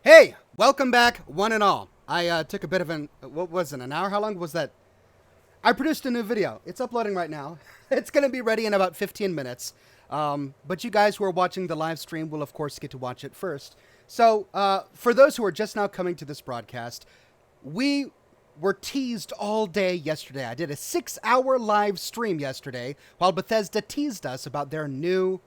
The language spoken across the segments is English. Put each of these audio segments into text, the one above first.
Hey, welcome back, one and all. I took a bit of what was it, an hour? How long was that? I produced a new video. It's uploading right now. It's going to be ready in about 15 minutes. But you guys who are watching the live stream will, of course, get to watch it first. So, for those who are just now coming to this broadcast, we were teased all day yesterday. I did a 6-hour live stream yesterday while Bethesda teased us about their new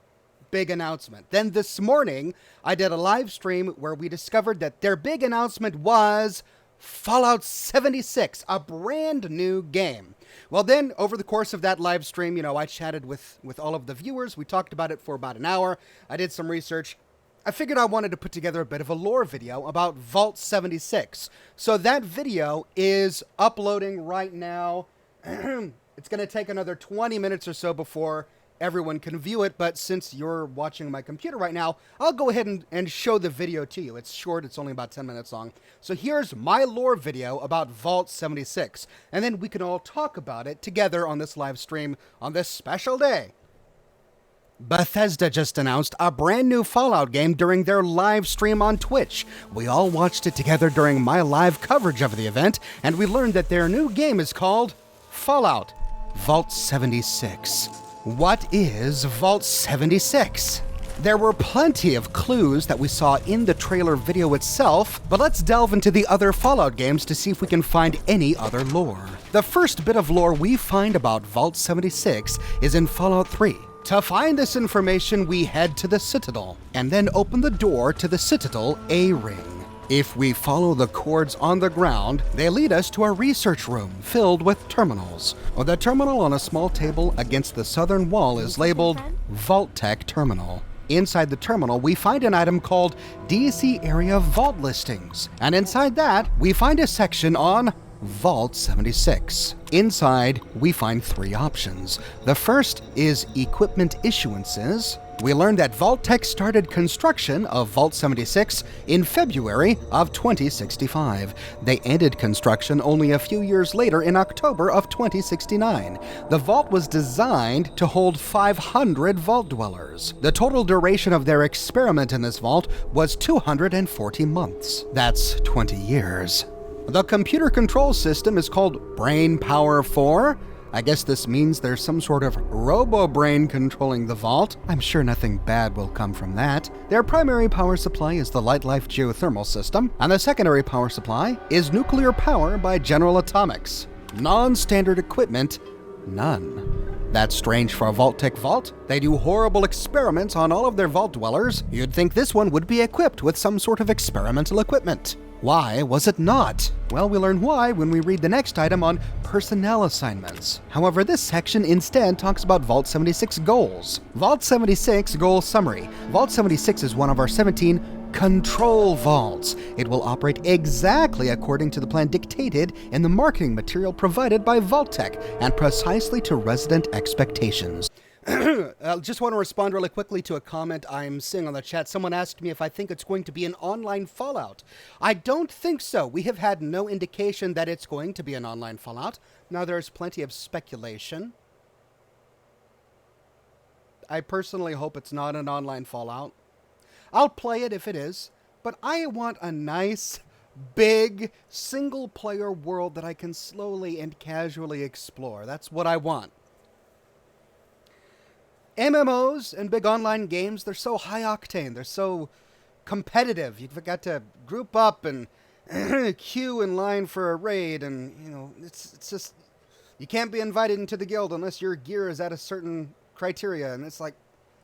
big announcement. Then this morning, I did a live stream where we discovered that their big announcement was Fallout 76, a brand new game. Well, then, over the course of that live stream, I chatted with all of the viewers. We talked about it for about an hour. I did some research. I figured I wanted to put together a bit of a lore video about Vault 76. So that video is uploading right now. It's going to take another 20 minutes or so before everyone can view it, but since you're watching my computer right now, I'll go ahead and show the video to you. It's short, it's only about 10 minutes long. So here's my lore video about Vault 76, and then we can all talk about it together on this live stream on this special day. Bethesda just announced a brand new Fallout game during their live stream on Twitch. We all watched it together during my live coverage of the event, and we learned that their new game is called Fallout Vault 76. What is Vault 76? There were plenty of clues that we saw in the trailer video itself, but let's delve into the other Fallout games to see if we can find any other lore. The first bit of lore we find about Vault 76 is in Fallout 3. To find this information, we head to the Citadel, and then open the door to the Citadel A-Ring. If we follow the cords on the ground, they lead us to a research room filled with terminals. The terminal on a small table against the southern wall is labeled Vault Tech Terminal. Inside the terminal, we find an item called DC Area Vault Listings, and inside that, we find a section on Vault 76. Inside, we find 3 options. The first is equipment issuances. We learned that Vault-Tec started construction of Vault 76 in February of 2065. They ended construction only a few years later in October of 2069. The vault was designed to hold 500 vault dwellers. The total duration of their experiment in this vault was 240 months. That's 20 years. The computer control system is called Brain Power 4. I guess this means there's some sort of robo-brain controlling the vault. I'm sure nothing bad will come from that. Their primary power supply is the Light Life geothermal system, and the secondary power supply is nuclear power by General Atomics. Non-standard equipment, none. That's strange for a Vault-Tec vault. They do horrible experiments on all of their vault dwellers. You'd think this one would be equipped with some sort of experimental equipment. Why was it not? Well, we learn why when we read the next item on personnel assignments. However, this section instead talks about Vault 76 goals. Vault 76 goal summary. Vault 76 is one of our 17 control vaults. It will operate exactly according to the plan dictated in the marketing material provided by Vault-Tec and precisely to resident expectations. I just want to respond really quickly to a comment I'm seeing on the chat. Someone asked me if I think it's going to be an online Fallout. I don't think so. We have had no indication that it's going to be an online Fallout. Now, there's plenty of speculation. I personally hope it's not an online Fallout. I'll play it if it is, but I want a nice, big, single-player world that I can slowly and casually explore. That's what I want. MMOs and big online games, they're so high-octane. They're so competitive. You've got to group up and queue in line for a raid, and, it's just... You can't be invited into the guild unless your gear is at a certain criteria, and it's like...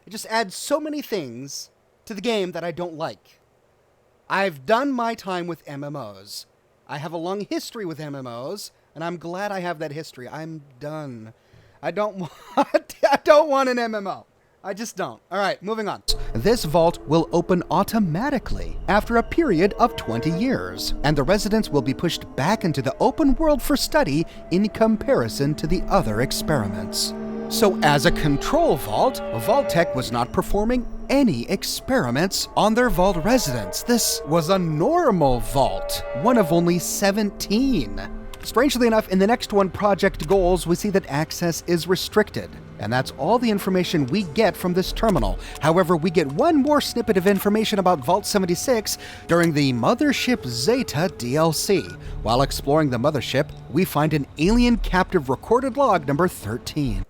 It just adds so many things to the game that I don't like. I've done my time with MMOs. I have a long history with MMOs, and I'm glad I have that history. I'm done. I don't want an MMO. I just don't. All right, moving on. This vault will open automatically after a period of 20 years, and the residents will be pushed back into the open world for study in comparison to the other experiments. So as a control vault, Vault-Tec was not performing any experiments on their vault residents. This was a normal vault, one of only 17. Strangely enough, in the next one, Project Goals, we see that access is restricted. And that's all the information we get from this terminal. However, we get one more snippet of information about Vault 76 during the Mothership Zeta DLC. While exploring the mothership, we find an alien captive recorded log number 13.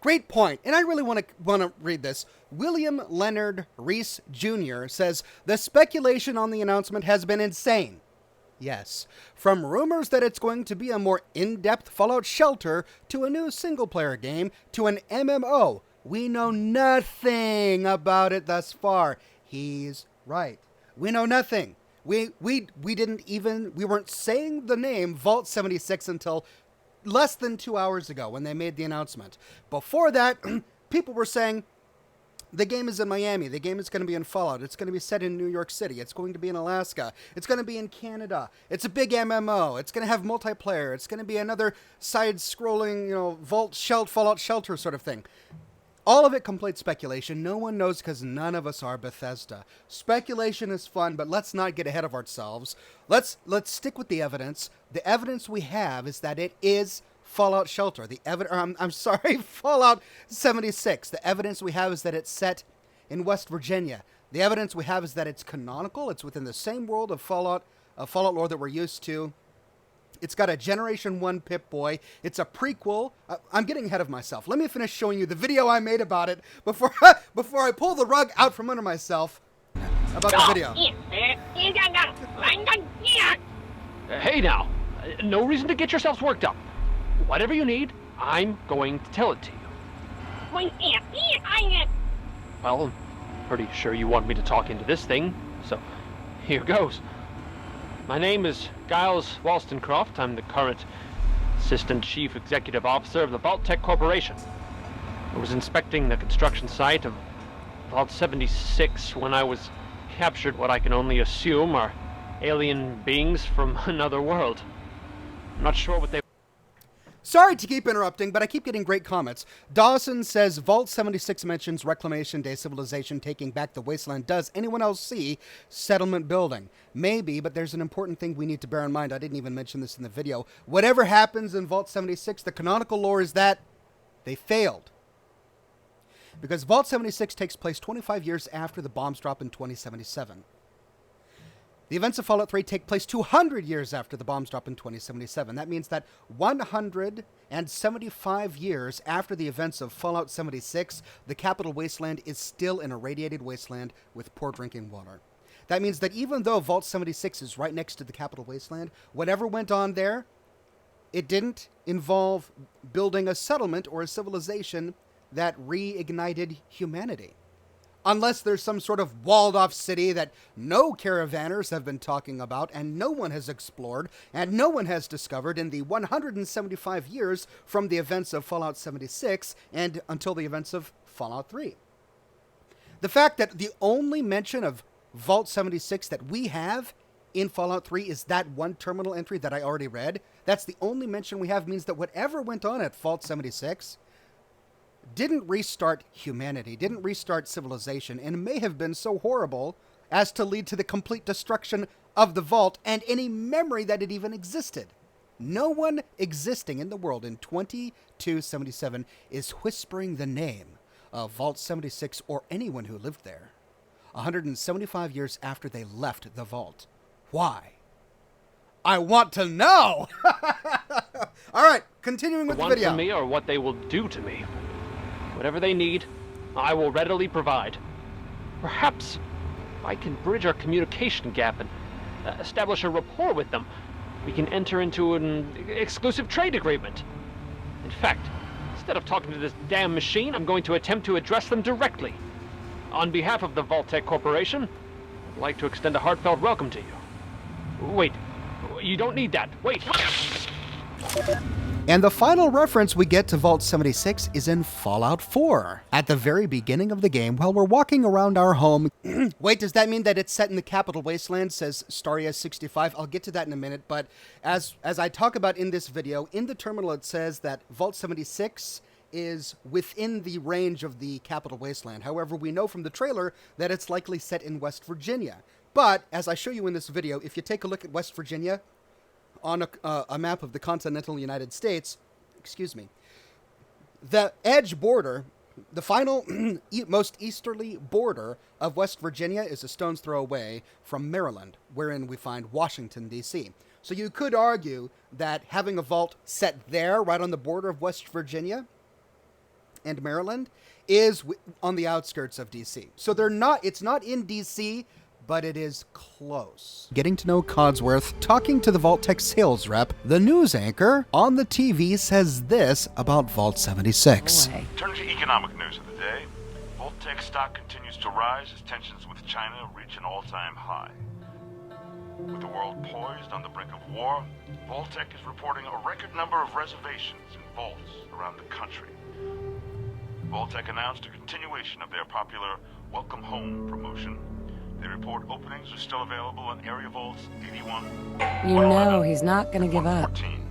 Great point, and I really want to read this. William Leonard Reese Jr. says, "The speculation on the announcement has been insane. Yes, from rumors that it's going to be a more in-depth Fallout Shelter to a new single-player game to an MMO. We know nothing about it thus far." He's right. We know nothing. We weren't saying the name Vault 76 until less than 2 hours ago when they made the announcement. Before that, people were saying, the game is in Miami. The game is going to be in Fallout. It's going to be set in New York City. It's going to be in Alaska. It's going to be in Canada. It's a big MMO. It's going to have multiplayer. It's going to be another side-scrolling, Fallout Shelter sort of thing. All of it complete speculation. No one knows because none of us are Bethesda. Speculation is fun, but let's not get ahead of ourselves. Let's stick with the evidence. The evidence we have is that it is Fallout Shelter. Fallout 76. The evidence we have is that it's set in West Virginia. The evidence we have is that it's canonical. It's within the same world of Fallout lore that we're used to. It's got a Generation 1 Pip-Boy. It's a prequel. I'm getting ahead of myself. Let me finish showing you the video I made about it before I pull the rug out from under myself about the video. Hey now, no reason to get yourselves worked up. Whatever you need, I'm going to tell it to you. Well, I'm pretty sure you want me to talk into this thing, so here goes. My name is Giles Wollstonecroft. I'm the current Assistant Chief Executive Officer of the Vault Tech Corporation. I was inspecting the construction site of Vault 76 when I was captured what I can only assume are alien beings from another world. I'm not sure what they... Sorry to keep interrupting, but I keep getting great comments. Dawson says, Vault 76 mentions Reclamation Day Civilization taking back the Wasteland. Does anyone else see settlement building? Maybe, but there's an important thing we need to bear in mind. I didn't even mention this in the video. Whatever happens in Vault 76, the canonical lore is that they failed. Because Vault 76 takes place 25 years after the bombs drop in 2077. The events of Fallout 3 take place 200 years after the bombs drop in 2077. That means that 175 years after the events of Fallout 76, the capital Wasteland is still an irradiated wasteland with poor drinking water. That means that even though Vault 76 is right next to the capital Wasteland, whatever went on there, it didn't involve building a settlement or a civilization that reignited humanity. Unless there's some sort of walled-off city that no caravanners have been talking about and no one has explored and no one has discovered in the 175 years from the events of Fallout 76 and until the events of Fallout 3. The fact that the only mention of Vault 76 that we have in Fallout 3 is that one terminal entry that I already read, that's the only mention we have, means that whatever went on at Vault 76 didn't restart humanity, didn't restart civilization, and may have been so horrible as to lead to the complete destruction of the vault and any memory that it even existed. No one existing in the world in 2277 is whispering the name of Vault 76 or anyone who lived there 175 years after they left the vault. Why? I want to know! All right, continuing with the video. Want from me or what they will do to me. Whatever they need, I will readily provide. Perhaps I can bridge our communication gap and establish a rapport with them. We can enter into an exclusive trade agreement. In fact, instead of talking to this damn machine, I'm going to attempt to address them directly. On behalf of the Vault Tech Corporation, I'd like to extend a heartfelt welcome to you. Wait, you don't need that. Wait. And the final reference we get to Vault 76 is in Fallout 4. At the very beginning of the game, while we're walking around our home... Wait, does that mean that it's set in the capital Wasteland, says Scariest65? I'll get to that in a minute, but as I talk about in this video, in the terminal it says that Vault 76 is within the range of the capital Wasteland. However, we know from the trailer that it's likely set in West Virginia. But, as I show you in this video, if you take a look at West Virginia on a map of the continental United States, The edge border, the final most easterly border of West Virginia is a stone's throw away from Maryland, wherein we find Washington, D.C. So you could argue that having a vault set there, right on the border of West Virginia and Maryland, is on the outskirts of D.C. So it's not in D.C., but it is close. Getting to know Codsworth, talking to the Vault-Tec sales rep, the news anchor on the TV says this about Vault 76. Turning to economic news of the day, Vault-Tec stock continues to rise as tensions with China reach an all-time high. With the world poised on the brink of war, Vault-Tec is reporting a record number of reservations in vaults around the country. Vault-Tec announced a continuation of their popular Welcome Home promotion. They report openings are still available in area vaults 81. You know he's not going to give up. 114.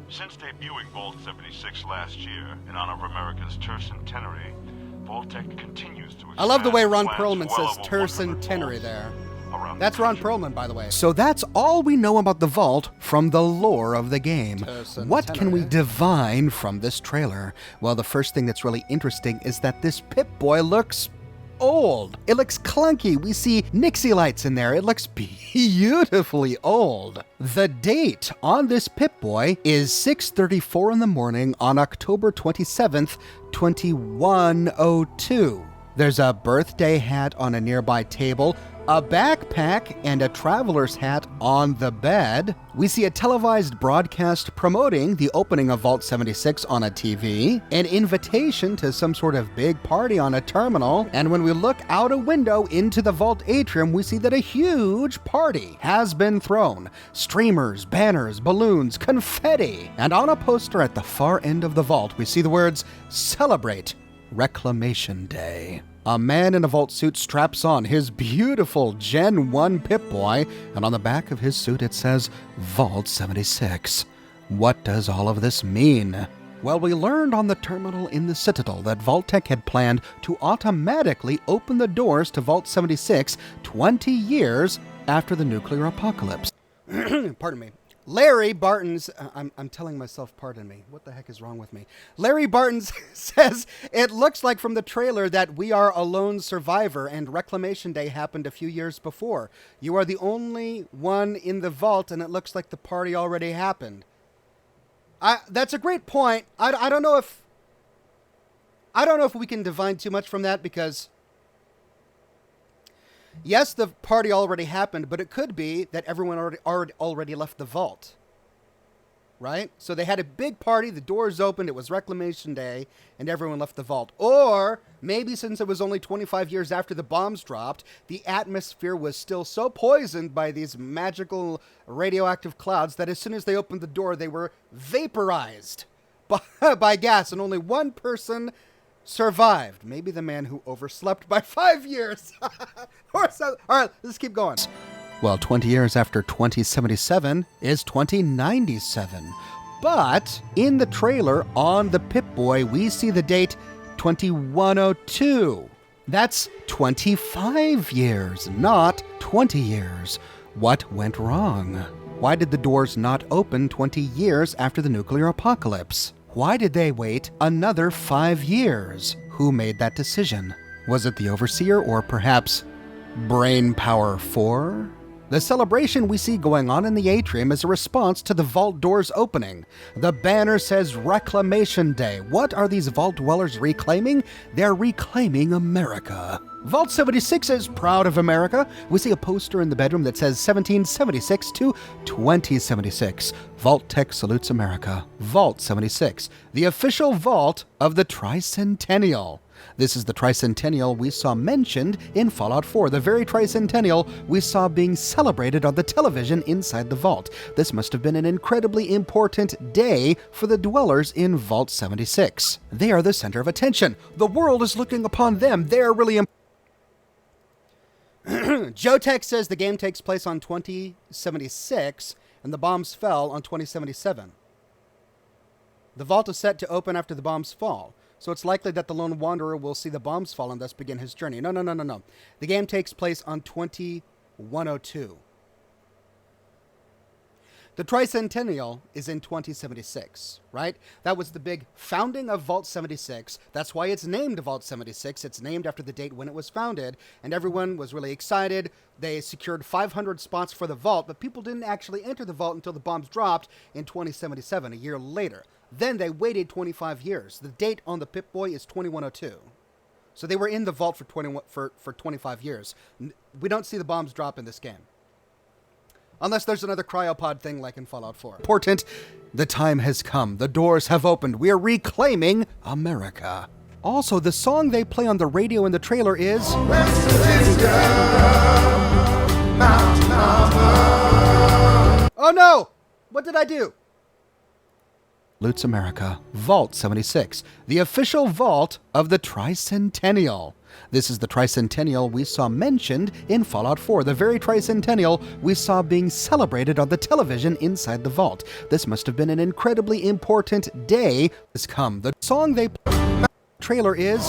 Since debuting Vault 76 last year in honor of America's tercentenary, Vault-Tec continues to expand. I love the way Ron plans Perlman well says over 100 tercentenary vaults there. around That's the Ron country. Perlman, by the way. So that's all we know about the vault from the lore of the game. What can we divine from this trailer? Well, the first thing that's really interesting is that this Pip-Boy looks old. It looks clunky. We see Nixie lights in there. It looks beautifully old. The date on this Pip-Boy is 6:34 in the morning on October 27th, 2102. There's a birthday hat on a nearby table, a backpack, and a traveler's hat on the bed. We see a televised broadcast promoting the opening of Vault 76 on a TV, an invitation to some sort of big party on a terminal, and when we look out a window into the vault atrium, we see that a huge party has been thrown. Streamers, banners, balloons, confetti, and on a poster at the far end of the vault, we see the words, "Celebrate Reclamation Day." A man in a vault suit straps on his beautiful Gen 1 Pip-Boy, and on the back of his suit it says, Vault 76. What does all of this mean? Well, we learned on the terminal in the Citadel that Vault-Tec had planned to automatically open the doors to Vault 76 20 years after the nuclear apocalypse. Pardon me. Larry Barton's, I'm telling myself, pardon me. What the heck is wrong with me? Larry Barton's says, it looks like from the trailer that we are a lone survivor and Reclamation Day happened a few years before. You are the only one in the vault and it looks like the party already happened. That's a great point. I don't know if we can divine too much from that because yes, the party already happened, but it could be that everyone already left the vault, right? So they had a big party, the doors opened, it was Reclamation Day, and everyone left the vault. Or maybe since it was only 25 years after the bombs dropped, the atmosphere was still so poisoned by these magical radioactive clouds that as soon as they opened the door, they were vaporized by gas, and only one person survived. Maybe the man who overslept by 5 years. Or so. All right, let's keep going. Well, 20 years after 2077 is 2097. But in the trailer on the Pip-Boy, we see the date 2102. That's 25 years, not 20 years. What went wrong? Why did the doors not open 20 years after the nuclear apocalypse? Why did they wait another 5 years? Who made that decision? Was it the Overseer or perhaps Brain Power 4? The celebration we see going on in the atrium is a response to the vault doors opening. The banner says Reclamation Day. What are these vault dwellers reclaiming? They're reclaiming America. Vault 76 is proud of America. We see a poster in the bedroom that says 1776 to 2076. Vault-Tec salutes America. Vault 76, the official vault of the Tricentennial. This is the Tricentennial we saw mentioned in Fallout 4, the very Tricentennial we saw being celebrated on the television inside the vault. This must have been an incredibly important day for the dwellers in Vault 76. They are the center of attention. The world is looking upon them. They're really important. Joe Tech says the game takes place on 2076 and the bombs fell on 2077. The vault is set to open after the bombs fall, so it's likely that the Lone Wanderer will see the bombs fall and thus begin his journey. No. The game takes place on 2102. The Tricentennial is in 2076, right? That was the big founding of Vault 76. That's why it's named Vault 76. It's named after the date when it was founded, and everyone was really excited. They secured 500 spots for the vault, but people didn't actually enter the vault until the bombs dropped in 2077, a year later. Then they waited 25 years. The date on the Pip-Boy is 2102. So they were in the vault for 25 years. We don't see the bombs drop in this game. Unless there's another cryopod thing like in Fallout 4. Important, the time has come. The doors have opened. We are reclaiming America. Also, the song they play on the radio in the trailer is... Oh no! What did I do? Loots America, Vault 76, the official vault of the Tricentennial. This is the Tricentennial we saw mentioned in Fallout 4, the very Tricentennial we saw being celebrated on the television inside the vault. This must have been an incredibly important day. Has come. The song they play trailer is...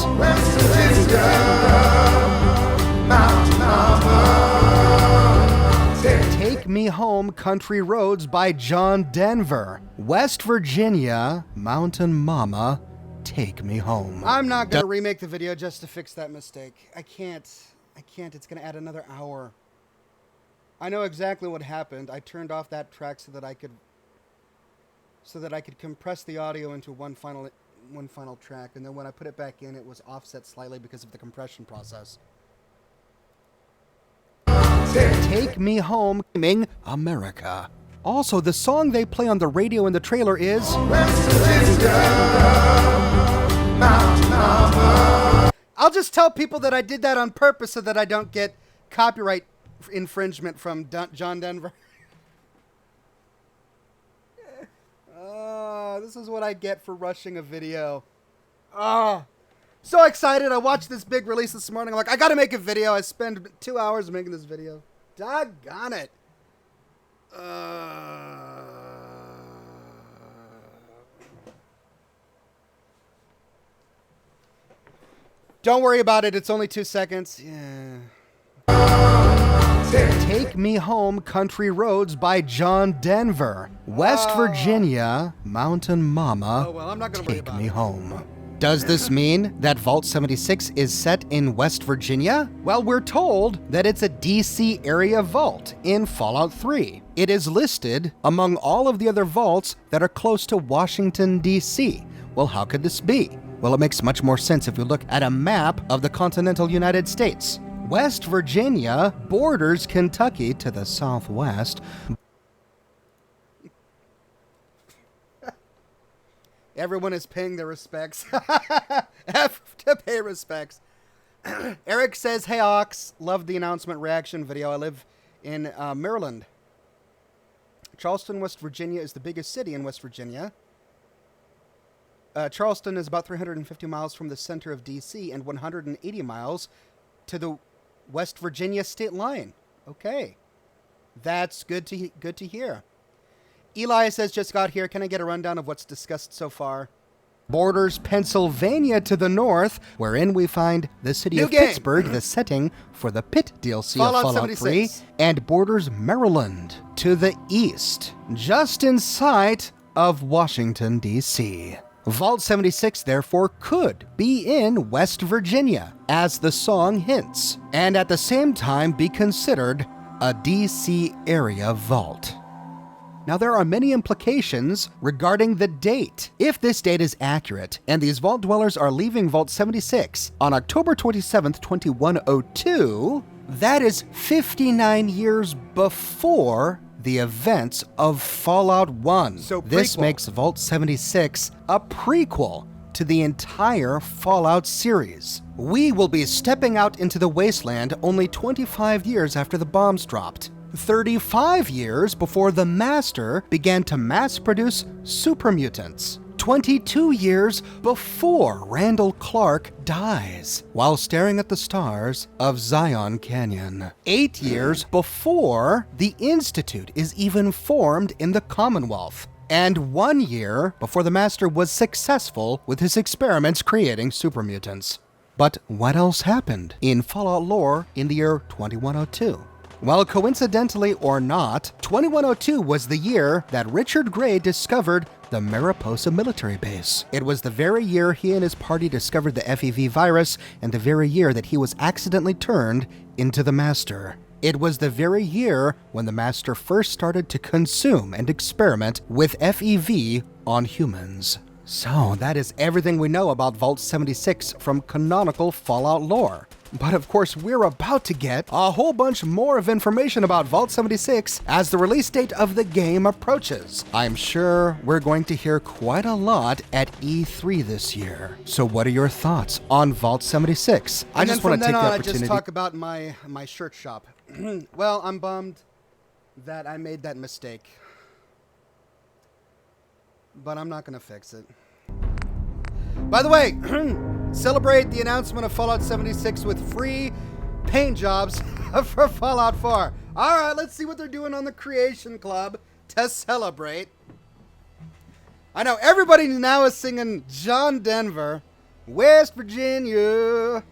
Take Me Home, Country Roads by John Denver. West Virginia, Mountain Mama, Take Me Home. I'm not going to remake the video just to fix that mistake. I can't. It's going to add another hour. I know exactly what happened. I turned off that track so that I could compress the audio into one final track, and then when I put it back in, it was offset slightly because of the compression process. Take Me Home, America. Also, the song they play on the radio in the trailer is... I'll just tell people that I did that on purpose so that I don't get copyright infringement from John Denver. This is what I get for rushing a video. So excited. I watched this big release this morning. I'm like, I gotta make a video. I spent 2 hours making this video. Doggone it. Don't worry about it. It's only 2 seconds. Yeah. Take Me Home, Country Roads by John Denver. West Virginia, Mountain Mama, I'm not gonna Take Me Home. Does this mean that Vault 76 is set in West Virginia? Well, we're told that it's a DC area vault in Fallout 3. It is listed among all of the other vaults that are close to Washington, DC. Well, how could this be? Well, it makes much more sense if we look at a map of the continental United States. West Virginia borders Kentucky to the southwest. Everyone is paying their respects. Have to pay respects. Eric says, hey, Ox, love the announcement reaction video. I live in Maryland. Charleston, West Virginia is the biggest city in West Virginia. Charleston is about 350 miles from the center of D.C. and 180 miles to the West Virginia state line. Okay. That's good to hear. Eli says, just got here. Can I get a rundown of what's discussed so far? Borders Pennsylvania to the north, wherein we find the city of Pittsburgh, the setting for the Pitt DLC of Fallout 3, and borders Maryland to the east, just in sight of Washington, D.C. Vault 76, therefore, could be in West Virginia, as the song hints, and at the same time be considered a D.C. area vault. Now, there are many implications regarding the date. If this date is accurate, and these vault dwellers are leaving Vault 76 on October 27th, 2102, that is 59 years before the events of Fallout 1. So this makes Vault 76 a prequel to the entire Fallout series. We will be stepping out into the Wasteland only 25 years after the bombs dropped. 35 years before the Master began to mass-produce super mutants. 22 years before Randall Clark dies while staring at the stars of Zion Canyon. 8 years before the Institute is even formed in the Commonwealth. And 1 year before the Master was successful with his experiments creating super mutants. But what else happened in Fallout lore in the year 2102? Well, coincidentally or not, 2102 was the year that Richard Gray discovered the Mariposa military base. It was the very year he and his party discovered the FEV virus, and the very year that he was accidentally turned into the Master. It was the very year when the Master first started to consume and experiment with FEV on humans. So that is everything we know about Vault 76 from canonical Fallout lore. But of course, we're about to get a whole bunch more of information about Vault 76 as the release date of the game approaches. I'm sure we're going to hear quite a lot at E3 this year. So what are your thoughts on Vault 76? I just want to take the opportunity. I just talk about my shirt shop. Well, I'm bummed that I made that mistake. But I'm not going to fix it. By the way, celebrate the announcement of Fallout 76 with free paint jobs for Fallout 4. All right, let's see what they're doing on the Creation Club to celebrate. I know everybody now is singing John Denver, West Virginia,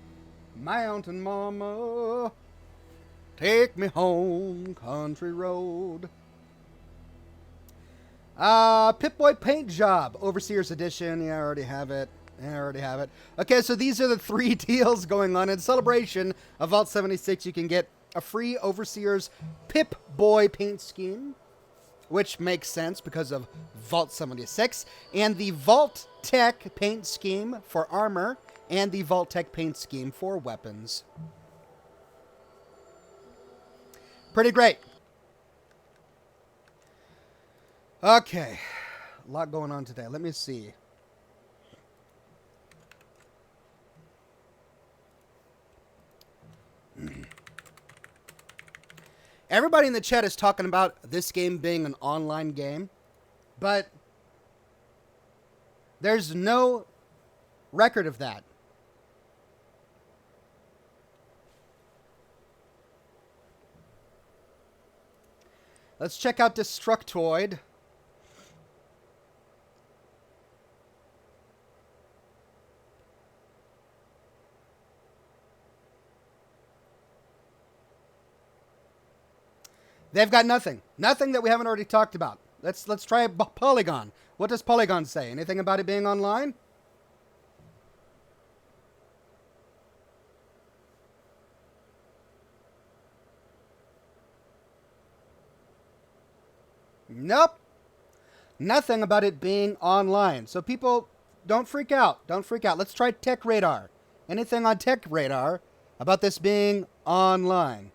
Mountain Mama, take me home, country road. Pip-Boy Paint Job, Overseer's Edition. Yeah, I already have it. Okay, so these are the 3 deals going on. In celebration of Vault 76, you can get a free Overseer's Pip-Boy paint scheme, which makes sense because of Vault 76, and the Vault Tech paint scheme for armor, and the Vault Tech paint scheme for weapons. Pretty great. Okay, a lot going on today. Let me see. Everybody in the chat is talking about this game being an online game, but there's no record of that. Let's check out Destructoid. They've got nothing. Nothing that we haven't already talked about. Let's try Polygon. What does Polygon say? Anything about it being online? Nope. Nothing about it being online. So people, don't freak out. Don't freak out. Let's try Tech Radar. Anything on Tech Radar about this being online?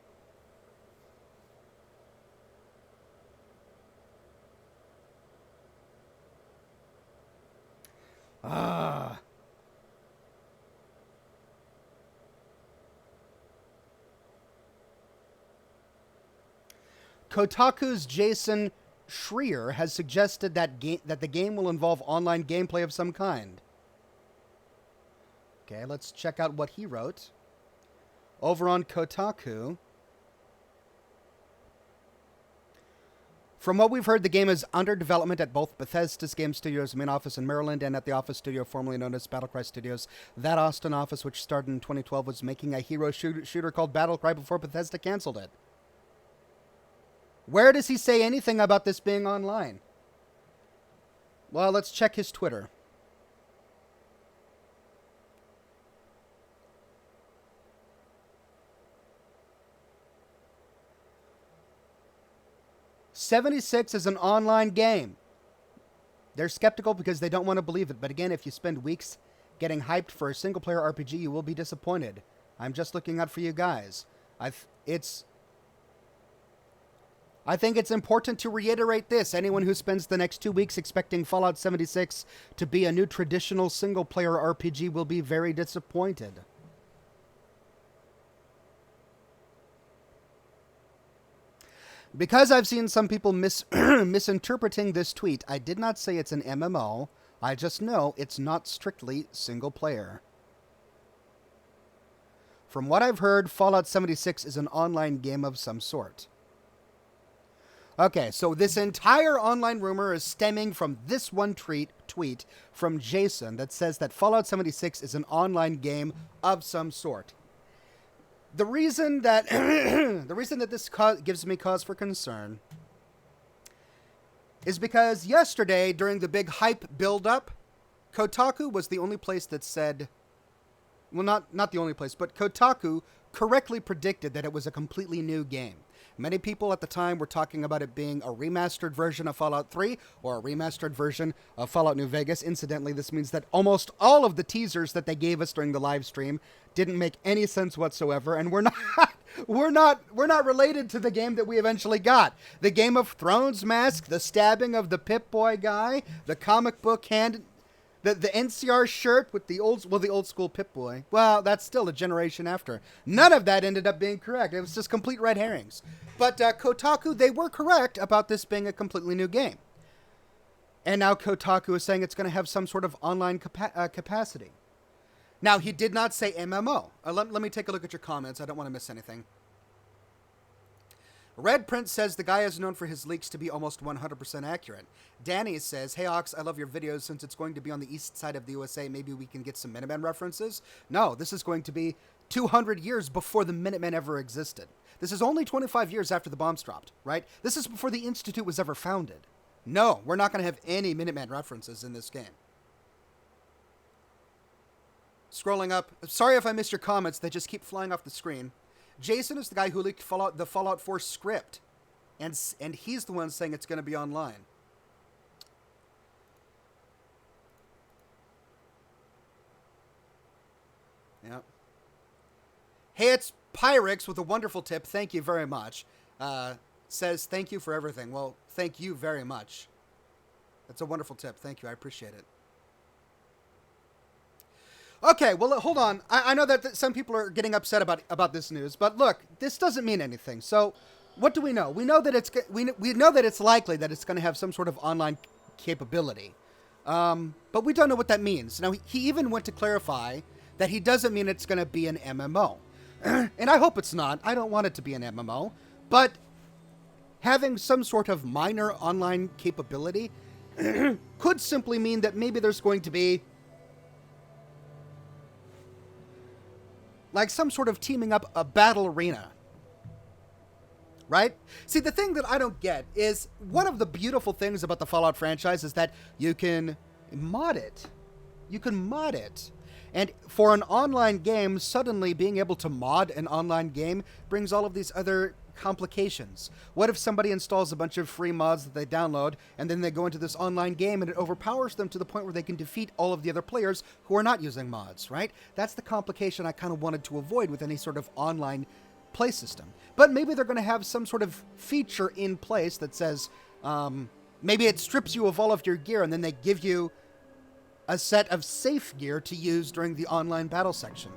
Kotaku's Jason Schreier has suggested that the game will involve online gameplay of some kind. Okay, let's check out what he wrote. Over on Kotaku. From what we've heard, the game is under development at both Bethesda's game studios main office in Maryland and at the office studio formerly known as Battlecry Studios. That Austin office, which started in 2012, was making a hero shooter called Battlecry before Bethesda canceled it. Where does he say anything about this being online? Well, let's check his Twitter. '76 is an online game. They're skeptical because they don't want to believe it. But again, if you spend weeks getting hyped for a single-player RPG, you will be disappointed. I'm just looking out for you guys. I think it's important to reiterate this. Anyone who spends the next 2 weeks expecting Fallout 76 to be a new traditional single-player RPG will be very disappointed. Because I've seen some people misinterpreting this tweet, I did not say it's an MMO. I just know it's not strictly single-player. From what I've heard, Fallout 76 is an online game of some sort. Okay, so this entire online rumor is stemming from this one tweet from Jason that says that Fallout 76 is an online game of some sort. The reason that this gives me cause for concern is because yesterday, during the big hype build-up, Kotaku was the only place that said, well, not the only place, but Kotaku correctly predicted that it was a completely new game. Many people at the time were talking about it being a remastered version of Fallout 3 or a remastered version of Fallout New Vegas. Incidentally, this means that almost all of the teasers that they gave us during the live stream didn't make any sense whatsoever, and we're not related to the game that we eventually got. The Game of Thrones mask, the stabbing of the Pip-Boy guy, the comic book hand, the NCR shirt with the old school Pip-Boy. Well, that's still a generation after. None of that ended up being correct. It was just complete red herrings. But Kotaku, they were correct about this being a completely new game. And now Kotaku is saying it's going to have some sort of online capacity. Now, he did not say MMO. Let me take a look at your comments. I don't want to miss anything. Red Prince says the guy is known for his leaks to be almost 100% accurate. Danny says, hey Ox, I love your videos. Since it's going to be on the east side of the USA, maybe we can get some Minutemen references. No, this is going to be 200 years before the Minutemen ever existed. This is only 25 years after the bombs dropped, right? This is before the Institute was ever founded. No, we're not going to have any Minutemen references in this game. Scrolling up. Sorry if I missed your comments. They just keep flying off the screen. Jason is the guy who leaked the Fallout 4 script. And he's the one saying it's going to be online. Yep. Hey, it's Pyrex with a wonderful tip. Thank you very much. Says, thank you for everything. Well, thank you very much. That's a wonderful tip. Thank you. I appreciate it. Okay, well, hold on. I know that some people are getting upset about this news, but look, this doesn't mean anything. So, what do we know? We know that it's likely that it's going to have some sort of online capability, but we don't know what that means. Now, he even went to clarify that he doesn't mean it's going to be an MMO, and I hope it's not. I don't want it to be an MMO, but having some sort of minor online capability could simply mean that maybe there's going to be like some sort of teaming up a battle arena. Right? See, the thing that I don't get is one of the beautiful things about the Fallout franchise is that you can mod it. You can mod it. And for an online game, suddenly being able to mod an online game brings all of these other complications. What if somebody installs a bunch of free mods that they download, and then they go into this online game and it overpowers them to the point where they can defeat all of the other players who are not using mods, right? That's the complication I kind of wanted to avoid with any sort of online play system. But maybe they're going to have some sort of feature in place that says, maybe it strips you of all of your gear and then they give you a set of safe gear to use during the online battle section.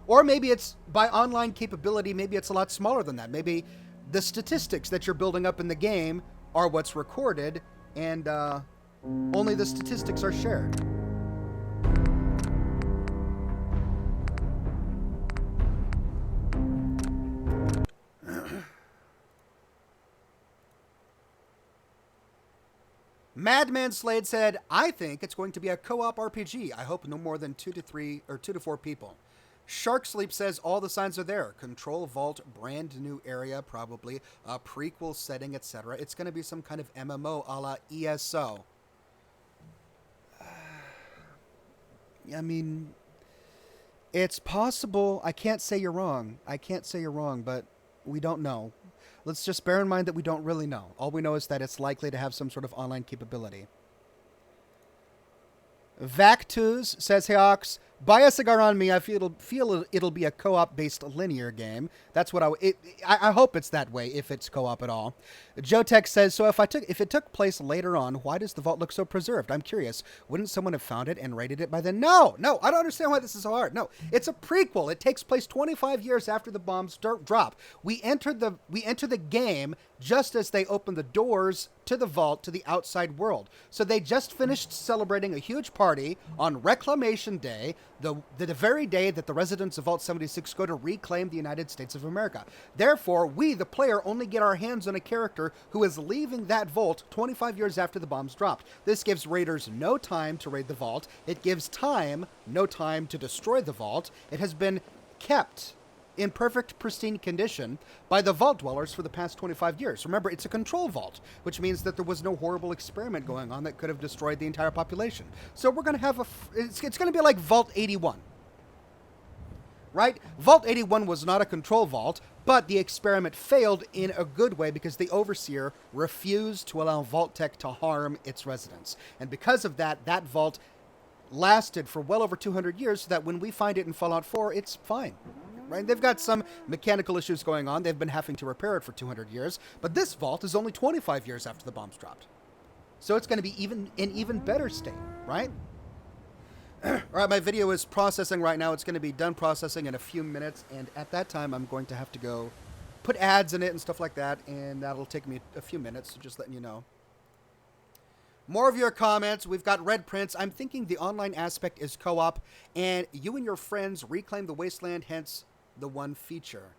Or maybe it's, by online capability, maybe it's a lot smaller than that. Maybe the statistics that you're building up in the game are what's recorded, and only the statistics are shared. Madman Slade said, I think it's going to be a co-op RPG. I hope no more than 2 to 4 people. Shark Sleep says all the signs are there. Control Vault, brand new area, probably a prequel setting, etc. It's going to be some kind of MMO a la ESO. I mean, it's possible. I can't say you're wrong. But we don't know. Let's just bear in mind that we don't really know. All we know is that it's likely to have some sort of online capability. Vactuz says, hey Ox, buy a cigar on me. I feel it'll be a co-op based linear game. That's what I hope it's that way if it's co-op at all. Jotech says, so if it took place later on, why does the vault look so preserved? I'm curious. Wouldn't someone have found it and raided it by then? No, I don't understand why this is so hard. No, it's a prequel. It takes place 25 years after the bombs drop. We enter the game just as they open the doors to the vault to the outside world. So they just finished celebrating a huge party on Reclamation Day. the very day that the residents of Vault 76 go to reclaim the United States of America. Therefore, we, the player, only get our hands on a character who is leaving that vault 25 years after the bombs dropped. This gives raiders no time to raid the vault. It gives no time to destroy the vault. It has been kept in perfect, pristine condition by the vault dwellers for the past 25 years. Remember, it's a control vault, which means that there was no horrible experiment going on that could have destroyed the entire population. So we're going to have it's going to be like Vault 81. Right? Vault 81 was not a control vault, but the experiment failed in a good way because the Overseer refused to allow Vault Tech to harm its residents. And because of that, that vault lasted for well over 200 years so that when we find it in Fallout 4, it's fine. Right? They've got some mechanical issues going on. They've been having to repair it for 200 years. But this vault is only 25 years after the bombs dropped. So it's going to be in even better state, right? All right, my video is processing right now. It's going to be done processing in a few minutes. And at that time, I'm going to have to go put ads in it and stuff like that. And that'll take me a few minutes, so just letting you know. More of your comments. We've got red prints. I'm thinking the online aspect is co-op. And you and your friends reclaim the Wasteland, hence the one feature.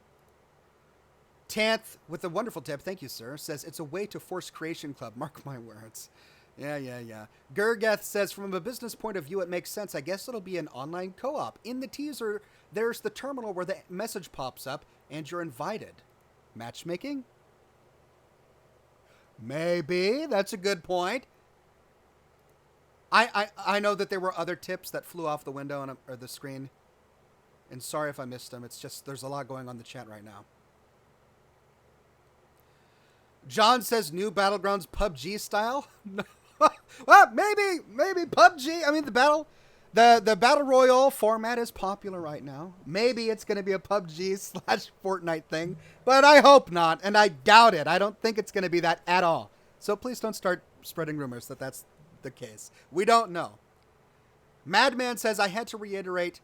Tanth, with a wonderful tip, thank you, sir, says it's a way to force Creation Club. Mark my words. Yeah. Gurgeth says, from a business point of view, it makes sense. I guess it'll be an online co-op. In the teaser, there's the terminal where the message pops up and you're invited. Matchmaking? Maybe. That's a good point. I know that there were other tips that flew off the window or the screen. And sorry if I missed them. It's just there's a lot going on in the chat right now. John says new Battlegrounds PUBG style. Well, maybe PUBG. I mean the battle royale format is popular right now. Maybe it's going to be a PUBG/Fortnite thing, but I hope not, and I doubt it. I don't think it's going to be that at all. So please don't start spreading rumors that that's the case. We don't know. Madman says I had to reiterate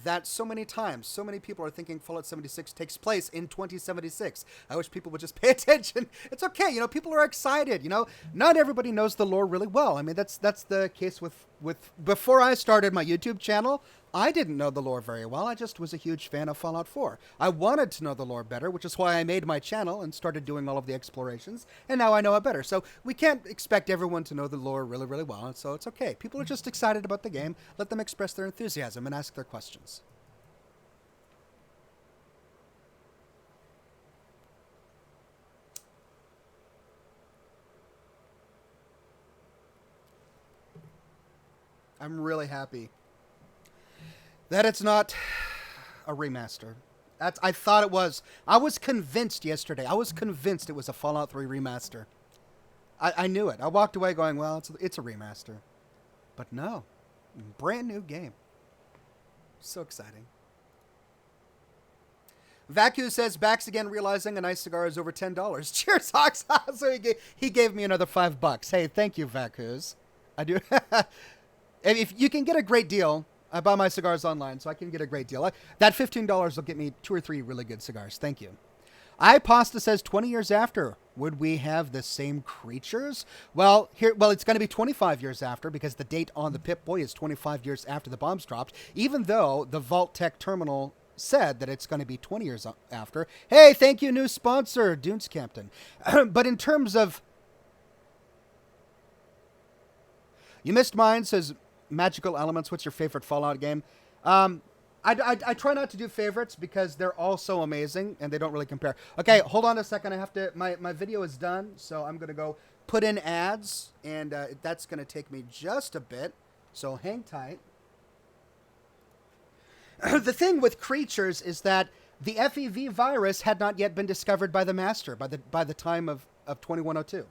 that so many times, so many people are thinking Fallout 76 takes place in 2076. I wish people would just pay attention. It's okay, you know, people are excited, you know. Not everybody knows the lore really well. I mean, that's the case with before I started my YouTube channel, I didn't know the lore very well. I just was a huge fan of Fallout 4. I wanted to know the lore better, which is why I made my channel and started doing all of the explorations, and now I know it better. So we can't expect everyone to know the lore really, really well, and so it's okay. People are just excited about the game. Let them express their enthusiasm and ask their questions. I'm really happy that it's not a remaster. I thought it was. I was convinced yesterday. I was convinced it was a Fallout 3 remaster. I knew it. I walked away going, well, it's a remaster. But no. Brand new game. So exciting. Vacu says, backs again, realizing a nice cigar is over $10. Cheers, Ox. So he gave me another $5. Hey, thank you, Vacus. I do. If you can get a great deal, I buy my cigars online, so I can get a great deal. That $15 will get me 2 or 3 really good cigars. Thank you. iPasta says 20 years after, would we have the same creatures? Well, it's going to be 25 years after because the date on the Pip-Boy is 25 years after the bombs dropped, even though the Vault Tech terminal said that it's going to be 20 years after. Hey, thank you, new sponsor, Dunes Captain. But in terms of... You missed mine, says... Magical Elements, what's your favorite Fallout game? I try not to do favorites because they're all so amazing and they don't really compare. Okay, hold on a second. I have to. My video is done, so I'm gonna go put in ads, and that's gonna take me just a bit. So hang tight. The thing with creatures is that the FEV virus had not yet been discovered by the Master by the time of 2102.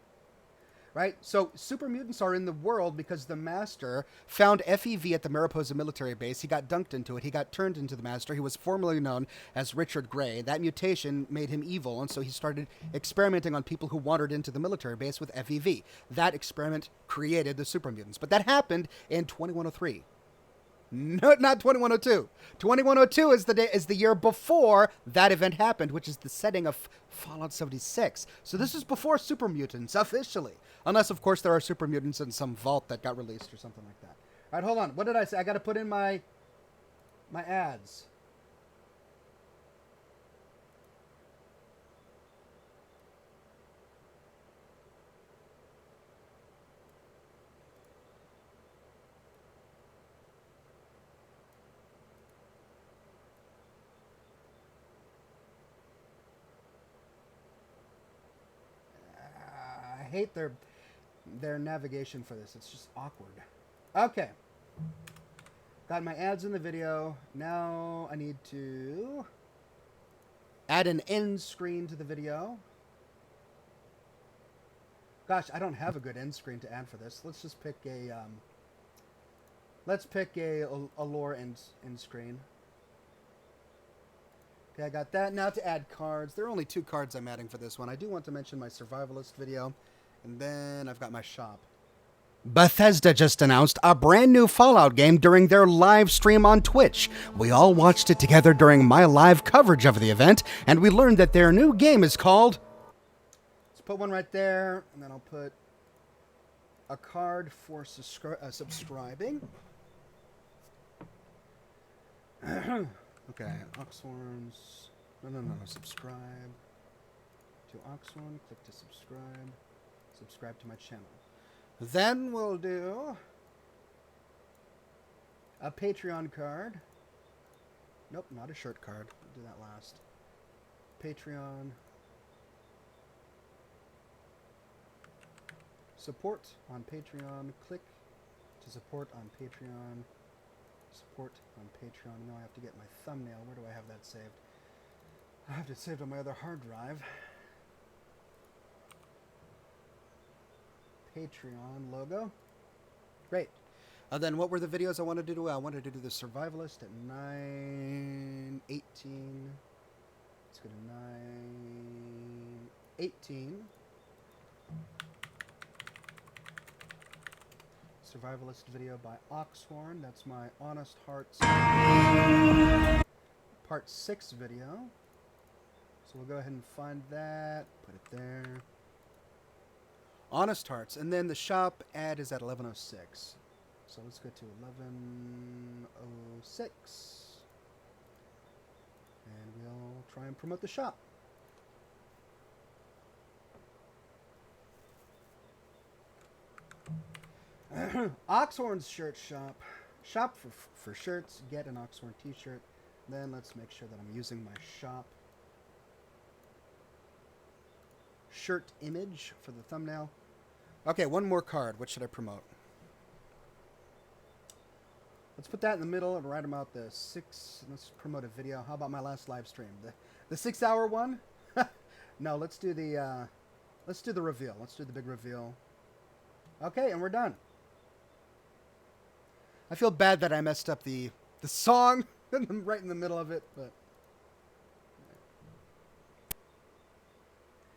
Right? So super mutants are in the world because the Master found FEV at the Mariposa military base. He got dunked into it. He got turned into the Master. He was formerly known as Richard Gray. That mutation made him evil, and so he started experimenting on people who wandered into the military base with FEV. That experiment created the super mutants. But that happened in 2103. No, not 2102. 2102 is the year before that event happened, which is the setting of Fallout 76. So this is before super mutants officially. Unless, of course, there are super mutants in some vault that got released or something like that. All right, hold on. What did I say? I got to put in my My ads. I hate their navigation for this. It's just awkward. Okay. Got my ads in the video. Now I need to add an end screen to the video. Gosh, I don't have a good end screen to add for this. Let's just pick a lore end screen. Okay, I got that. Now to add cards. There are only 2 cards I'm adding for this one. I do want to mention my survivalist video, and then I've got my shop. Bethesda just announced a brand new Fallout game during their live stream on Twitch. We all watched it together during my live coverage of the event, and we learned that their new game is called... Let's put one right there, and then I'll put a card for subscribing. Okay, Oxhorn's... No, subscribe to Oxhorn, click to subscribe, subscribe to my channel. Then we'll do a Patreon card. Nope, not a shirt card. We'll do that last. Patreon. Support on Patreon. Click to support on Patreon. Support on Patreon. Now I have to get my thumbnail. Where do I have that saved? I have it saved on my other hard drive. Patreon logo. Great. Then what were the videos I wanted to do? I wanted to do the Survivalist at 9:18. Let's go to 9:18. Survivalist video by Oxhorn. That's my Honest Hearts Part 6 video. So we'll go ahead and find that. Put it there. Honest Hearts. And then the shop ad is at 11:06. So let's go to 11:06. And we'll try and promote the shop. Oxhorn's shirt shop. Shop for shirts. Get an Oxhorn t-shirt. Then let's make sure that I'm using my shop shirt image for the thumbnail. Okay, one more card. What should I promote? Let's put that in the middle and write about the 6. Let's promote a video. How about my last live stream? The 6-hour one? No, let's do the reveal. Let's do the big reveal. Okay, and we're done. I feel bad that I messed up the song right in the middle of it, but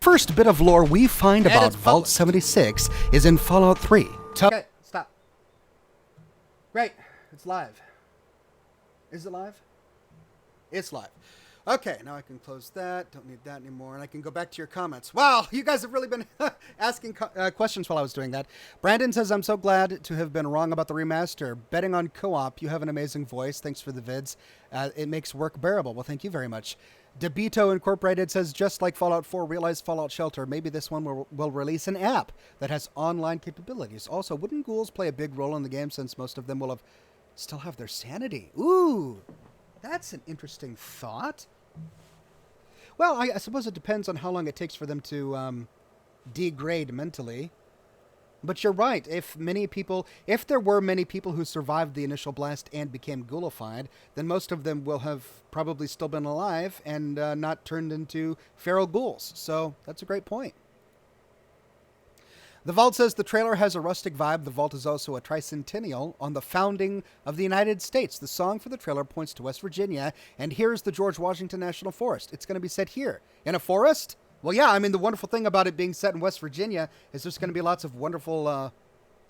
first bit of lore we find about Vault 76 is in Fallout 3. Okay, stop. Great. It's live. Is it live? It's live. Okay, now I can close that. Don't need that anymore. And I can go back to your comments. Wow, you guys have really been asking questions while I was doing that. Brandon says, I'm so glad to have been wrong about the remaster. Betting on co-op, you have an amazing voice. Thanks for the vids. It makes work bearable. Well, thank you very much. Debito Incorporated says, just like Fallout 4, realize Fallout Shelter. Maybe this one will release an app that has online capabilities. Also, wouldn't ghouls play a big role in the game since most of them will still have their sanity? Ooh, that's an interesting thought. Well, I suppose it depends on how long it takes for them to degrade mentally. But you're right. If there were many people who survived the initial blast and became ghoulified, then most of them will have probably still been alive and not turned into feral ghouls. So that's a great point. The Vault says the trailer has a rustic vibe. The Vault is also a tricentennial on the founding of the United States. The song for the trailer points to West Virginia, and here's the George Washington National Forest. It's going to be set here. In a forest? Well, yeah, I mean, the wonderful thing about it being set in West Virginia is there's going to be lots of wonderful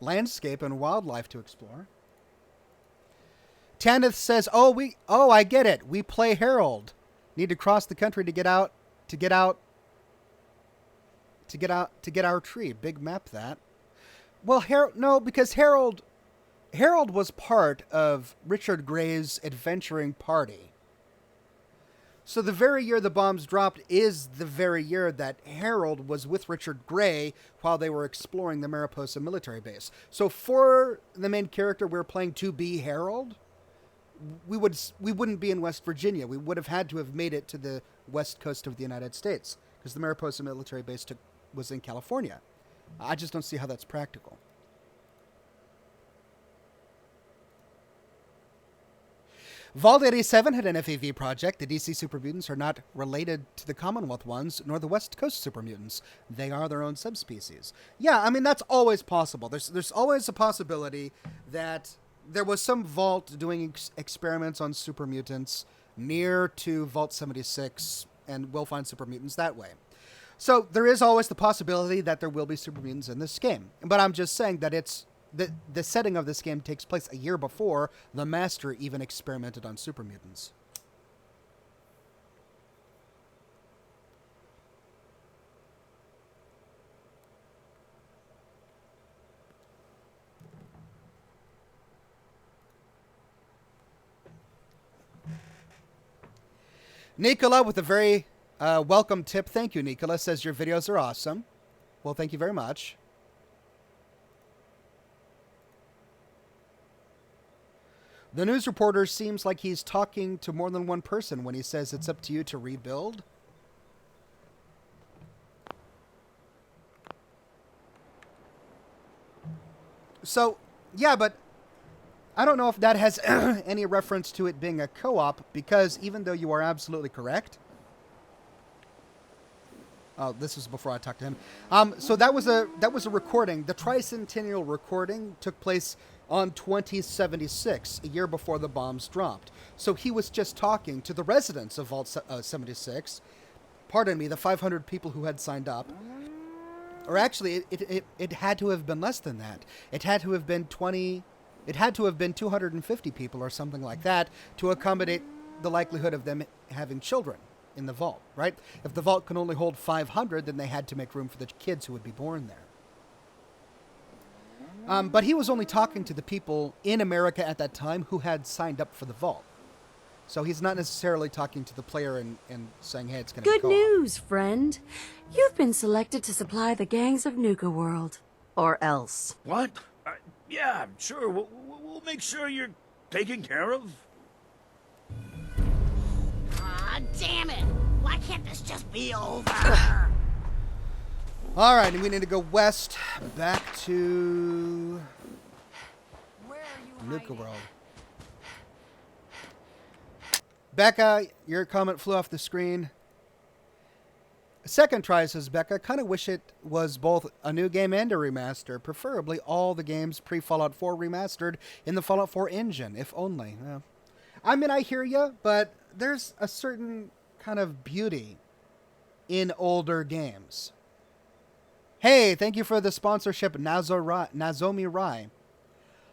landscape and wildlife to explore. Tanith says, oh, I get it. We play Harold. Need to cross the country to get our tree. Big map that. Well, no, because Harold Harold was part of Richard Gray's adventuring party. So the very year the bombs dropped is the very year that Harold was with Richard Gray while they were exploring the Mariposa military base. So for the main character we're playing to be Harold, we wouldn't be in West Virginia. We would have had to have made it to the west coast of the United States because the Mariposa military base was in California. I just don't see how that's practical. Vault 87 had an FAV project. The DC Super Mutants are not related to the Commonwealth ones, nor the West Coast Super Mutants. They are their own subspecies. Yeah, I mean, that's always possible. There's always a possibility that there was some Vault doing experiments on Super Mutants near to Vault 76, and we'll find Super Mutants that way. So there is always the possibility that there will be Super Mutants in this game. But I'm just saying that the setting of this game takes place a year before the Master even experimented on Super Mutants. Nicola with a very welcome tip. Thank you, Nicola. Says your videos are awesome. Well, thank you very much. The news reporter seems like he's talking to more than one person when he says it's up to you to rebuild. So, yeah, but I don't know if that has any reference to it being a co-op, because even though you are absolutely correct... Oh, this was before I talked to him. So that was a recording. The tricentennial recording took place on 2076, a year before the bombs dropped. So he was just talking to the residents of Vault 76. Pardon me, the 500 people who had signed up. Or actually, it had to have been less than that. It had to have been 250 people or something like that to accommodate the likelihood of them having children in the vault, right? If the vault can only hold 500, then they had to make room for the kids who would be born there. But he was only talking to the people in America at that time who had signed up for the vault. So he's not necessarily talking to the player and saying, hey, it's going to be Good news, friend. You've been selected to supply the gangs of Nuka World. Or else. What? Yeah, sure. We'll make sure you're taken care of. Ah, damn it! Why can't this just be over? All right, and we need to go west, back to Where are you Nuka hiding? World. Becca, your comment flew off the screen. Second try, says Becca. Kind of wish it was both a new game and a remaster. Preferably all the games pre-Fallout 4 remastered in the Fallout 4 engine, if only. Yeah. I mean, I hear you, but there's a certain kind of beauty in older games. Hey, thank you for the sponsorship, Nazomi Rai.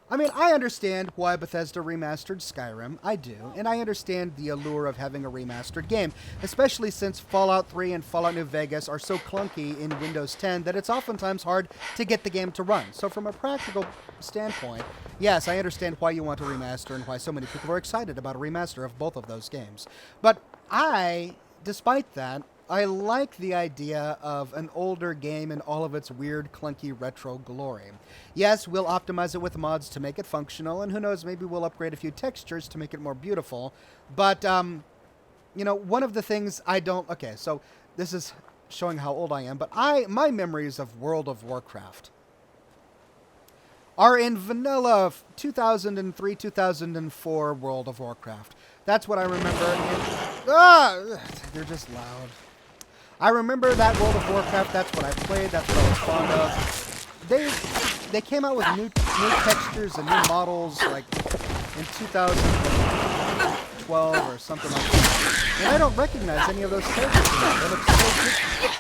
I mean, I understand why Bethesda remastered Skyrim. I do. And I understand the allure of having a remastered game, especially since Fallout 3 and Fallout New Vegas are so clunky in Windows 10 that it's oftentimes hard to get the game to run. So from a practical standpoint, yes, I understand why you want a remaster and why so many people are excited about a remaster of both of those games. But despite that, I like the idea of an older game in all of its weird, clunky, retro glory. Yes, we'll optimize it with mods to make it functional, and who knows, maybe we'll upgrade a few textures to make it more beautiful. But, you know, one of the things I don't... Okay, so this is showing how old I am, but my memories of World of Warcraft are in vanilla 2003, 2004 World of Warcraft. That's what I remember. They're just loud. I remember that World of Warcraft. That's what I played. That's what I was fond of. They came out with new textures and new models like in 2012 or something like that. And I don't recognize any of those characters anymore. They look so different.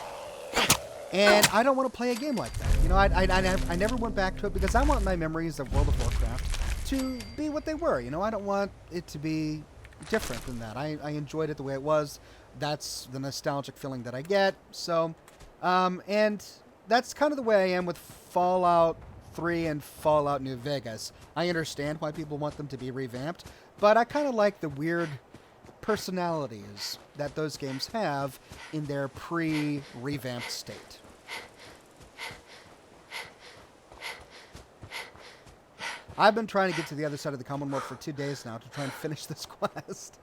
And I don't want to play a game like that. You know, I never went back to it because I want my memories of World of Warcraft to be what they were. You know, I don't want it to be different than that. I enjoyed it the way it was. That's the nostalgic feeling that I get. So, and that's kind of the way I am with Fallout 3 and Fallout New Vegas. I understand why people want them to be revamped, but I kind of like the weird personalities that those games have in their pre-revamped state. I've been trying to get to the other side of the Commonwealth for 2 days now to try and finish this quest.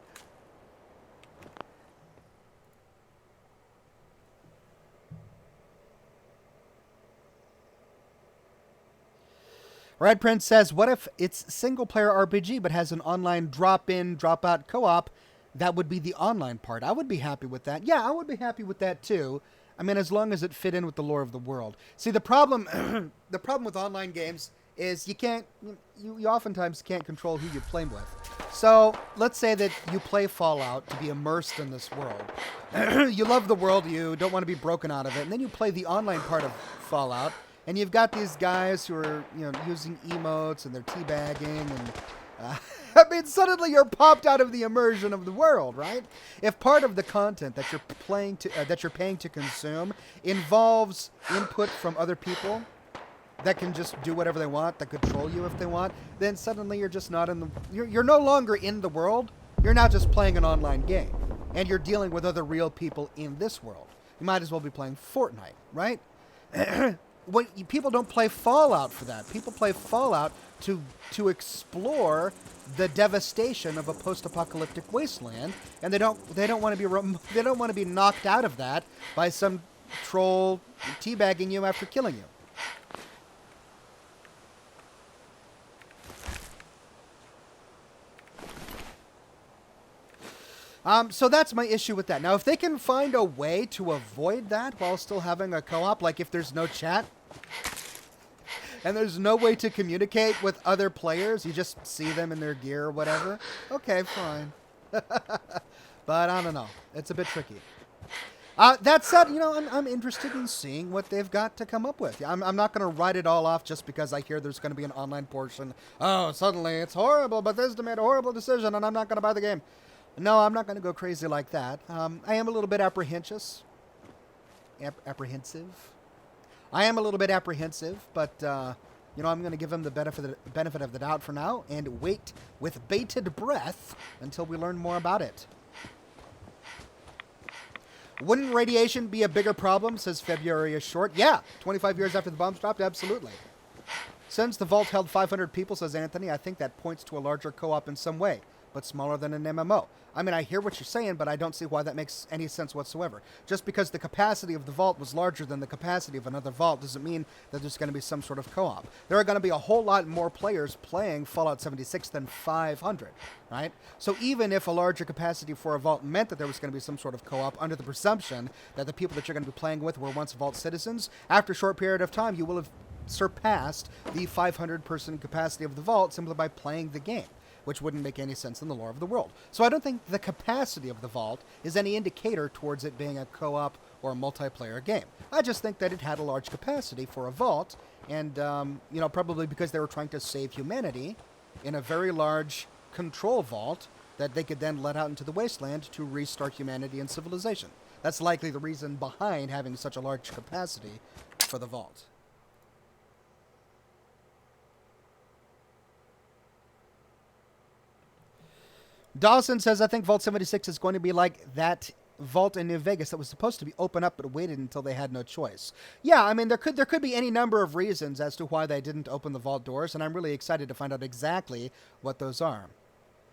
Red Prince says, what if it's single-player RPG but has an online drop-in, drop-out co-op? That would be the online part. I would be happy with that. Yeah, I would be happy with that too. I mean, as long as it fit in with the lore of the world. See, the problem the problem with online games is you oftentimes can't control who you play with. So let's say that you play Fallout to be immersed in this world. You love the world, you don't want to be broken out of it, and then you play the online part of Fallout, and you've got these guys who are, using emotes and they're teabagging, and I mean, suddenly you're popped out of the immersion of the world, right? If part of the content that you're paying to consume involves input from other people that can just do whatever they want, that control you if they want, then suddenly you're just not in the... You're no longer in the world. You're now just playing an online game. And you're dealing with other real people in this world. You might as well be playing Fortnite, right? People don't play Fallout for that. People play Fallout to explore the devastation of a post-apocalyptic wasteland, and they don't want to be knocked out of that by some troll teabagging you after killing you. So that's my issue with that. Now, if they can find a way to avoid that while still having a co-op, like if there's no chat and there's no way to communicate with other players, you just see them in their gear or whatever, okay, fine. But I don't know. It's a bit tricky. That said, I'm interested in seeing what they've got to come up with. I'm not going to write it all off just because I hear there's going to be an online portion. Oh, suddenly it's horrible, Bethesda made a horrible decision and I'm not going to buy the game. No, I'm not going to go crazy like that. I am a little bit apprehensive. I am a little bit apprehensive, but, I'm going to give them the benefit of the doubt for now and wait with bated breath until we learn more about it. Wouldn't radiation be a bigger problem, says February is short? Yeah, 25 years after the bombs dropped, absolutely. Since the vault held 500 people, says Anthony, I think that points to a larger co-op in some way, but smaller than an MMO. I mean, I hear what you're saying, but I don't see why that makes any sense whatsoever. Just because the capacity of the vault was larger than the capacity of another vault doesn't mean that there's going to be some sort of co-op. There are going to be a whole lot more players playing Fallout 76 than 500, right? So even if a larger capacity for a vault meant that there was going to be some sort of co-op under the presumption that the people that you're going to be playing with were once vault citizens, after a short period of time, you will have surpassed the 500-person capacity of the vault simply by playing the game, which wouldn't make any sense in the lore of the world. So I don't think the capacity of the vault is any indicator towards it being a co-op or a multiplayer game. I just think that it had a large capacity for a vault, and, probably because they were trying to save humanity in a very large control vault that they could then let out into the wasteland to restart humanity and civilization. That's likely the reason behind having such a large capacity for the vault. Dawson says, I think Vault 76 is going to be like that vault in New Vegas that was supposed to be open up but waited until they had no choice. Yeah, I mean, there could be any number of reasons as to why they didn't open the vault doors, and I'm really excited to find out exactly what those are.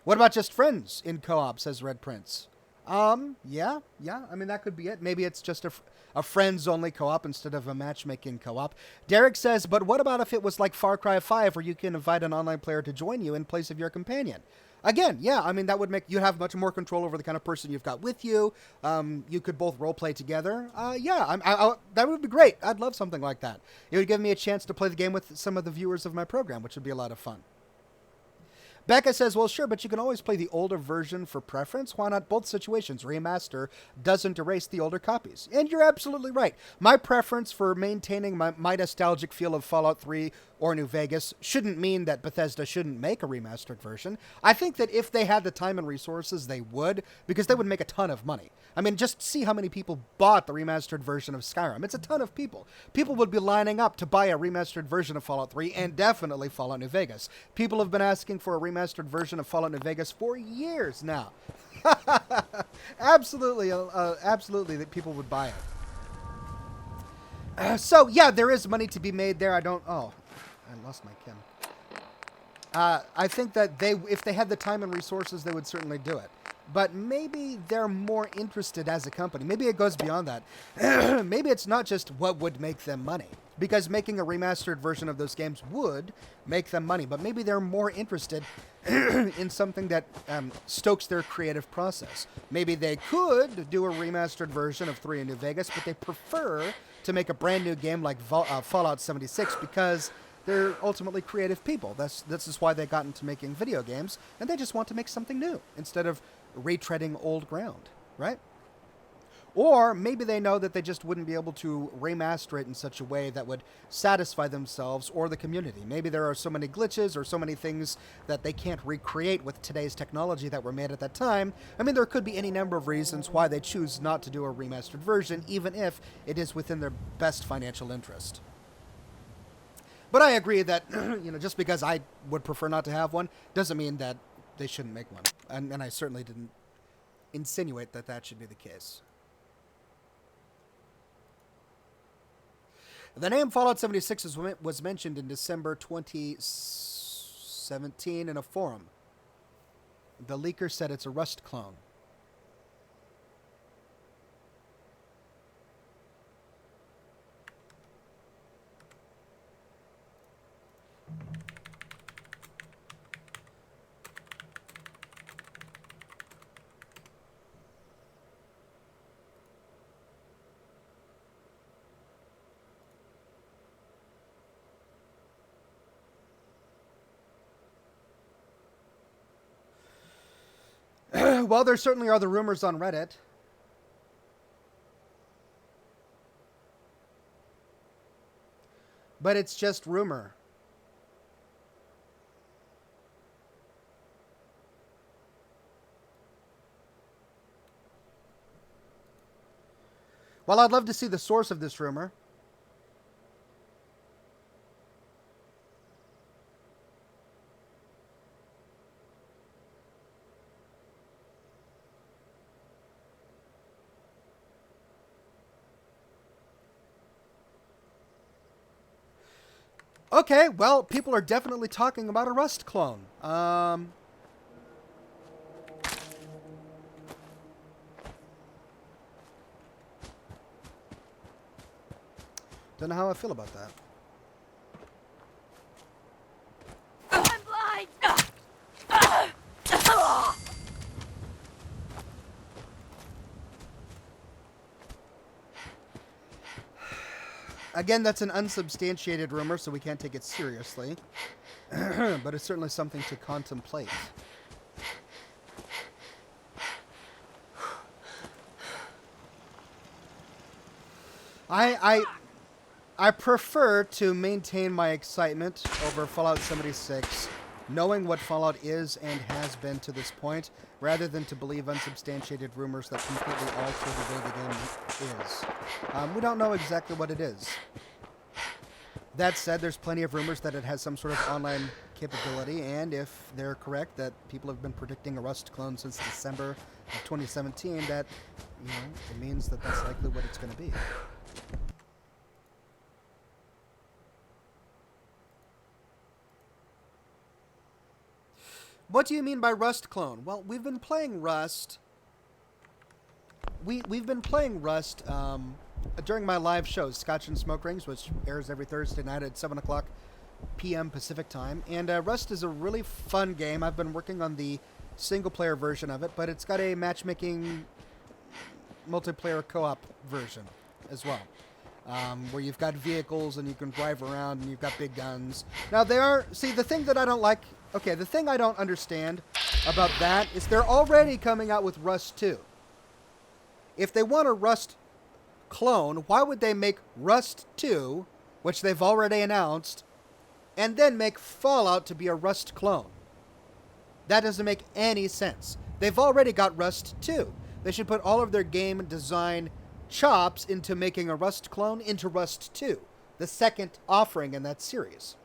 What about just friends in co-op, says Red Prince. Yeah, I mean, that could be it. Maybe it's just a friends-only co-op instead of a matchmaking co-op. Derek says, but what about if it was like Far Cry 5 where you can invite an online player to join you in place of your companion? Again, yeah, I mean, that would make you have much more control over the kind of person you've got with you. You could both role-play together. That would be great. I'd love something like that. It would give me a chance to play the game with some of the viewers of my program, which would be a lot of fun. Becca says, well, sure, but you can always play the older version for preference. Why not both situations? Remaster doesn't erase the older copies. And you're absolutely right. My preference for maintaining my nostalgic feel of Fallout 3 or New Vegas shouldn't mean that Bethesda shouldn't make a remastered version. I think that if they had the time and resources, they would, because they would make a ton of money. I mean, just see how many people bought the remastered version of Skyrim. It's a ton of people. People would be lining up to buy a remastered version of Fallout 3 and definitely Fallout New Vegas. People have been asking for a remastered version of Fallout New Vegas for years now. Absolutely, absolutely that people would buy it. So, yeah, there is money to be made there. Oh, I lost my Kim. I think that if they had the time and resources, they would certainly do it. But maybe they're more interested as a company. Maybe it goes beyond that. Maybe it's not just what would make them money. Because making a remastered version of those games would make them money. But maybe they're more interested in something that stokes their creative process. Maybe they could do a remastered version of 3 in New Vegas, but they prefer to make a brand new game like Fallout 76 because they're ultimately creative people. This is why they got into making video games, and they just want to make something new instead of retreading old ground, right? Or maybe they know that they just wouldn't be able to remaster it in such a way that would satisfy themselves or the community. Maybe there are so many glitches or so many things that they can't recreate with today's technology that were made at that time. I mean, there could be any number of reasons why they choose not to do a remastered version, even if it is within their best financial interest. But I agree that, just because I would prefer not to have one, doesn't mean that they shouldn't make one. And I certainly didn't insinuate that that should be the case. The name Fallout 76 was mentioned in December 2017 in a forum. The leaker said it's a Rust clone. Well, there certainly are the rumors on Reddit. But it's just rumor. Well, I'd love to see the source of this rumor. Okay, well, people are definitely talking about a Rust clone. Don't know how I feel about that. I'm blind! Again, that's an unsubstantiated rumor, so we can't take it seriously. But it's certainly something to contemplate. I prefer to maintain my excitement over Fallout 76, knowing what Fallout is and has been to this point, rather than to believe unsubstantiated rumors that completely alter the way the game is. We don't know exactly what it is. That said, there's plenty of rumors that it has some sort of online capability, and if they're correct, that people have been predicting a Rust clone since December of 2017, that, it means that that's likely what it's going to be. What do you mean by Rust clone? Well, we've been playing Rust. We've been playing Rust during my live shows, Scotch and Smoke Rings, which airs every Thursday night at 7 o'clock p.m. Pacific time. And Rust is a really fun game. I've been working on the single-player version of it, but it's got a matchmaking multiplayer co-op version as well, where you've got vehicles and you can drive around and you've got big guns. Now, the thing that I don't like... Okay, the thing I don't understand about that is they're already coming out with Rust 2. If they want a Rust clone, why would they make Rust 2, which they've already announced, and then make Fallout to be a Rust clone. That doesn't make any sense. They've already got Rust 2. They should put all of their game design chops into making a Rust clone into Rust 2, the second offering in that series.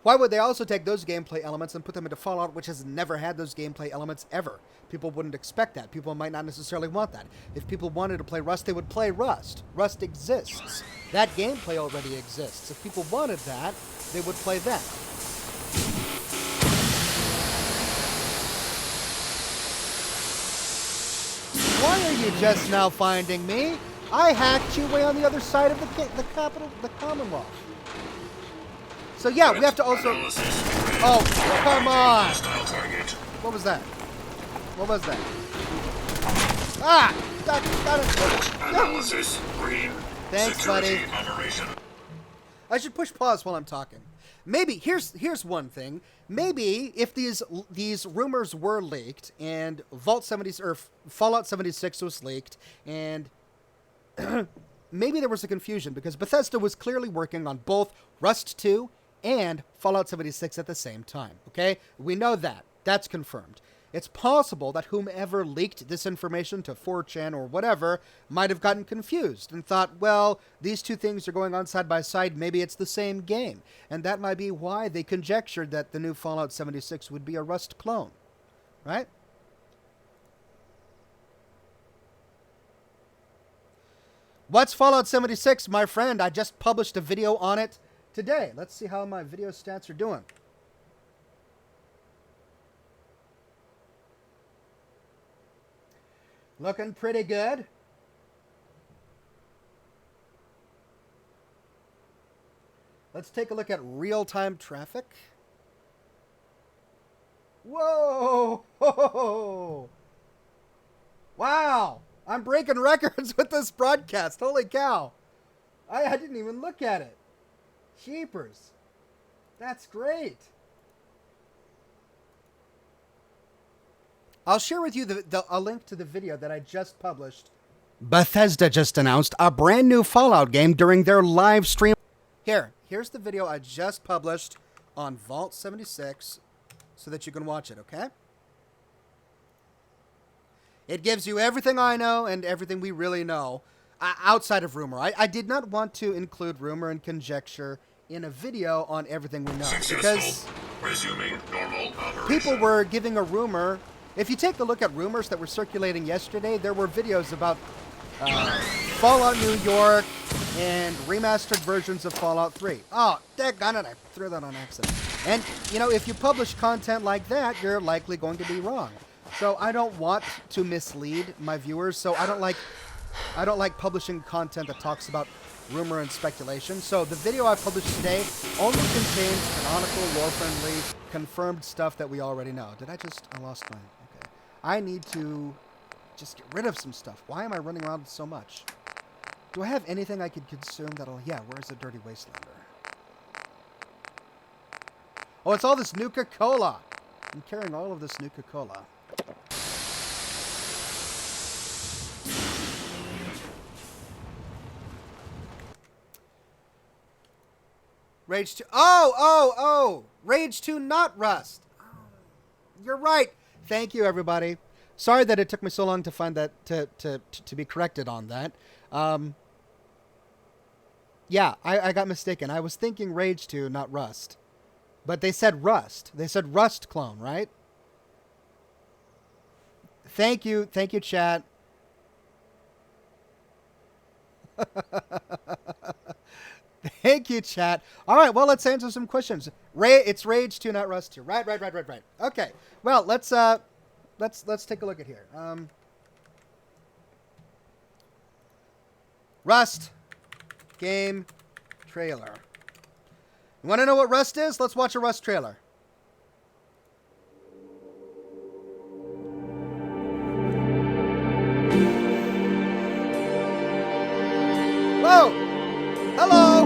Why would they also take those gameplay elements and put them into Fallout, which has never had those gameplay elements ever? People wouldn't expect that. People might not necessarily want that. If people wanted to play Rust, they would play Rust. Rust exists. That gameplay already exists. If people wanted that, they would play that. Why are you just now finding me? I hacked you way on the other side of the Commonwealth. So yeah, we have to also... Oh, come on! What was that? What was that? Ah! Got it! Analysis, green. Thanks, buddy. I should push pause while I'm talking. Maybe, here's one thing. Maybe if these rumors were leaked, and Fallout 76 was leaked, and... maybe there was a confusion, because Bethesda was clearly working on both Rust 2 and Fallout 76 at the same time, okay? We know that. That's confirmed. It's possible that whomever leaked this information to 4chan or whatever might have gotten confused and thought, well, these two things are going on side by side, maybe it's the same game. And that might be why they conjectured that the new Fallout 76 would be a Rust clone, right? What's Fallout 76, my friend? I just published a video on it today. Let's see how my video stats are doing. Looking pretty good. Let's take a look at real-time traffic. Whoa! Wow! I'm breaking records with this broadcast. Holy cow. I didn't even look at it. Jeepers. That's great. I'll share with you a link to the video that I just published. Bethesda just announced a brand new Fallout game during their live stream. Here's the video I just published on Vault 76 so that you can watch it, okay? It gives you everything I know and everything we really know outside of rumor. I did not want to include rumor and conjecture in a video on everything we know. Because resuming normal operation. People were giving a rumor. If you take a look at rumors that were circulating yesterday, there were videos about Fallout New York and remastered versions of Fallout 3. Oh, daggone it, I threw that on accident. And, you know, if you publish content like that, you're likely going to be wrong. So I don't want to mislead my viewers, so I don't like publishing content that talks about rumor and speculation. So the video I published today only contains canonical, lore-friendly, confirmed stuff that we already know. I lost my... Okay. I need to just get rid of some stuff. Why am I running around so much? Do I have anything I could consume that'll... Yeah, where's the dirty Wastelander? Oh, it's all this Nuka Cola. I'm carrying all of this Nuka Cola. Rage 2. Oh! Rage 2, not Rust. You're right. Thank you, everybody. Sorry that it took me so long to find that, to be corrected on that. Yeah, I got mistaken. I was thinking Rage 2, not Rust. But they said Rust. They said Rust clone, right? Thank you, chat. Thank you, chat. All right, well, let's answer some questions. It's Rage 2, not Rust 2. Right. Okay. Well, let's take a look at here. Rust game trailer. You want to know what Rust is? Let's watch a Rust trailer. Whoa! Hello!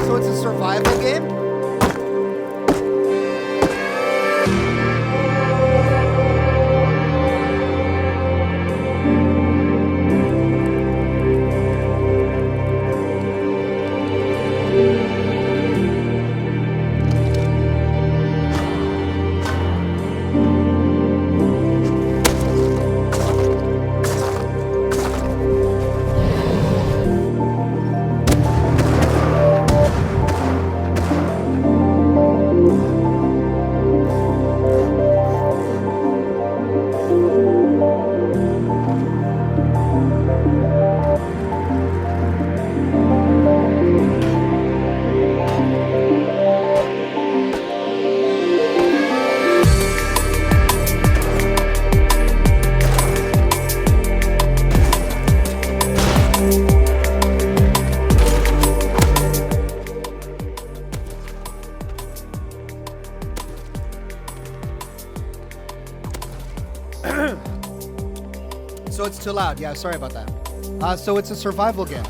So it's a survival game? it's too loud. Yeah, sorry about that. So it's a survival game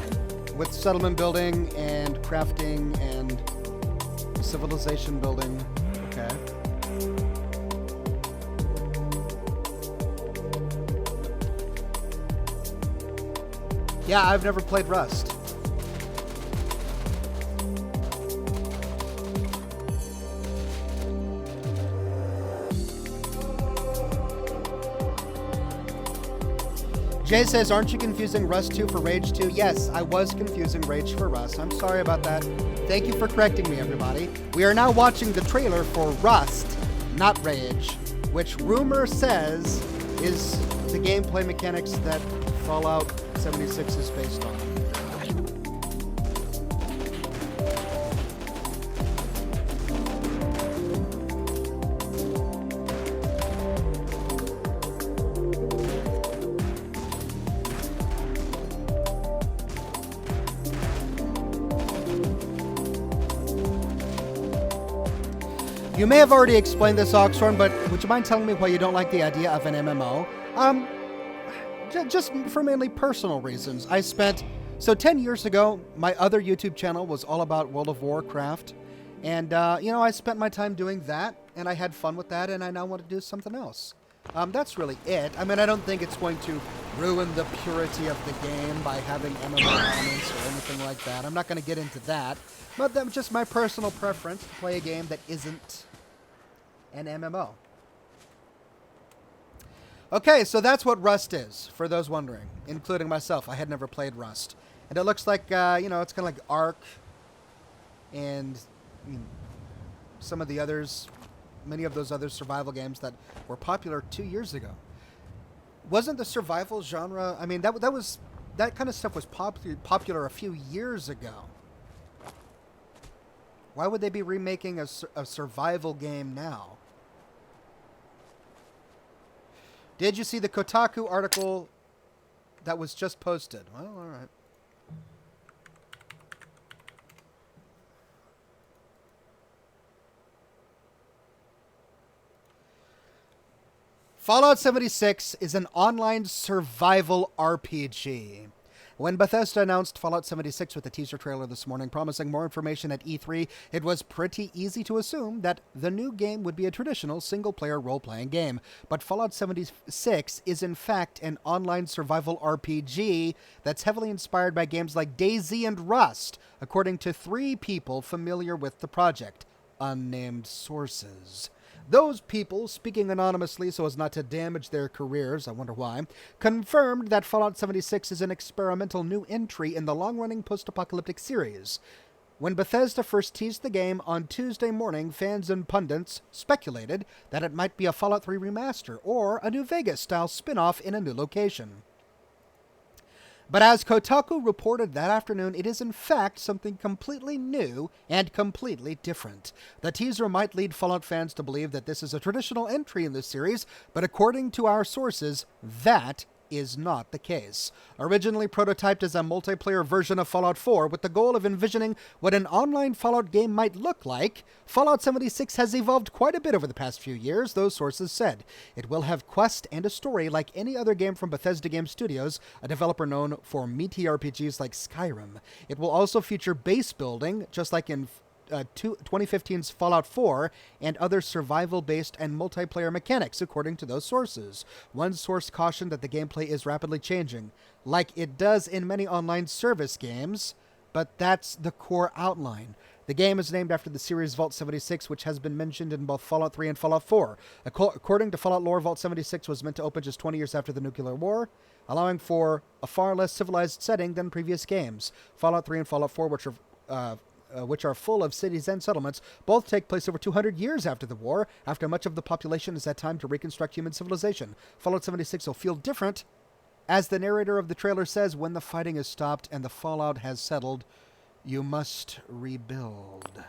with settlement building and crafting and civilization building. Okay. Yeah, I've never played Rust. Jay says, aren't you confusing Rust 2 for Rage 2? Yes, I was confusing Rage for Rust. I'm sorry about that. Thank you for correcting me, everybody. We are now watching the trailer for Rust, not Rage, which rumor says is the gameplay mechanics that Fallout 76 is based on. You may have already explained this, Oxhorn, but would you mind telling me why you don't like the idea of an MMO? Just for mainly personal reasons. So 10 years ago, my other YouTube channel was all about World of Warcraft. And, I spent my time doing that, and I had fun with that, and I now want to do something else. That's really it. I mean, I don't think it's going to ruin the purity of the game by having MMO elements or anything like that. I'm not going to get into that. But that's just my personal preference to play a game that isn't an MMO. Okay, so that's what Rust is, for those wondering, including myself. I had never played Rust. And it looks like, it's kind of like Ark and some of the others, many of those other survival games that were popular 2 years ago. Wasn't the survival genre, I mean, that kind of stuff was popular a few years ago. Why would they be remaking a survival game now? Did you see the Kotaku article that was just posted? Well, all right. Fallout 76 is an online survival RPG. When Bethesda announced Fallout 76 with a teaser trailer this morning promising more information at E3, it was pretty easy to assume that the new game would be a traditional single-player role-playing game. But Fallout 76 is in fact an online survival RPG that's heavily inspired by games like DayZ and Rust, according to 3 people familiar with the project. Unnamed sources. Those people, speaking anonymously so as not to damage their careers, I wonder why, confirmed that Fallout 76 is an experimental new entry in the long-running post-apocalyptic series. When Bethesda first teased the game on Tuesday morning, fans and pundits speculated that it might be a Fallout 3 remaster or a New Vegas-style spin-off in a new location. But as Kotaku reported that afternoon, it is in fact something completely new and completely different. The teaser might lead Fallout fans to believe that this is a traditional entry in the series, but according to our sources, that is not the case. Originally prototyped as a multiplayer version of Fallout 4 with the goal of envisioning what an online Fallout game might look like, Fallout 76 has evolved quite a bit over the past few years, those sources said. It will have quest and a story like any other game from Bethesda Game Studios, a developer known for meaty RPGs like Skyrim. It will also feature base building, just like in 2015's Fallout 4, and other survival-based and multiplayer mechanics, according to those sources. One source cautioned that the gameplay is rapidly changing, like it does in many online service games, but that's the core outline. The game is named after the series Vault 76, which has been mentioned in both Fallout 3 and Fallout 4. According to Fallout lore, Vault 76 was meant to open just 20 years after the nuclear war, allowing for a far less civilized setting than previous games. Fallout 3 and Fallout 4, which are full of cities and settlements, both take place over 200 years after the war, after much of the population has had time to reconstruct human civilization. Fallout 76 will feel different, as the narrator of the trailer says, when the fighting is stopped and the fallout has settled, you must rebuild.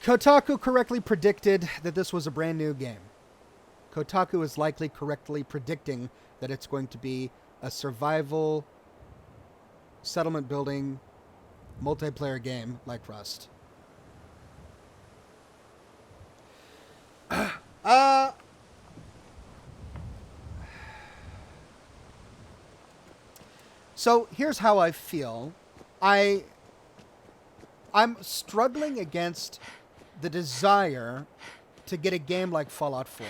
Kotaku correctly predicted that this was a brand new game. Kotaku is likely correctly predicting that it's going to be a survival, settlement building, multiplayer game like Rust. So here's how I feel. I'm struggling against the desire to get a game like Fallout 4.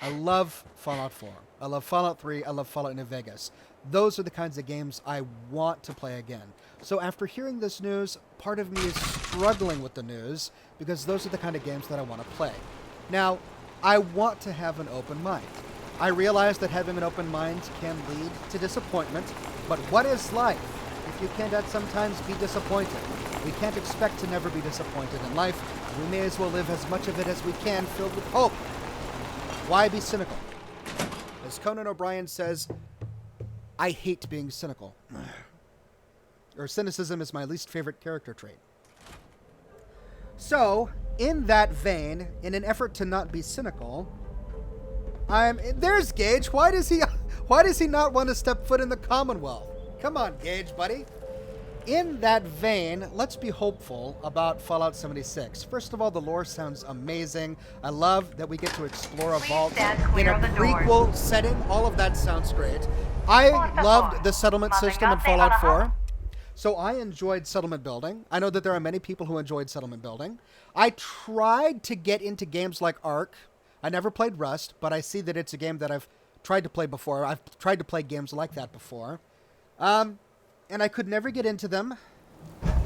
I love Fallout 4. I love Fallout 3. I love Fallout New Vegas. Those are the kinds of games I want to play again. So after hearing this news, part of me is struggling with the news because those are the kind of games that I want to play. Now, I want to have an open mind. I realize that having an open mind can lead to disappointment, but what is life if you can't at sometimes be disappointed? We can't expect to never be disappointed in life. We may as well live as much of it as we can filled with hope. Why be cynical? As Conan O'Brien says, I hate being cynical. Or cynicism is my least favorite character trait. So, in that vein, in an effort to not be cynical, there's Gage. Why does he not want to step foot in the Commonwealth? Come on, Gage, buddy. In that vein, let's be hopeful about Fallout 76. First of all, the lore sounds amazing. I love that we get to explore a vault in a prequel setting. All of that sounds great. I loved the settlement system in Fallout 4. So I enjoyed settlement building. I know that there are many people who enjoyed settlement building. I tried to get into games like Ark. I never played Rust, but I see that it's a game that I've tried to play before. I've tried to play games like that before. And I could never get into them.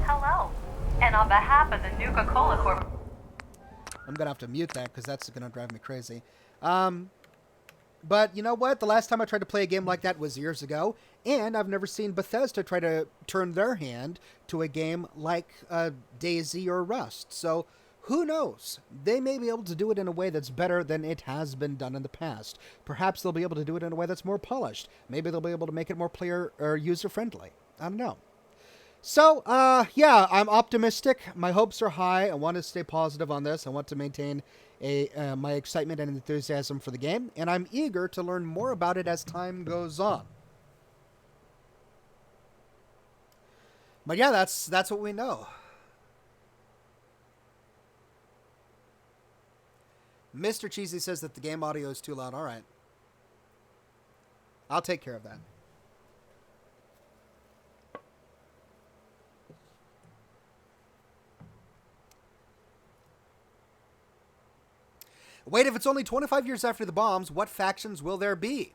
Hello. And on behalf of the Nuka Cola Corp... I'm going to have to mute that because that's going to drive me crazy. But you know what? The last time I tried to play a game like that was years ago, and I've never seen Bethesda try to turn their hand to a game like DayZ or Rust. So who knows? They may be able to do it in a way that's better than it has been done in the past. Perhaps they'll be able to do it in a way that's more polished. Maybe they'll be able to make it more player or user-friendly. I don't know. So, yeah, I'm optimistic. My hopes are high. I want to stay positive on this. I want to maintain my excitement and enthusiasm for the game, and I'm eager to learn more about it as time goes on. But yeah, that's what we know. Mr. Cheesy says that the game audio is too loud. All right. I'll take care of that. Wait, if it's only 25 years after the bombs, what factions will there be?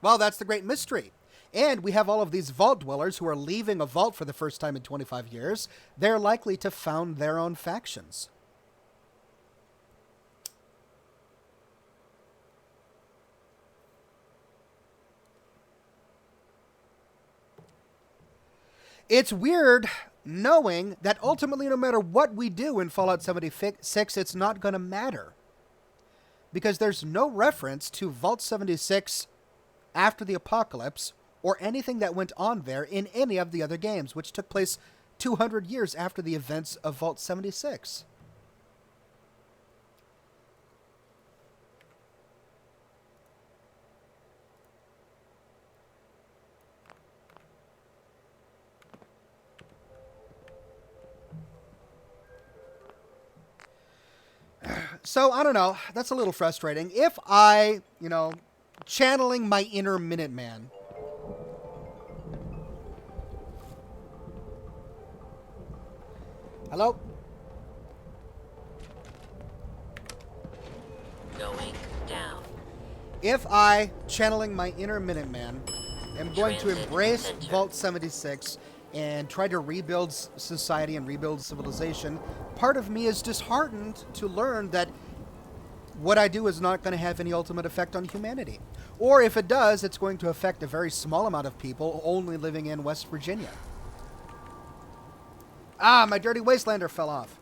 Well, that's the great mystery. And we have all of these vault dwellers who are leaving a vault for the first time in 25 years. They're likely to found their own factions. It's weird knowing that ultimately, no matter what we do in Fallout 76, it's not going to matter. Because there's no reference to Vault 76 after the apocalypse or anything that went on there in any of the other games, which took place 200 years after the events of Vault 76. So, I don't know. That's a little frustrating. If I, channeling my inner Minuteman. Hello? Going down. If I, channeling my inner Minuteman, am going to embrace Vault 76 and try to rebuild society and rebuild civilization, part of me is disheartened to learn that what I do is not going to have any ultimate effect on humanity. Or if it does, it's going to affect a very small amount of people only living in West Virginia. Ah, my dirty Wastelander fell off.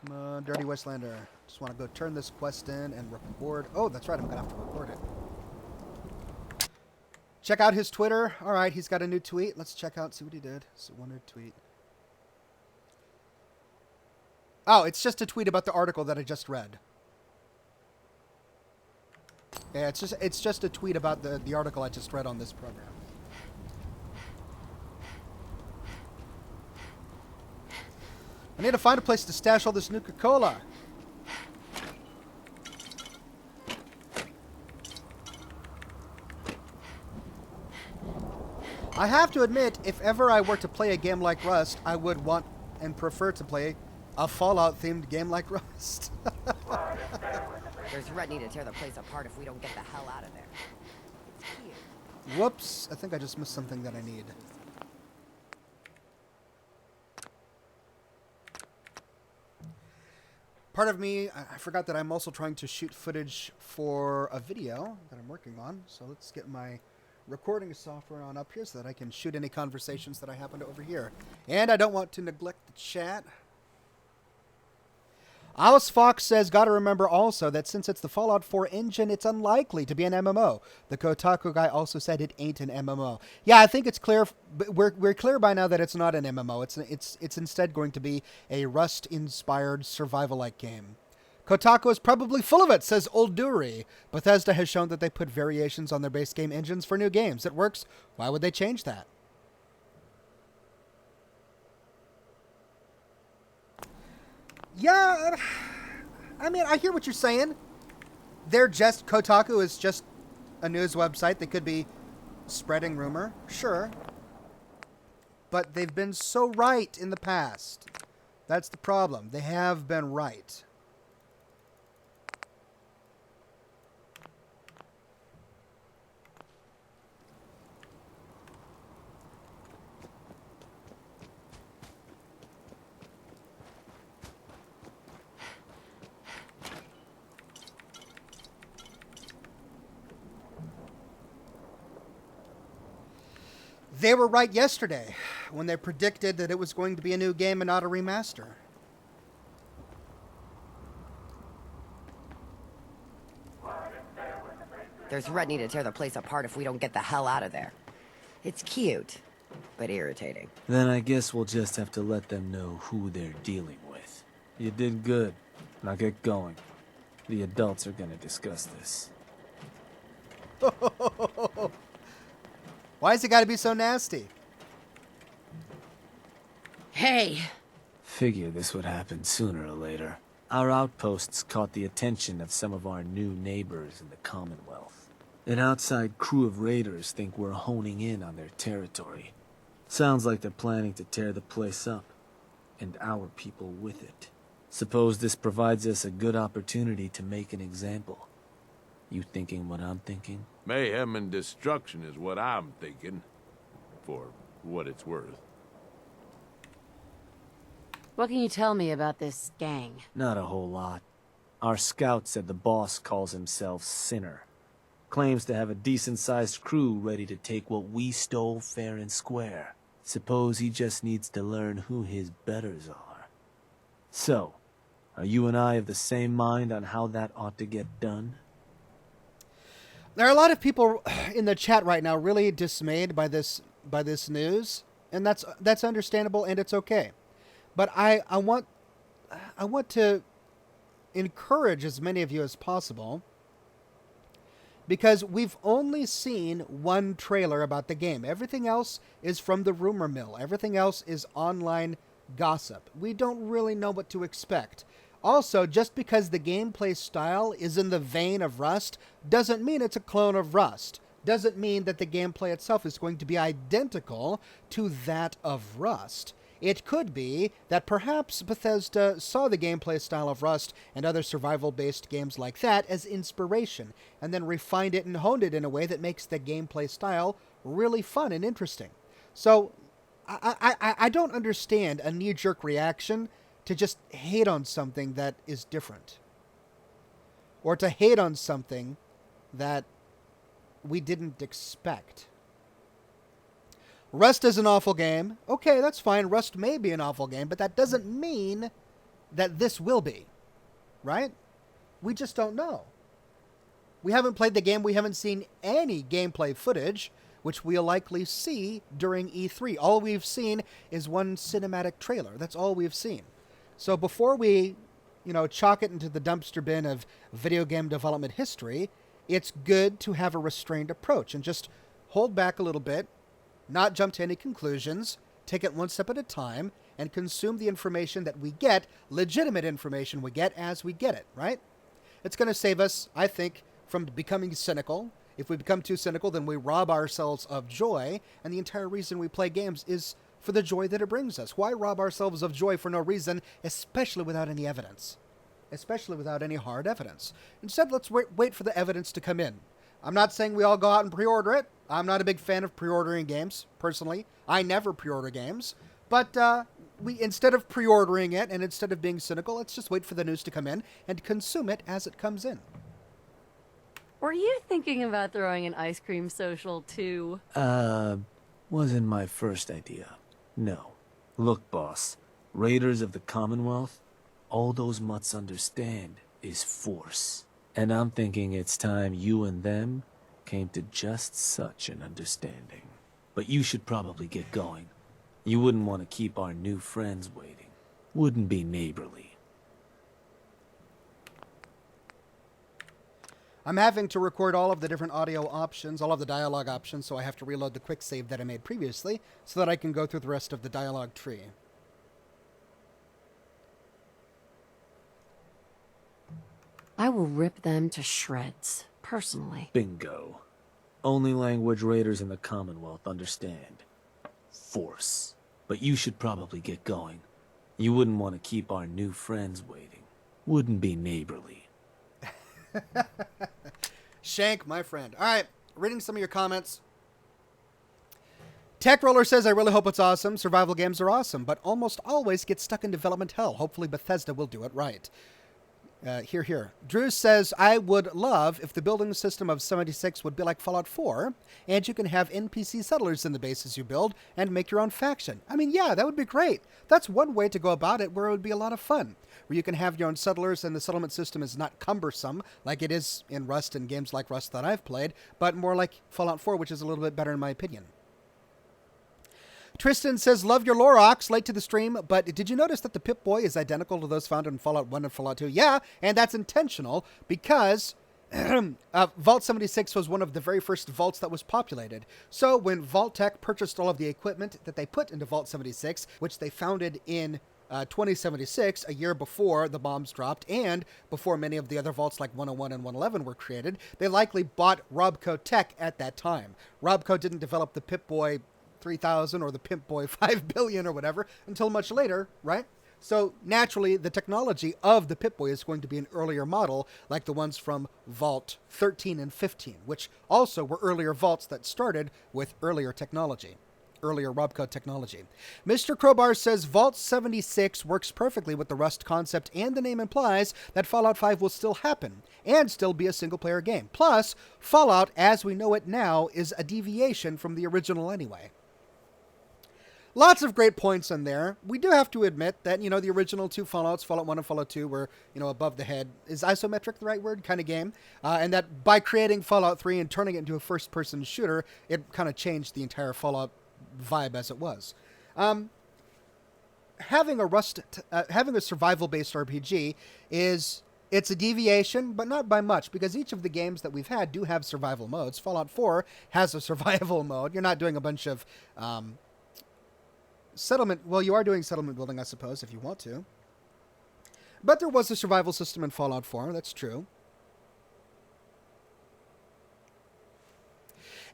Come on, dirty Wastelander. Just want to go turn this quest in and record. Oh, that's right, I'm going to have to record it. Check out his Twitter. All right, he's got a new tweet. Let's check out, see what he did. So one new tweet. Oh, it's just a tweet about the article that I just read. Yeah, it's just a tweet about the article I just read on this program. I need to find a place to stash all this Nuka-Cola. I have to admit, if ever I were to play a game like Rust, I would want and prefer to play a Fallout-themed game like Rust. There's ready to tear the place apart if we don't get the hell out of there. It's cute. Whoops, I think I just missed something that I need. Part of me, I forgot that I'm also trying to shoot footage for a video that I'm working on. So let's get my recording software on up here so that I can shoot any conversations that I happen to overhear. And I don't want to neglect the chat. Alice Fox says, gotta remember also that since it's the Fallout 4 engine, it's unlikely to be an MMO. The Kotaku guy also said it ain't an MMO. Yeah, I think it's clear. We're clear by now that it's not an MMO. It's instead going to be a Rust-inspired survival-like game. Kotaku is probably full of it, says Old Duri. Bethesda has shown that they put variations on their base game engines for new games. It works. Why would they change that? Yeah, I mean, I hear what you're saying. Kotaku is just a news website. They could be spreading rumor, sure. But they've been so right in the past. That's the problem. They have been right. They were right yesterday when they predicted that it was going to be a new game and not a remaster. There's ready to tear the place apart if we don't get the hell out of there. It's cute, but irritating. Then I guess we'll just have to let them know who they're dealing with. You did good. Now get going. The adults are gonna discuss this. Why has it got to be so nasty? Hey! Figure this would happen sooner or later. Our outposts caught the attention of some of our new neighbors in the Commonwealth. An outside crew of raiders think we're honing in on their territory. Sounds like they're planning to tear the place up, and our people with it. Suppose this provides us a good opportunity to make an example. You thinking what I'm thinking? Mayhem and destruction is what I'm thinking, for what it's worth. What can you tell me about this gang? Not a whole lot. Our scout said the boss calls himself Sinner. Claims to have a decent-sized crew ready to take what we stole fair and square. Suppose he just needs to learn who his betters are. So, are you and I of the same mind on how that ought to get done? There are a lot of people in the chat right now really dismayed by this news, and that's understandable and it's okay. But I want to encourage as many of you as possible, because we've only seen one trailer about the game. Everything else is from the rumor mill. Everything else is online gossip. We don't really know what to expect. Also, just because the gameplay style is in the vein of Rust doesn't mean it's a clone of Rust. Doesn't mean that the gameplay itself is going to be identical to that of Rust. It could be that perhaps Bethesda saw the gameplay style of Rust and other survival-based games like that as inspiration, and then refined it and honed it in a way that makes the gameplay style really fun and interesting. So, I don't understand a knee-jerk reaction to just hate on something that is different. Or to hate on something that we didn't expect. Rust is an awful game. Okay, that's fine. Rust may be an awful game, but that doesn't mean that this will be. Right? We just don't know. We haven't played the game. We haven't seen any gameplay footage, which we'll likely see during E3. All we've seen is one cinematic trailer. That's all we've seen. So before we, chalk it into the dumpster bin of video game development history, it's good to have a restrained approach and just hold back a little bit, not jump to any conclusions, take it one step at a time, and consume the information that we get, legitimate information we get as we get it, right? It's going to save us, I think, from becoming cynical. If we become too cynical, then we rob ourselves of joy, and the entire reason we play games is for the joy that it brings us. Why rob ourselves of joy for no reason, especially without any evidence? Especially without any hard evidence. Instead, let's wait for the evidence to come in. I'm not saying we all go out and pre-order it. I'm not a big fan of pre-ordering games, personally. I never pre-order games. But we, instead of pre-ordering it and instead of being cynical, let's just wait for the news to come in and consume it as it comes in. Were you thinking about throwing an ice cream social too? Wasn't my first idea. No. Look, boss. Raiders of the Commonwealth, all those mutts understand is force. And I'm thinking it's time you and them came to just such an understanding. But you should probably get going. You wouldn't want to keep our new friends waiting. Wouldn't be neighborly. I'm having to record all of the different audio options, all of the dialogue options, so I have to reload the quick save that I made previously so that I can go through the rest of the dialogue tree. I will rip them to shreds, personally. Bingo. Only language raiders in the Commonwealth understand. Force. But you should probably get going. You wouldn't want to keep our new friends waiting. Wouldn't be neighborly. Shank, my friend. All right, reading some of your comments. Tech Roller says, I really hope it's awesome. Survival games are awesome, but almost always get stuck in development hell. Hopefully Bethesda will do it right. Here. Drew says, I would love if the building system of 76 would be like Fallout 4, and you can have NPC settlers in the bases you build and make your own faction. I mean, yeah, that would be great. That's one way to go about it where it would be a lot of fun, where you can have your own settlers and the settlement system is not cumbersome like it is in Rust and games like Rust that I've played, but more like Fallout 4, which is a little bit better in my opinion. Tristan says, love your lore, Ox. Late to the stream, but did you notice that the Pip-Boy is identical to those found in Fallout 1 and Fallout 2? Yeah, and that's intentional because Vault 76 was one of the very first vaults that was populated. So when Vault-Tec purchased all of the equipment that they put into Vault 76, which they founded in 2076, a year before the bombs dropped and before many of the other vaults like 101 and 111 were created, they likely bought Robco Tech at that time. Robco didn't develop the Pip-Boy 3000 or the Pimp-Boy 5 billion or whatever until much later, right? So naturally, the technology of the Pip-Boy is going to be an earlier model like the ones from Vault 13 and 15, which also were earlier vaults that started with earlier technology. Earlier Robco technology. Mr. Crowbar says Vault 76 works perfectly with the Rust concept, and the name implies that Fallout 5 will still happen and still be a single-player game. Plus, Fallout, as we know it now, is a deviation from the original anyway. Lots of great points in there. We do have to admit that, the original two Fallouts, Fallout 1 and Fallout 2, were, above the head. Is isometric the right word? Kind of game. And that by creating Fallout 3 and turning it into a first-person shooter, it kind of changed the entire Fallout vibe as it was. Having a survival-based RPG it's a deviation, but not by much, because each of the games that we've had do have survival modes. Fallout 4 has a survival mode. You're not doing a bunch of settlement. Well, you are doing settlement building, I suppose, if you want to. But there was a survival system in Fallout 4. That's true.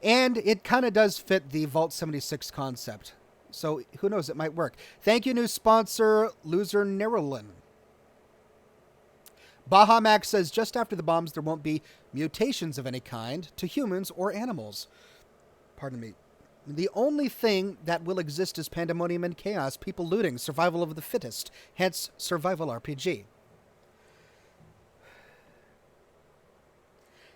And it kind of does fit the Vault 76 concept. So who knows, it might work. Thank you, new sponsor, Loser Nerolin. Baha Max says, just after the bombs, there won't be mutations of any kind to humans or animals. Pardon me. The only thing that will exist is pandemonium and chaos, people looting, survival of the fittest, hence survival RPG.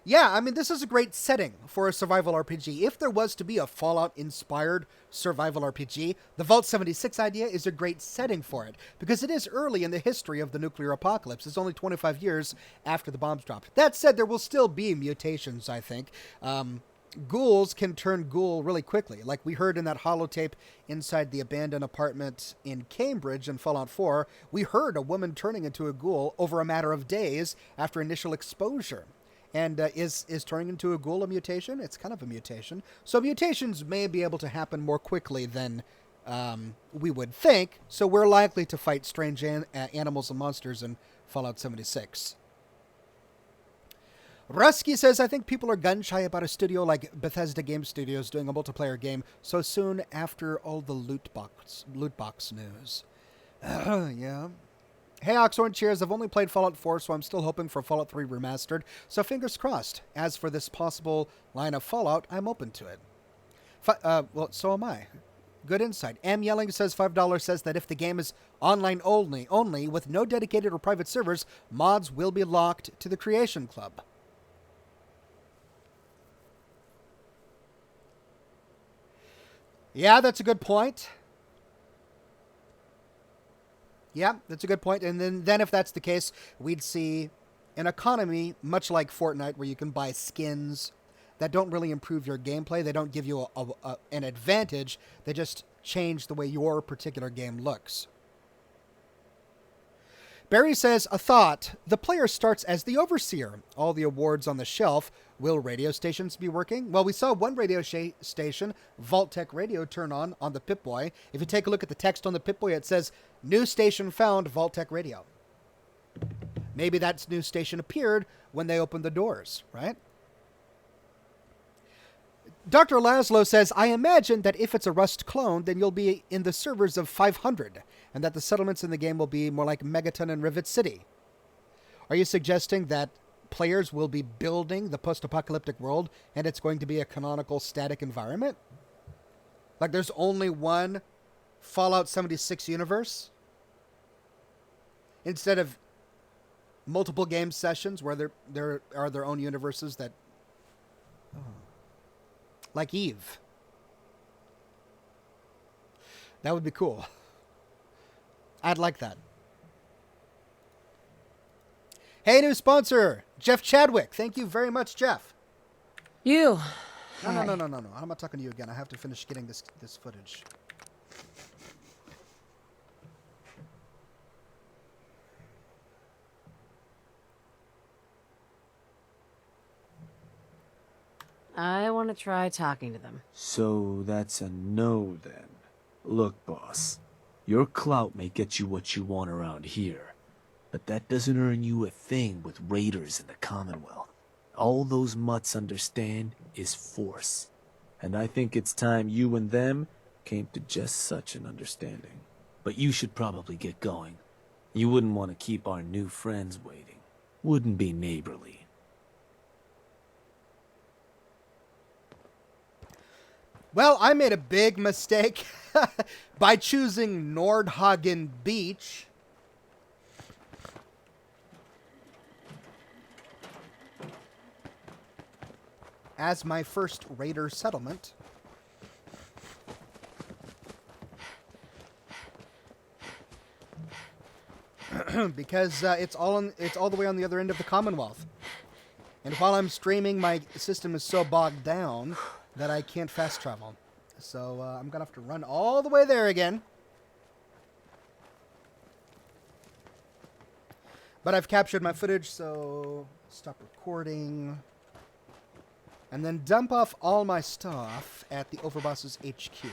Yeah, I mean, this is a great setting for a survival RPG. If there was to be a Fallout-inspired survival RPG, the Vault 76 idea is a great setting for it, because it is early in the history of the nuclear apocalypse. It's only 25 years after the bombs dropped. That said, there will still be mutations, I think. Ghouls can turn ghoul really quickly. Like we heard in that holotape inside the abandoned apartment in Cambridge in Fallout 4, we heard a woman turning into a ghoul over a matter of days after initial exposure. And is turning into a ghoul a mutation? It's kind of a mutation. So mutations may be able to happen more quickly than we would think, so we're likely to fight strange animals and monsters in Fallout 76. Rusky says, I think people are gun-shy about a studio like Bethesda Game Studios doing a multiplayer game so soon after all the loot box news. Yeah. Hey, Oxhorn, cheers. I've only played Fallout 4, so I'm still hoping for Fallout 3 Remastered, so fingers crossed. As for this possible line of Fallout, I'm open to it. Well, so am I. Good insight. M Yelling says $5 says that if the game is online only with no dedicated or private servers, mods will be locked to the Creation Club. Yeah, that's a good point. Yeah, that's a good point. And then if that's the case, we'd see an economy much like Fortnite where you can buy skins that don't really improve your gameplay. They don't give you an advantage. They just change the way your particular game looks. Barry says, a thought. The player starts as the overseer. All the awards on the shelf. Will radio stations be working? Well, we saw one radio station, Vault-Tec Radio, turn on the Pip-Boy. If you take a look at the text on the Pip-Boy, it says, new station found, Vault-Tec Radio. Maybe that new station appeared when they opened the doors, right? Dr. Laszlo says, I imagine that if it's a Rust clone, then you'll be in the servers of 500, and that the settlements in the game will be more like Megaton and Rivet City. Are you suggesting that players will be building the post-apocalyptic world, and it's going to be a canonical static environment? Like there's only one Fallout 76 universe? Instead of multiple game sessions where there are their own universes that... Oh. Like Eve. That would be cool. I'd like that. Hey, new sponsor, Jeff Chadwick. Thank you very much, Jeff. You. No. I'm not talking to you again. I have to finish getting this footage. I want to try talking to them. So that's a no then. Look, boss. Your clout may get you what you want around here, but that doesn't earn you a thing with raiders in the Commonwealth. All those mutts understand is force. And I think it's time you and them came to just such an understanding. But you should probably get going. You wouldn't want to keep our new friends waiting. Wouldn't be neighborly. Well, I made a big mistake by choosing Nordhagen Beach. As my first raider settlement. Because it's all the way on the other end of the Commonwealth. And while I'm streaming, my system is so bogged down that I can't fast travel. So I'm going to have to run all the way there again. But I've captured my footage, so stop recording. And then dump off all my stuff at the Overboss's HQ.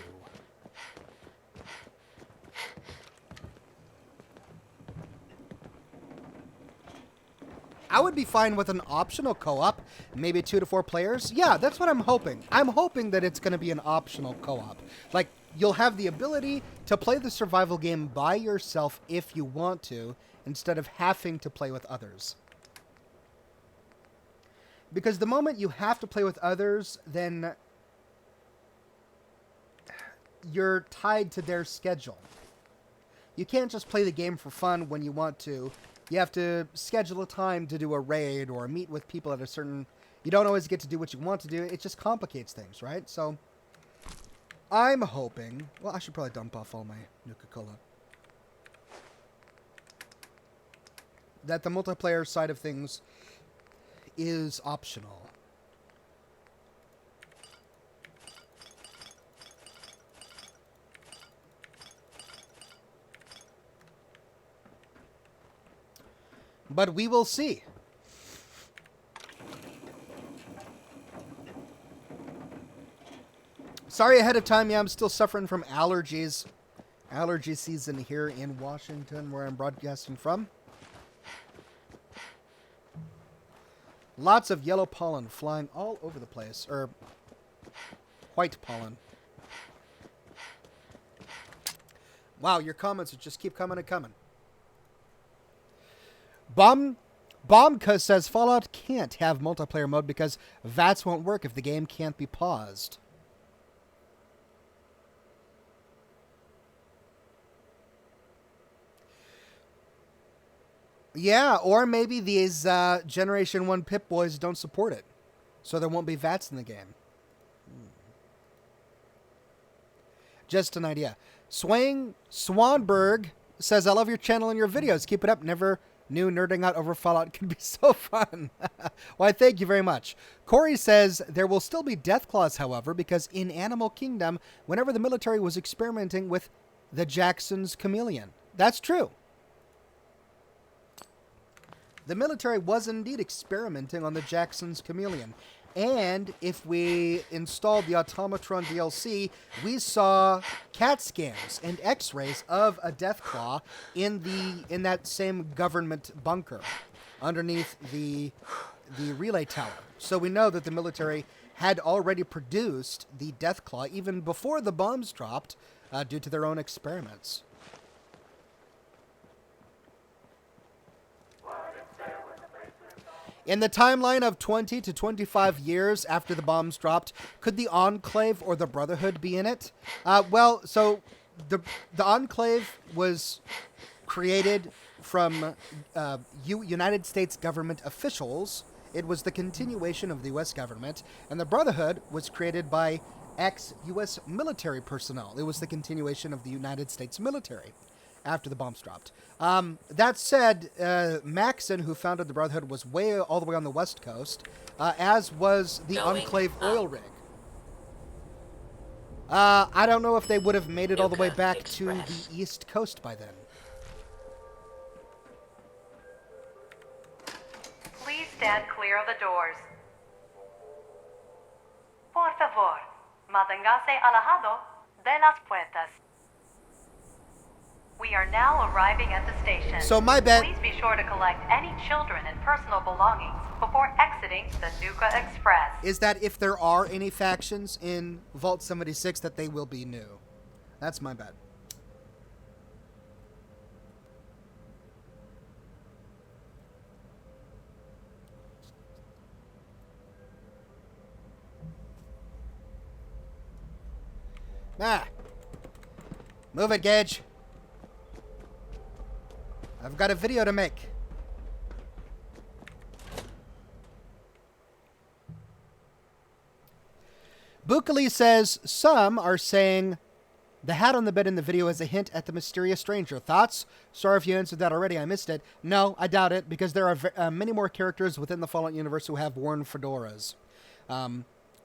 I would be fine with an optional co-op, maybe 2 to 4 players. Yeah, that's what I'm hoping. I'm hoping that it's going to be an optional co-op. Like, you'll have the ability to play the survival game by yourself if you want to, instead of having to play with others. Because the moment you have to play with others, then you're tied to their schedule. You can't just play the game for fun when you want to. You have to schedule a time to do a raid or meet with people at a certain... You don't always get to do what you want to do. It just complicates things, right? So, I'm hoping... Well, I should probably dump off all my Nuka-Cola. That the multiplayer side of things is optional. But we will see. Sorry ahead of time. Yeah, I'm still suffering from allergies. Allergy season here in Washington, where I'm broadcasting from. Lots of yellow pollen flying all over the place. Or white pollen. Wow, your comments just keep coming and coming. Bombka says Fallout can't have multiplayer mode because VATS won't work if the game can't be paused. Yeah, or maybe these Generation 1 Pip-Boys don't support it. So there won't be VATS in the game. Just an idea. Swanberg says, I love your channel and your videos. Keep it up. Never knew nerding out over Fallout can be so fun. Why, thank you very much. Corey says, there will still be Deathclaws, however, because in Animal Kingdom, whenever the military was experimenting with the Jackson's chameleon. That's true. The military was indeed experimenting on the Jackson's chameleon. And if we installed the Automatron DLC, we saw CAT scans and X-rays of a Deathclaw in that same government bunker underneath the relay tower. So we know that the military had already produced the Deathclaw even before the bombs dropped due to their own experiments. In the timeline of 20 to 25 years after the bombs dropped, could the Enclave or the Brotherhood be in it? Well, so the Enclave was created from United States government officials. It was the continuation of the U.S. government, and the Brotherhood was created by ex-U.S. military personnel. It was the continuation of the United States military after the bombs dropped. That said, Maxon, who founded the Brotherhood, was all the way on the West Coast, as was the Enclave oil rig. I don't know if they would have made it all the way back to the East Coast by then. Please stand clear of the doors. Por favor, manténgase alejado de las puertas. We are now arriving at the station. So my bet... Please be sure to collect any children and personal belongings before exiting the Nuka Express. Is that if there are any factions in Vault 76 that they will be new. That's my bet. Move it, Gage. I've got a video to make. Bukali says, some are saying the hat on the bed in the video is a hint at the mysterious stranger. Thoughts? Sorry if you answered that already. I missed it. No, I doubt it, because there are many more characters within the Fallout universe who have worn fedoras.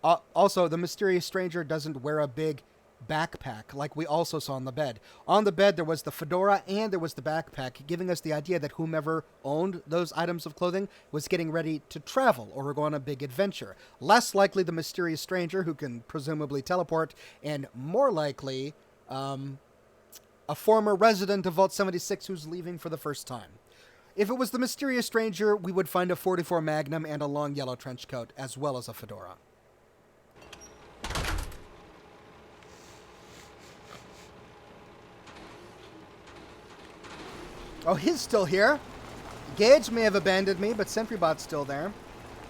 Also, the mysterious stranger doesn't wear a big backpack like we also saw on the bed. On the bed there was the fedora and there was the backpack, giving us the idea that whomever owned those items of clothing was getting ready to travel or go on a big adventure. Less likely the mysterious stranger who can presumably teleport, and more likely a former resident of Vault 76 who's leaving for the first time. If it was the mysterious stranger, we would find a 44 Magnum and a long yellow trench coat as well as a fedora. Oh, he's still here. Gage may have abandoned me, but SentryBot's still there.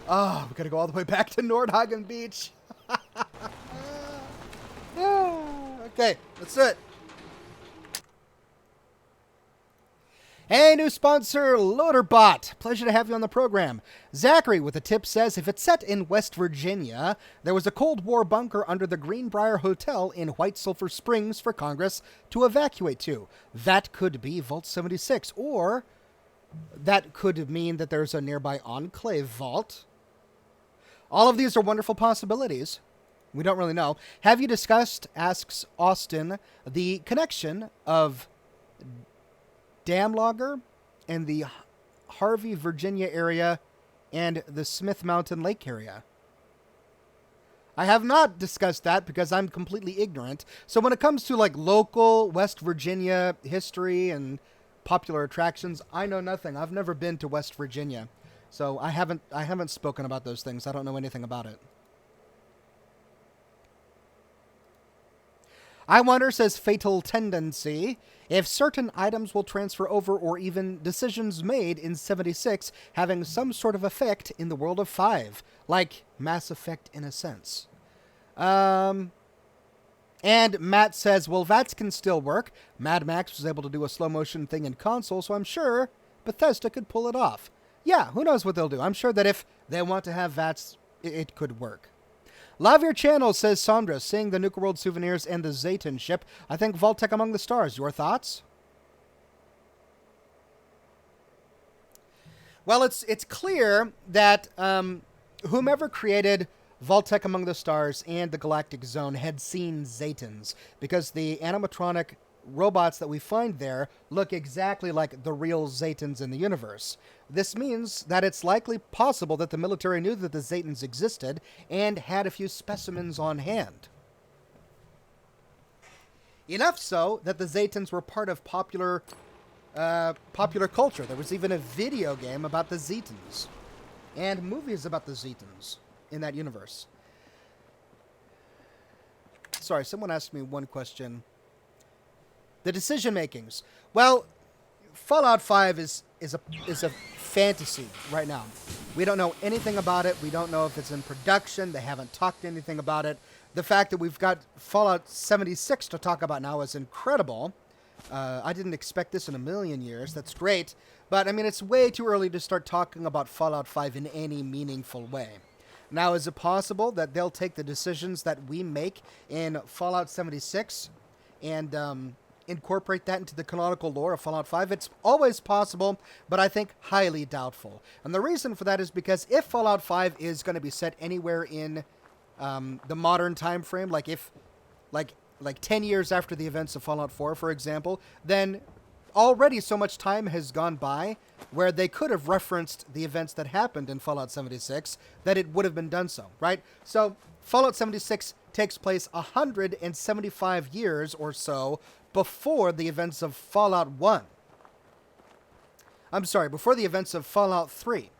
Oh, we gotta go all the way back to Nordhagen Beach. Okay, let's do it. Hey, new sponsor, Loaderbot. Pleasure to have you on the program. Zachary with a tip says, if it's set in West Virginia, there was a Cold War bunker under the Greenbrier Hotel in White Sulphur Springs for Congress to evacuate to. That could be Vault 76, or that could mean that there's a nearby Enclave vault. All of these are wonderful possibilities. We don't really know. Have you discussed, asks Austin, the connection of Dam Logger and the Harvey, Virginia area and the Smith Mountain Lake area? I have not discussed that because I'm completely ignorant. So when it comes to like local West Virginia history and popular attractions, I know nothing. I've never been to West Virginia. So I haven't spoken about those things. I don't know anything about it. I wonder, says Fatal Tendency, if certain items will transfer over or even decisions made in 76 having some sort of effect in the world of 5, like Mass Effect in a sense. And Matt says, well, VATS can still work. Mad Max was able to do a slow motion thing in console, so I'm sure Bethesda could pull it off. Yeah, who knows what they'll do. I'm sure that if they want to have VATS, it could work. Love your channel, says Sandra, seeing the Nuka World souvenirs and the Zayton ship. I think Vault-Tec among the stars. Your thoughts? Well, it's clear that whomever created Vault-Tec among the stars and the Galactic Zone had seen Zaytons, because the animatronic robots that we find there look exactly like the real Zaytons in the universe. This means that it's likely possible that the military knew that the Zaytons existed and had a few specimens on hand. Enough so that the Zaytons were part of popular culture. There was even a video game about the Zaytons and movies about the Zaytons in that universe. Sorry, someone asked me one question. The decision makings. Well, Fallout 5 is a fantasy right now. We don't know anything about it. We don't know if it's in production. They haven't talked anything about it. The fact that we've got Fallout 76 to talk about now is incredible. I didn't expect this in a million years. That's great. But, I mean, it's way too early to start talking about Fallout 5 in any meaningful way. Now, is it possible that they'll take the decisions that we make in Fallout 76 and incorporate that into the canonical lore of Fallout 5? It's always possible, but I think highly doubtful. And the reason for that is because if Fallout 5 is going to be set anywhere in the modern time frame, like 10 years after the events of Fallout 4, for example, then already so much time has gone by where they could have referenced the events that happened in Fallout 76 that it would have been done so, right? So Fallout 76 takes place 175 years or so before the events of Fallout 1. I'm sorry, before the events of Fallout 3.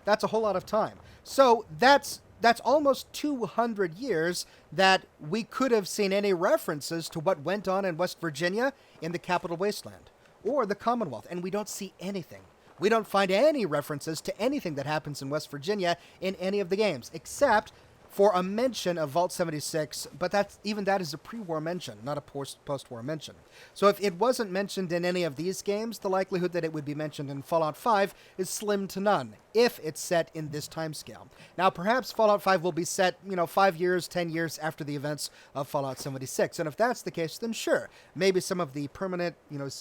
That's a whole lot of time. So that's almost 200 years that we could have seen any references to what went on in West Virginia in the capital Wasteland or the Commonwealth, and we don't see anything. We don't find any references to anything that happens in West Virginia in any of the games, except for a mention of Vault 76, but that is a pre-war mention, not a post-war mention. So if it wasn't mentioned in any of these games, the likelihood that it would be mentioned in Fallout 5 is slim to none, if it's set in this timescale. Now, perhaps Fallout 5 will be set, 5 years, 10 years after the events of Fallout 76, and if that's the case, then sure, maybe some of the permanent,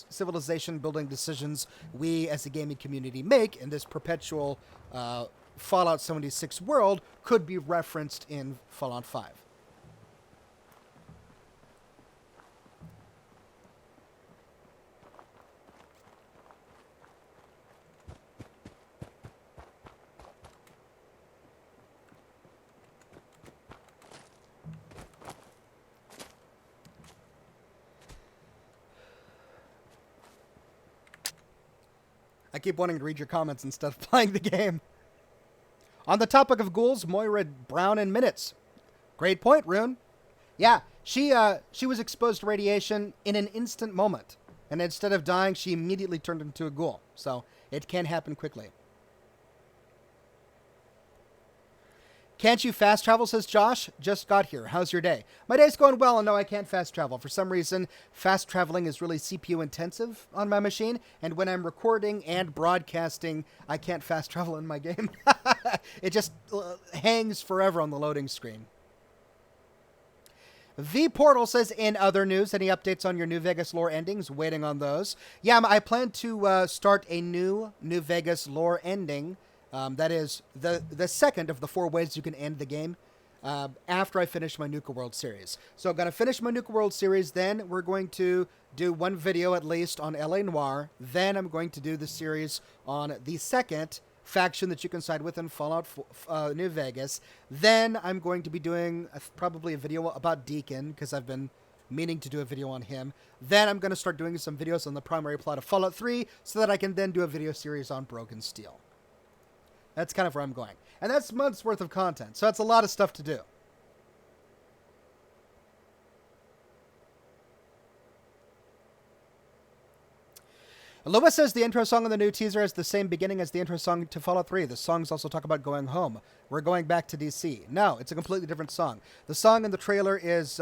civilization-building decisions we as a gaming community make in this perpetual Fallout 76 world could be referenced in Fallout 5. I keep wanting to read your comments instead of playing the game. On the topic of ghouls, Moira Brown in minutes. Great point, Rune. Yeah, she was exposed to radiation in an instant moment. And instead of dying, she immediately turned into a ghoul. So it can happen quickly. Can't you fast travel, says Josh. Just got here. How's your day? My day's going well, and no, I can't fast travel. For some reason, fast traveling is really CPU intensive on my machine, and when I'm recording and broadcasting, I can't fast travel in my game. It just hangs forever on the loading screen. V-Portal says, in other news, any updates on your New Vegas lore endings? Waiting on those. Yeah, I plan to start a new Vegas lore ending. That is the second of the 4 ways you can end the game after I finish my Nuka World series. So I'm going to finish my Nuka World series, then we're going to do one video at least on L.A. Noire, then I'm going to do the series on the second faction that you can side with in Fallout New Vegas. Then I'm going to be doing probably a video about Deacon, because I've been meaning to do a video on him. Then I'm going to start doing some videos on the primary plot of Fallout 3, so that I can then do a video series on Broken Steel. That's kind of where I'm going. And that's months worth of content, so that's a lot of stuff to do. Loa says the intro song on the new teaser has the same beginning as the intro song to Fallout 3. The songs also talk about going home. We're going back to DC. No, it's a completely different song. The song in the trailer is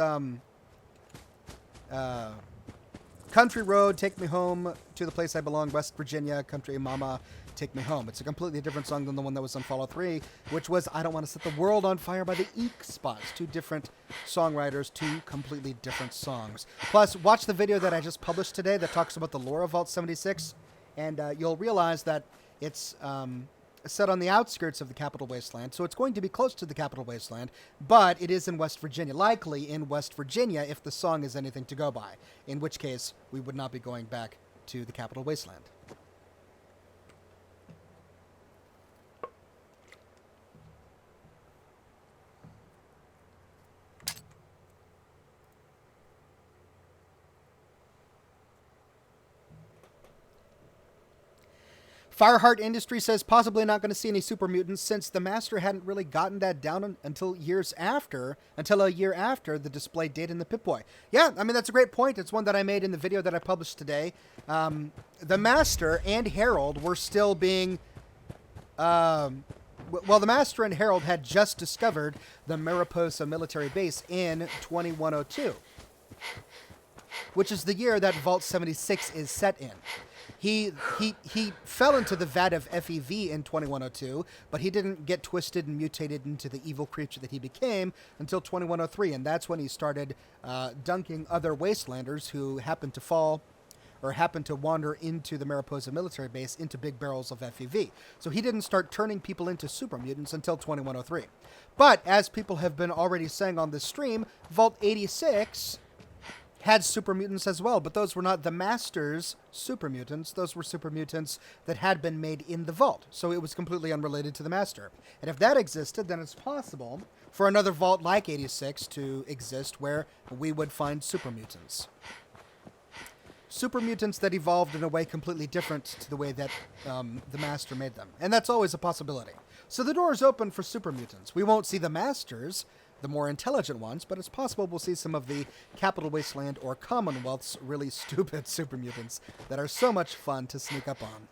Country Road, Take Me Home to the Place I Belong, West Virginia, Country Mama, Take Me Home. It's a completely different song than the one that was on Fallout 3, which was I Don't Want to Set the World on Fire by the Eek Spots. Two different songwriters, two completely different songs. Plus, watch the video that I just published today that talks about the lore of Vault 76, and you'll realize that it's set on the outskirts of the Capital Wasteland, so it's going to be close to the Capital Wasteland, but it is in West Virginia, likely in West Virginia if the song is anything to go by, in which case we would not be going back to the Capital Wasteland. Fireheart Industry says possibly not going to see any super mutants since the Master hadn't really gotten that down until a year after the display date in the Pip-Boy. Yeah, I mean, that's a great point. It's one that I made in the video that I published today. The Master and Harold were still being... well, the Master and Harold had just discovered the Mariposa military base in 2102, which is the year that Vault 76 is set in. He fell into the vat of FEV in 2102, but he didn't get twisted and mutated into the evil creature that he became until 2103, and that's when he started dunking other Wastelanders who happened to fall or happened to wander into the Mariposa military base into big barrels of FEV. So he didn't start turning people into super mutants until 2103. But as people have been already saying on this stream, Vault 86 had super mutants as well, but those were not the Master's super mutants. Those were super mutants that had been made in the Vault, so it was completely unrelated to the Master. And if that existed, then it's possible for another Vault like 86 to exist where we would find super mutants. Super mutants that evolved in a way completely different to the way that the Master made them. And that's always a possibility. So the door is open for super mutants. We won't see the Masters, the more intelligent ones, but it's possible we'll see some of the Capital Wasteland or Commonwealth's really stupid super mutants that are so much fun to sneak up on.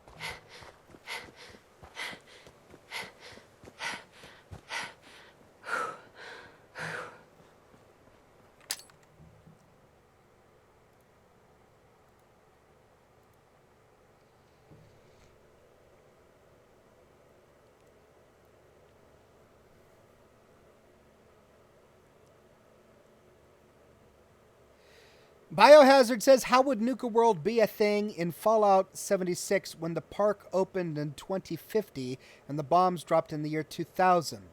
Biohazard says, how would Nuka World be a thing in Fallout 76 when the park opened in 2050 and the bombs dropped in the year 2000?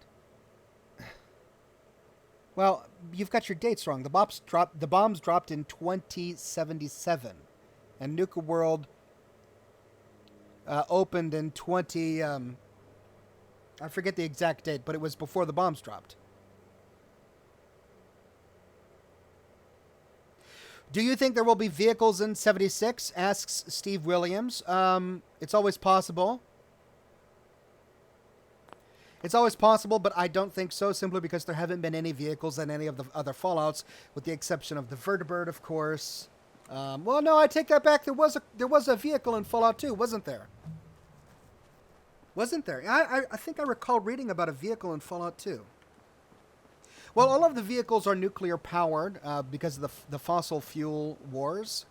Well, you've got your dates wrong. The bombs dropped in 2077. And Nuka World opened in I forget the exact date, but it was before the bombs dropped. Do you think there will be vehicles in 76? Asks Steve Williams. It's always possible. It's always possible, but I don't think so, simply because there haven't been any vehicles in any of the other Fallouts, with the exception of the Vertibird, of course. Well, no, I take that back. There was a vehicle in Fallout 2, wasn't there? Wasn't there? I think I recall reading about a vehicle in Fallout 2. Well, all of the vehicles are nuclear powered because of the fossil fuel wars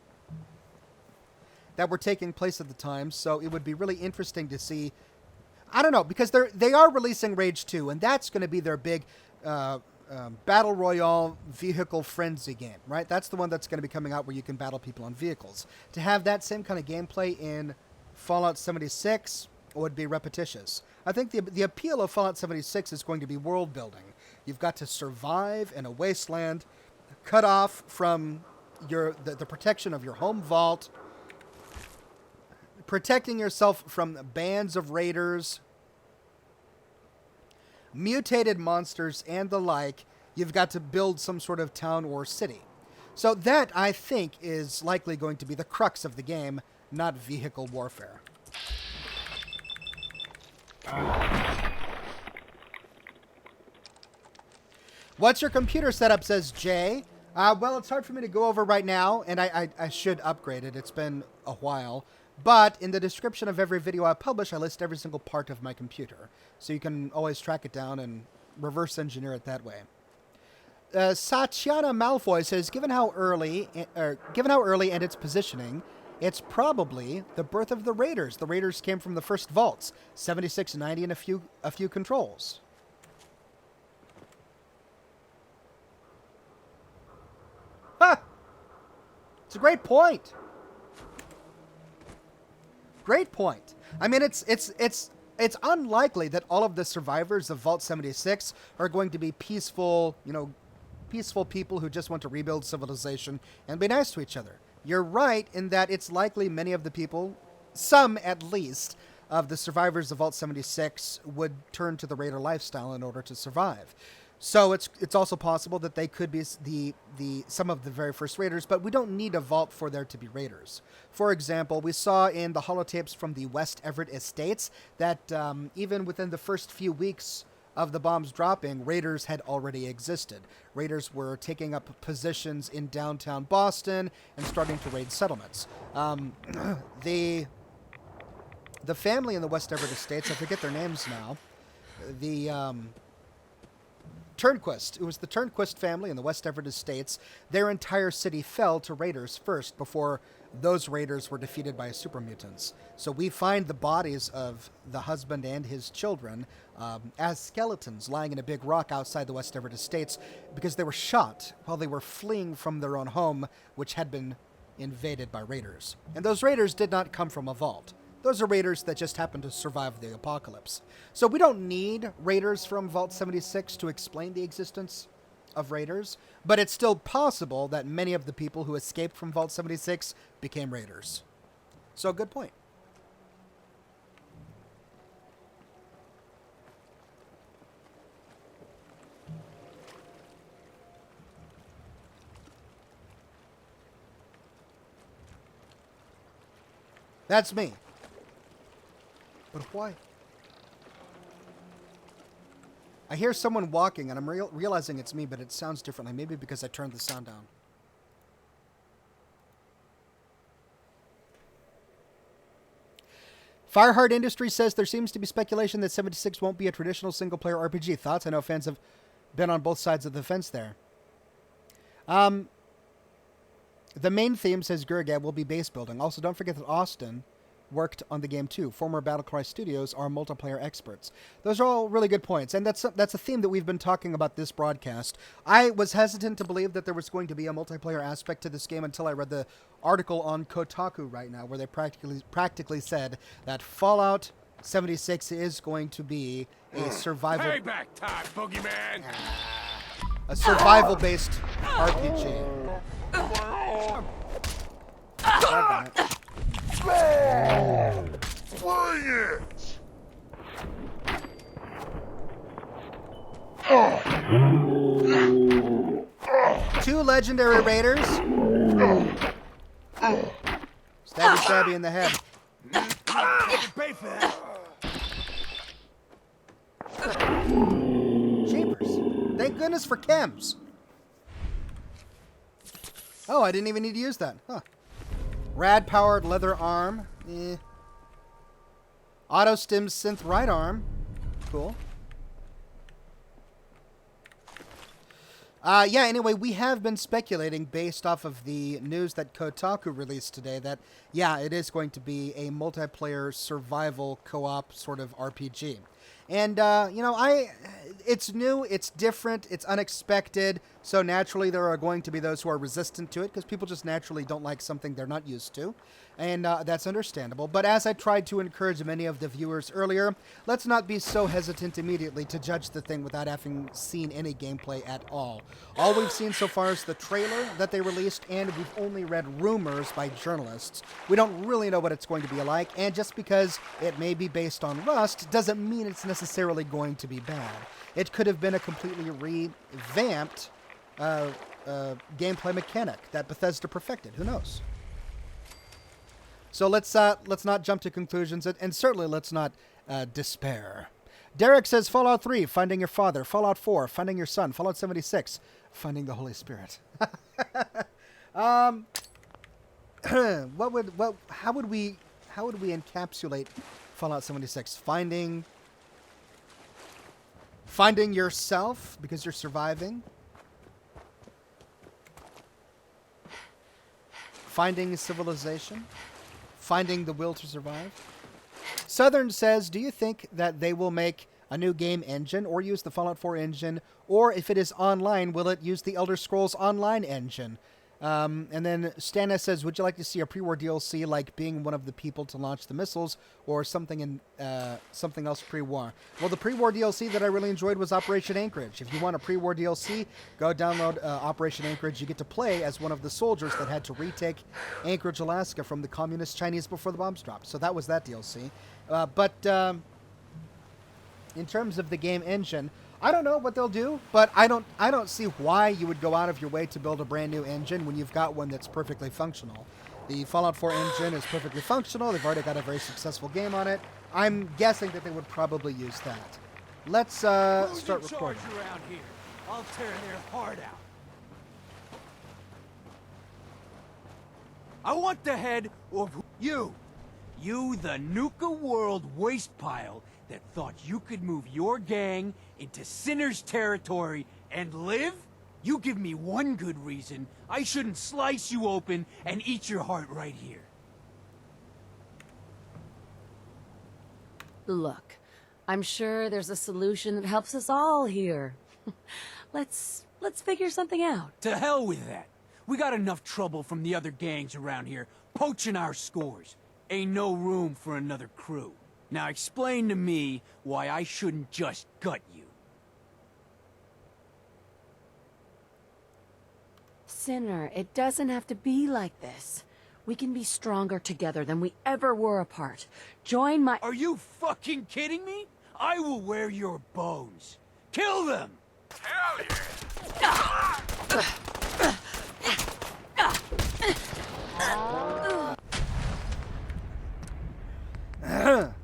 that were taking place at the time. So it would be really interesting to see. I don't know, because they are releasing Rage 2, and that's going to be their big battle royale vehicle frenzy game, right? That's the one that's going to be coming out where you can battle people on vehicles. To have that same kind of gameplay in Fallout 76 would be repetitious. I think the appeal of Fallout 76 is going to be world building. You've got to survive in a wasteland, cut off from the protection of your home vault, protecting yourself from bands of raiders mutated monsters, and the like, you've got to build some sort of town or city. So that, I think, is likely going to be the crux of the game, not vehicle warfare. What's your computer setup, says Jay. Well, it's hard for me to go over right now, and I should upgrade it. It's been a while. But in the description of every video I publish, I list every single part of my computer. So you can always track it down and reverse engineer it that way. Satyana Malfoy says, given how early and its positioning, it's probably the birth of the Raiders. The Raiders came from the first vaults, 76, 90, and a few controls. Huh! It's a great point. Great point. I mean, it's unlikely that all of the survivors of Vault 76 are going to be peaceful, peaceful people who just want to rebuild civilization and be nice to each other. You're right in that it's likely many of the people, some at least, of the survivors of Vault 76 would turn to the Raider lifestyle in order to survive. So it's also possible that they could be some of the very first Raiders, but we don't need a vault for there to be Raiders. For example, we saw in the holotapes from the West Everett Estates that even within the first few weeks of the bombs dropping, Raiders had already existed. Raiders were taking up positions in downtown Boston and starting to raid settlements. The family in the West Everett Estates, I forget their names now, Turnquist. It was the Turnquist family in the West Everett Estates. Their entire city fell to Raiders first before those Raiders were defeated by super mutants. So we find the bodies of the husband and his children as skeletons lying in a big rock outside the West Everett Estates because they were shot while they were fleeing from their own home, which had been invaded by Raiders. And those Raiders did not come from a vault. Those are Raiders that just happened to survive the apocalypse. So we don't need Raiders from Vault 76 to explain the existence of Raiders, but it's still possible that many of the people who escaped from Vault 76 became Raiders. So good point. That's me. But why? I hear someone walking, and I'm realizing it's me, but it sounds differently. Maybe because I turned the sound down. Fireheart Industries says there seems to be speculation that 76 won't be a traditional single-player RPG. Thoughts? I know fans have been on both sides of the fence there. The main theme, says Gurgad, will be base building. Also, don't forget that Austin worked on the game too. Former Battlecry Studios are multiplayer experts. Those are all really good points, and that's a theme that we've been talking about this broadcast. I was hesitant to believe that there was going to be a multiplayer aspect to this game until I read the article on Kotaku right now, where they practically said that Fallout 76 is going to be a survival... Payback time, boogeyman! A survival-based RPG. God damn it. Bring it! Two legendary raiders. Stabby stabby in the head. Pay for that. Jeepers. Thank goodness for chems. Oh, I didn't even need to use that. Huh. Rad-powered leather arm. Auto-stim synth right arm. Cool. Yeah, anyway, we have been speculating based off of the news that Kotaku released today that, yeah, it is going to be a multiplayer survival co-op sort of RPG. And, it's new, it's different, it's unexpected, so naturally there are going to be those who are resistant to it, because people just naturally don't like something they're not used to, and that's understandable. But as I tried to encourage many of the viewers earlier, let's not be so hesitant immediately to judge the thing without having seen any gameplay at all. All we've seen so far is the trailer that they released, and we've only read rumors by journalists. We don't really know what it's going to be like, and just because it may be based on Rust doesn't mean it's necessarily going to be bad. It could have been a completely revamped gameplay mechanic that Bethesda perfected. Who knows? So let's not jump to conclusions, and certainly let's not despair. Derek says Fallout 3, Finding Your Father. Fallout 4, Finding Your Son. Fallout 76, Finding the Holy Spirit. How would we encapsulate Fallout 76? Finding yourself because you're surviving. Finding civilization. Finding the will to survive. Southern says, do you think that they will make a new game engine or use the Fallout 4 engine? Or if it is online, will it use the Elder Scrolls Online engine? And then Stana says, would you like to see a pre-war DLC like being one of the people to launch the missiles or something something else pre-war? Well, the pre-war DLC that I really enjoyed was Operation Anchorage. If you want a pre-war DLC, go download Operation Anchorage. You get to play as one of the soldiers that had to retake Anchorage, Alaska from the communist Chinese before the bombs dropped. So that was that DLC. But in terms of the game engine, I don't know what they'll do, but I don't see why you would go out of your way to build a brand new engine when you've got one that's perfectly functional. The Fallout 4 engine is perfectly functional. They've already got a very successful game on it. I'm guessing that they would probably use that. Let's start recording. Around here? I'll tear their heart out. I want the head of you. You, the Nuka World waste pile that thought you could move your gang into Sinner's territory and live? You give me one good reason I shouldn't slice you open and eat your heart right here. Look, I'm sure there's a solution that helps us all here. Let's figure something out. To hell with that. We got enough trouble from the other gangs around here, poaching our scores. Ain't no room for another crew. Now explain to me why I shouldn't just gut you. Sinner, it doesn't have to be like this. We can be stronger together than we ever were apart. Join my— Are you fucking kidding me? I will wear your bones. Kill them! Hell yeah!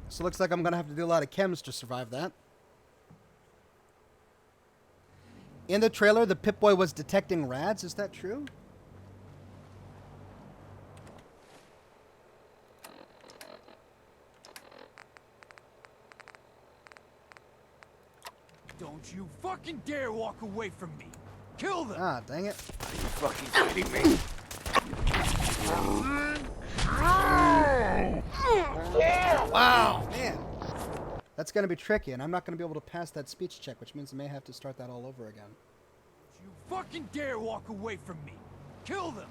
So it looks like I'm going to have to do a lot of chems to survive that. In the trailer, the Pip-Boy was detecting rats. Is that true? Don't you fucking dare walk away from me. Kill them! Ah, dang it. Are you fucking kidding me? Wow, man. That's going to be tricky, and I'm not going to be able to pass that speech check, which means I may have to start that all over again. Don't you fucking dare walk away from me. Kill them!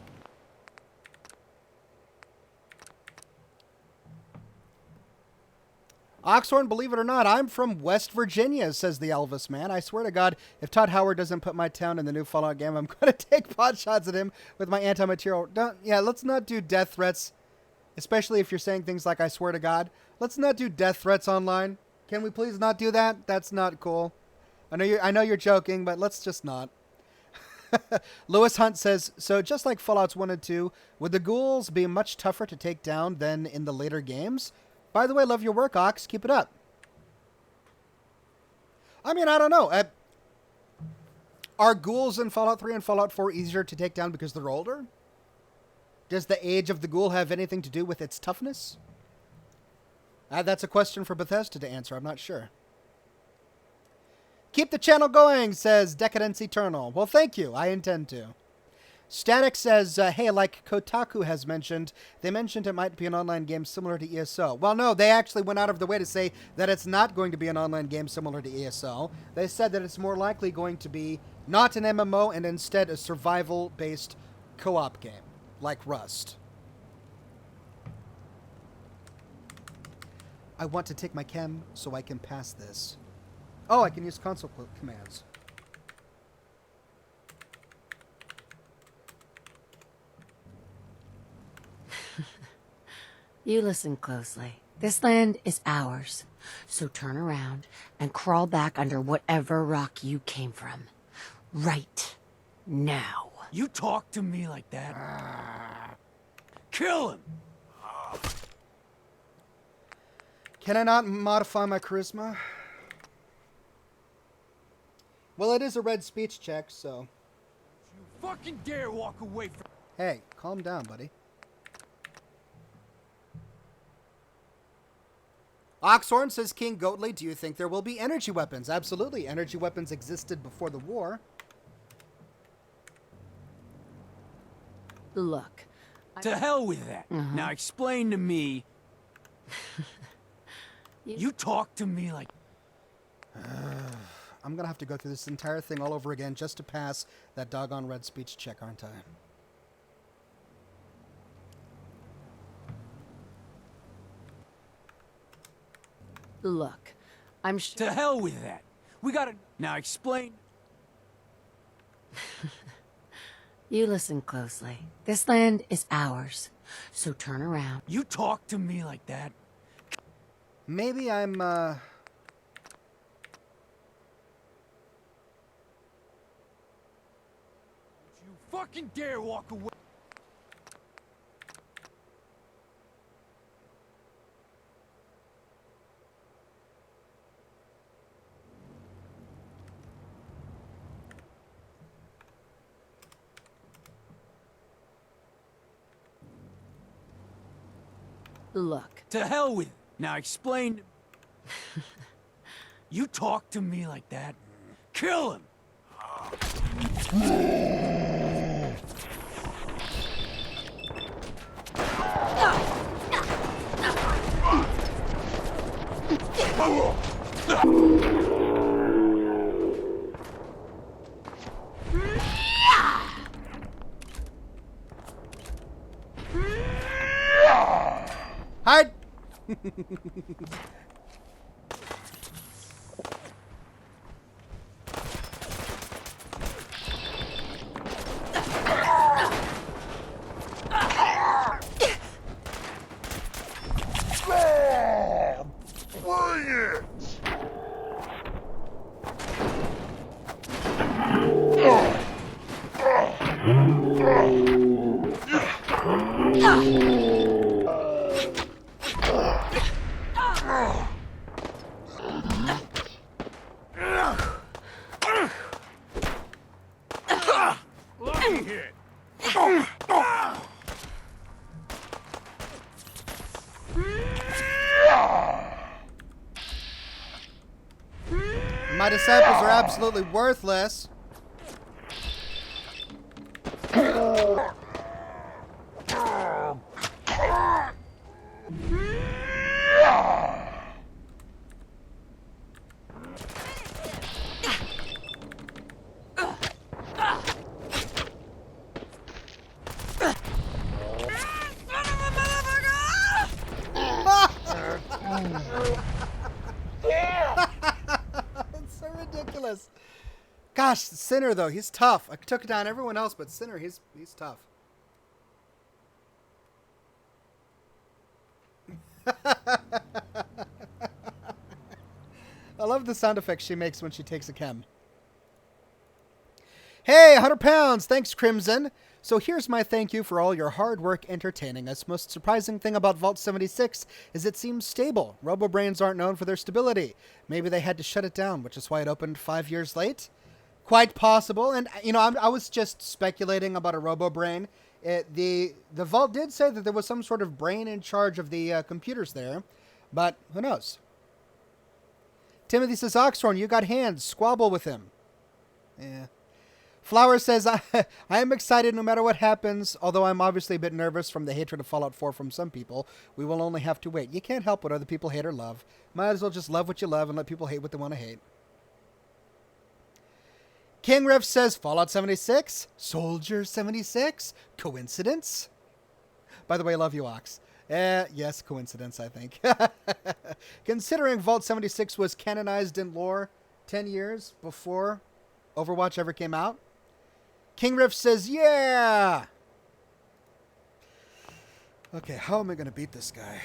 Oxhorn, believe it or not, I'm from West Virginia, says the Elvis man. I swear to God, if Todd Howard doesn't put my town in the new Fallout game, I'm going to take pot shots at him with my anti-material. Let's not do death threats, especially if you're saying things like, I swear to God. Let's not do death threats online. Can we please not do that? That's not cool. I know you're joking, but let's just not. Lewis Hunt says, so just like Fallouts 1 and 2, would the ghouls be much tougher to take down than in the later games? By the way, love your work, Ox. Keep it up. I mean, I don't know. Are ghouls in Fallout 3 and Fallout 4 easier to take down because they're older? Does the age of the ghoul have anything to do with its toughness? That's a question for Bethesda to answer. I'm not sure. Keep the channel going, says Decadence Eternal. Well, thank you. I intend to. Static says, hey, like Kotaku has mentioned, they mentioned it might be an online game similar to ESO. Well, no, they actually went out of the way to say that it's not going to be an online game similar to ESO. They said that it's more likely going to be not an MMO and instead a survival-based co-op game, like Rust. I want to take my chem so I can pass this. Oh, I can use console commands. You listen closely. This land is ours. So turn around and crawl back under whatever rock you came from. Right now. You talk to me like that? Kill him! Can I not modify my charisma? Well, it is a red speech check, so... You fucking dare walk away from... Hey, calm down, buddy. Oxhorn says, King Goatley, do you think there will be energy weapons? Absolutely. Energy weapons existed before the war. Look. To hell with that. Now explain to me... You talk to me like... I'm gonna have to go through this entire thing all over again just to pass that doggone red speech check, aren't I? Look, I'm sure... To hell with that. We gotta... Now explain... You listen closely. This land is ours. So turn around. You talk to me like that? Maybe I'm, You fucking dare walk away... Look. To hell with... Now explain... You talk to me like that? Kill him! hide! Bring it! Lucky hit. My disciples are absolutely worthless. It's so ridiculous. Gosh, Sinner though, he's tough. I took down everyone else, but Sinner, he's tough. I love the sound effects she makes when she takes a chem. Hey, 100 pounds. Thanks, Crimson. So here's my thank you for all your hard work entertaining us. Most surprising thing about Vault 76 is it seems stable. Robobrains aren't known for their stability. Maybe they had to shut it down, which is why it opened 5 years late. Quite possible. And, you know, I was just speculating about a Robobrain. The Vault did say that there was some sort of brain in charge of the computers there, but who knows? Timothy says, Oxhorn, you got hands. Squabble with him. Yeah. Flower says, I am excited no matter what happens, although I'm obviously a bit nervous from the hatred of Fallout 4 from some people. We will only have to wait. You can't help what other people hate or love. Might as well just love what you love and let people hate what they want to hate. King Riff says, Fallout 76? Soldier 76? Coincidence? By the way, love you, Ox. Yes, coincidence, I think. Considering Vault 76 was canonized in lore 10 years before Overwatch ever came out. King Riff says, yeah! Okay, how am I going to beat this guy?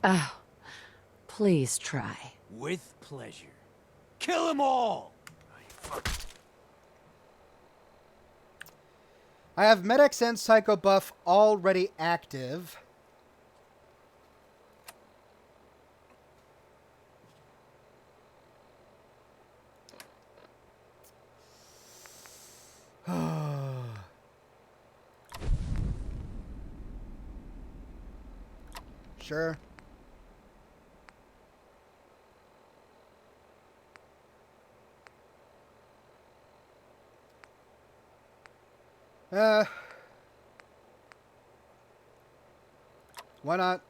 Oh, please try. With pleasure. Kill them all! I have Medics and Psycho Buff already active. Sure. Why not?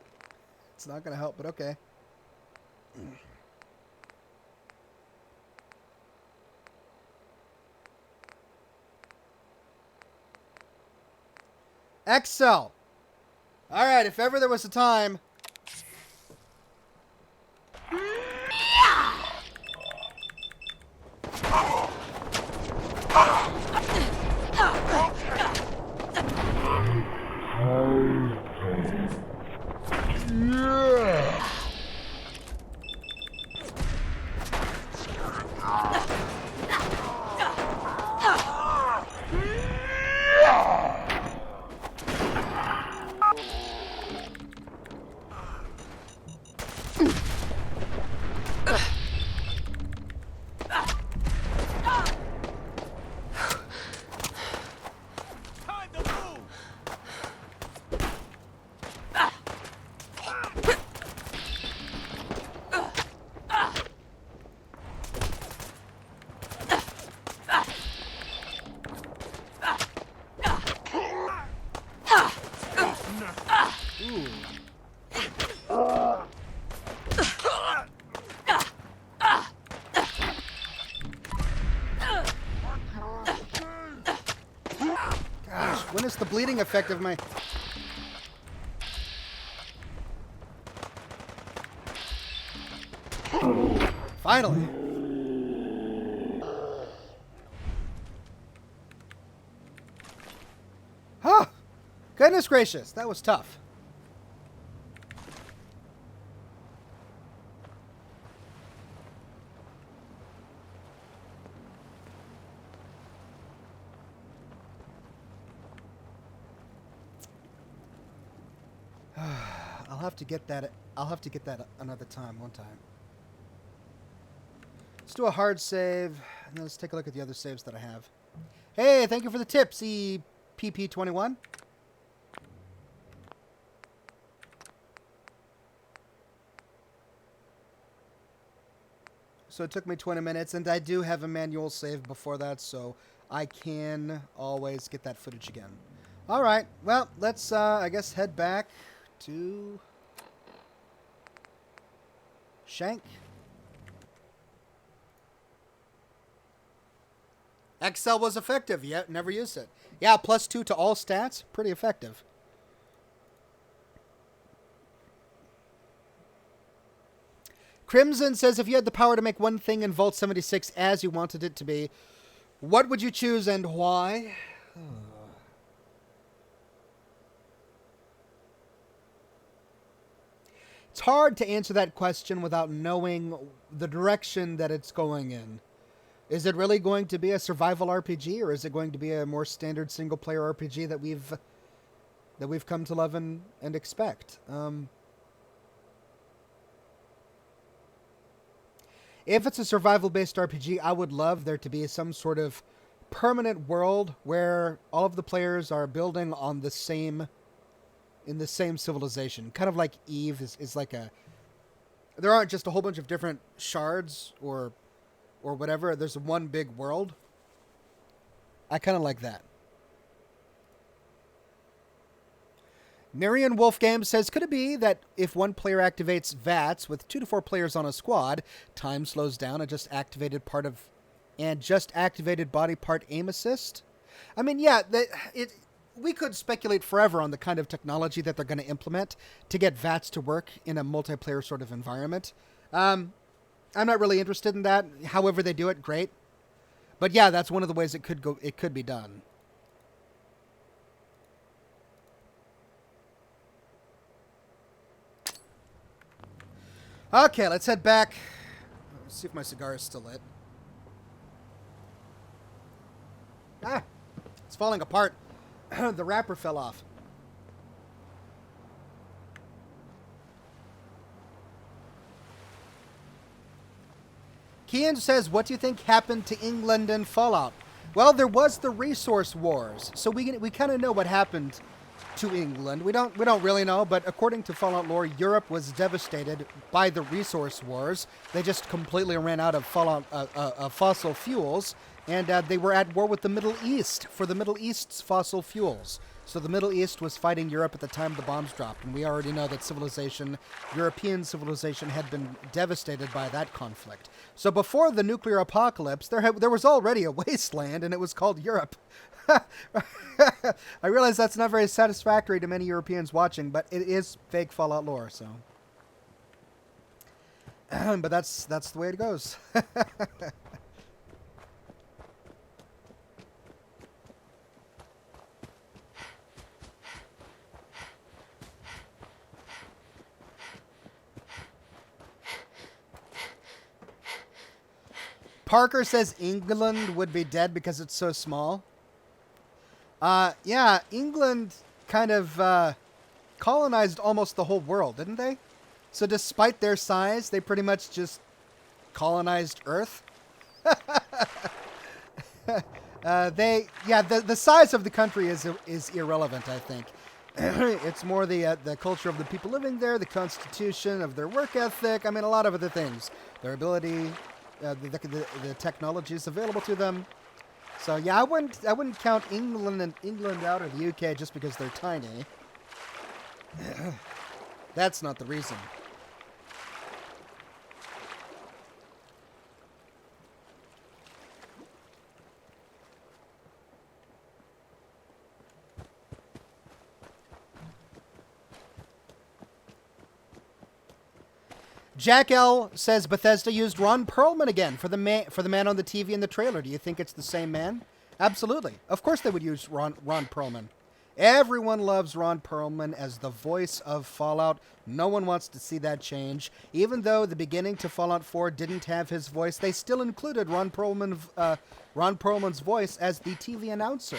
It's not gonna help, but okay. Excel. All right, if ever there was a time. When is the bleeding effect of my... Finally! Huh! Goodness gracious, that was tough. I'll have to get that another time, one time. Let's do a hard save, and then let's take a look at the other saves that I have. Hey, thank you for the tip, CPP21. So it took me 20 minutes, and I do have a manual save before that, so I can always get that footage again. All right, well, let's, I guess, head back to Shank. Excel was effective. Yeah, never used it. Yeah, +2 to all stats. Pretty effective. Crimson says, if you had the power to make one thing in Vault 76 as you wanted it to be, what would you choose and why? It's hard to answer that question without knowing the direction that it's going in. Is it really going to be a survival RPG, or is it going to be a more standard single-player RPG that we've come to love and expect? If it's a survival-based RPG, I would love there to be some sort of permanent world where all of the players are building on the same, in the same civilization. Kind of like Eve is like a... There aren't just a whole bunch of different shards or whatever. There's one big world. I kind of like that. Marion Wolfgam says, could it be that if one player activates VATS with 2 to 4 players on a squad, time slows down and just activated body part aim assist? I mean, yeah, we could speculate forever on the kind of technology that they're going to implement to get VATS to work in a multiplayer sort of environment. I'm not really interested in that. However they do it, great. But yeah, that's one of the ways it could be done. Okay, let's head back. Let's see if my cigar is still lit. Ah, it's falling apart. The wrapper fell off. Kian says, what do you think happened to England in Fallout? Well, there was the resource wars, so we kind of know what happened to England. We don't really know, but according to Fallout lore, Europe was devastated by the resource wars. They just completely ran out of fossil fuels, and they were at war with the Middle East for the Middle East's fossil fuels. So the Middle East was fighting Europe at the time the bombs dropped, and we already know that European civilization, had been devastated by that conflict. So before the nuclear apocalypse, there was already a wasteland, and it was called Europe. I realize that's not very satisfactory to many Europeans watching, but it is fake Fallout lore, so. But that's the way it goes. Parker says England would be dead because it's so small. Yeah, England kind of colonized almost the whole world, didn't they? So despite their size, they pretty much just colonized Earth. The size of the country is irrelevant, I think. It's more the culture of the people living there, the constitution of their work ethic. I mean, a lot of other things. Their ability, the technologies available to them. So yeah, I wouldn't count England out or the UK just because they're tiny. That's not the reason. Jack L says Bethesda used Ron Perlman again for the man on the TV in the trailer. Do you think it's the same man? Absolutely. Of course they would use Ron Perlman. Everyone loves Ron Perlman as the voice of Fallout. No one wants to see that change. Even though the beginning to Fallout 4 didn't have his voice, they still included Ron Perlman's voice as the TV announcer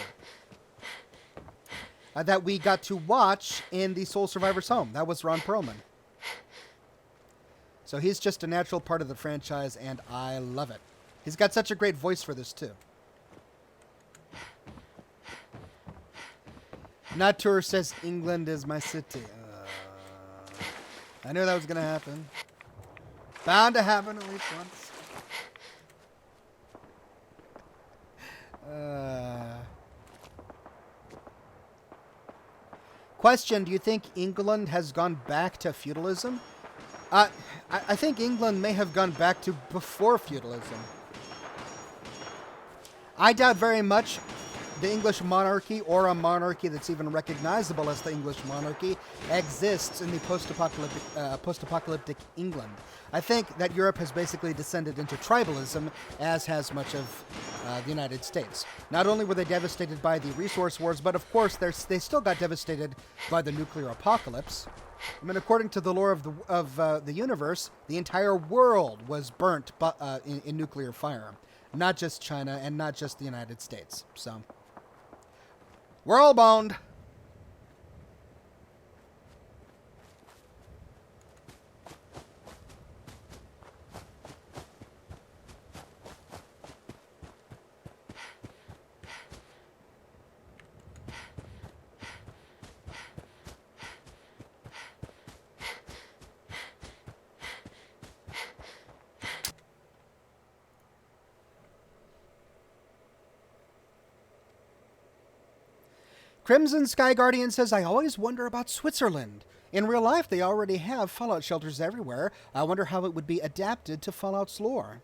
that we got to watch in the Soul Survivor's home. That was Ron Perlman. So he's just a natural part of the franchise, and I love it. He's got such a great voice for this, too. Natur says England is my city. I knew that was going to happen. Bound to happen at least once. Question, do you think England has gone back to feudalism? I think England may have gone back to before feudalism. I doubt very much the English monarchy, or a monarchy that's even recognizable as the English monarchy, exists in the post-apocalyptic England. I think that Europe has basically descended into tribalism, as has much of the United States. Not only were they devastated by the resource wars, but of course they still got devastated by the nuclear apocalypse. I mean, according to the lore of the universe, the entire world was burnt in nuclear fire. Not just China and not just the United States. So, we're all boned. Crimson Sky Guardian says, I always wonder about Switzerland. In real life, they already have Fallout shelters everywhere. I wonder how it would be adapted to Fallout's lore.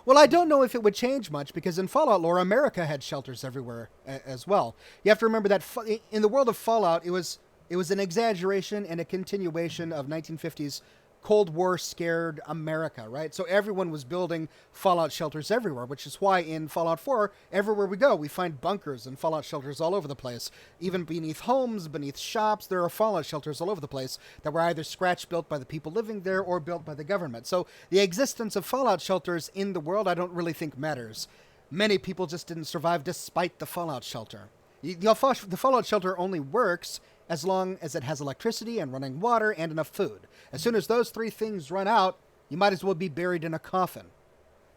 Well, I don't know if it would change much, because in Fallout lore, America had shelters everywhere as well. You have to remember that in the world of Fallout, it was an exaggeration and a continuation of 1950s Cold War scared America, right? So everyone was building fallout shelters everywhere, which is why in Fallout 4, everywhere we go, we find bunkers and fallout shelters all over the place. Even beneath homes, beneath shops, there are fallout shelters all over the place that were either scratch-built by the people living there or built by the government. So the existence of fallout shelters in the world, I don't really think matters. Many people just didn't survive despite the fallout shelter. The fallout shelter only works as long as it has electricity and running water and enough food. As soon as those three things run out, you might as well be buried in a coffin,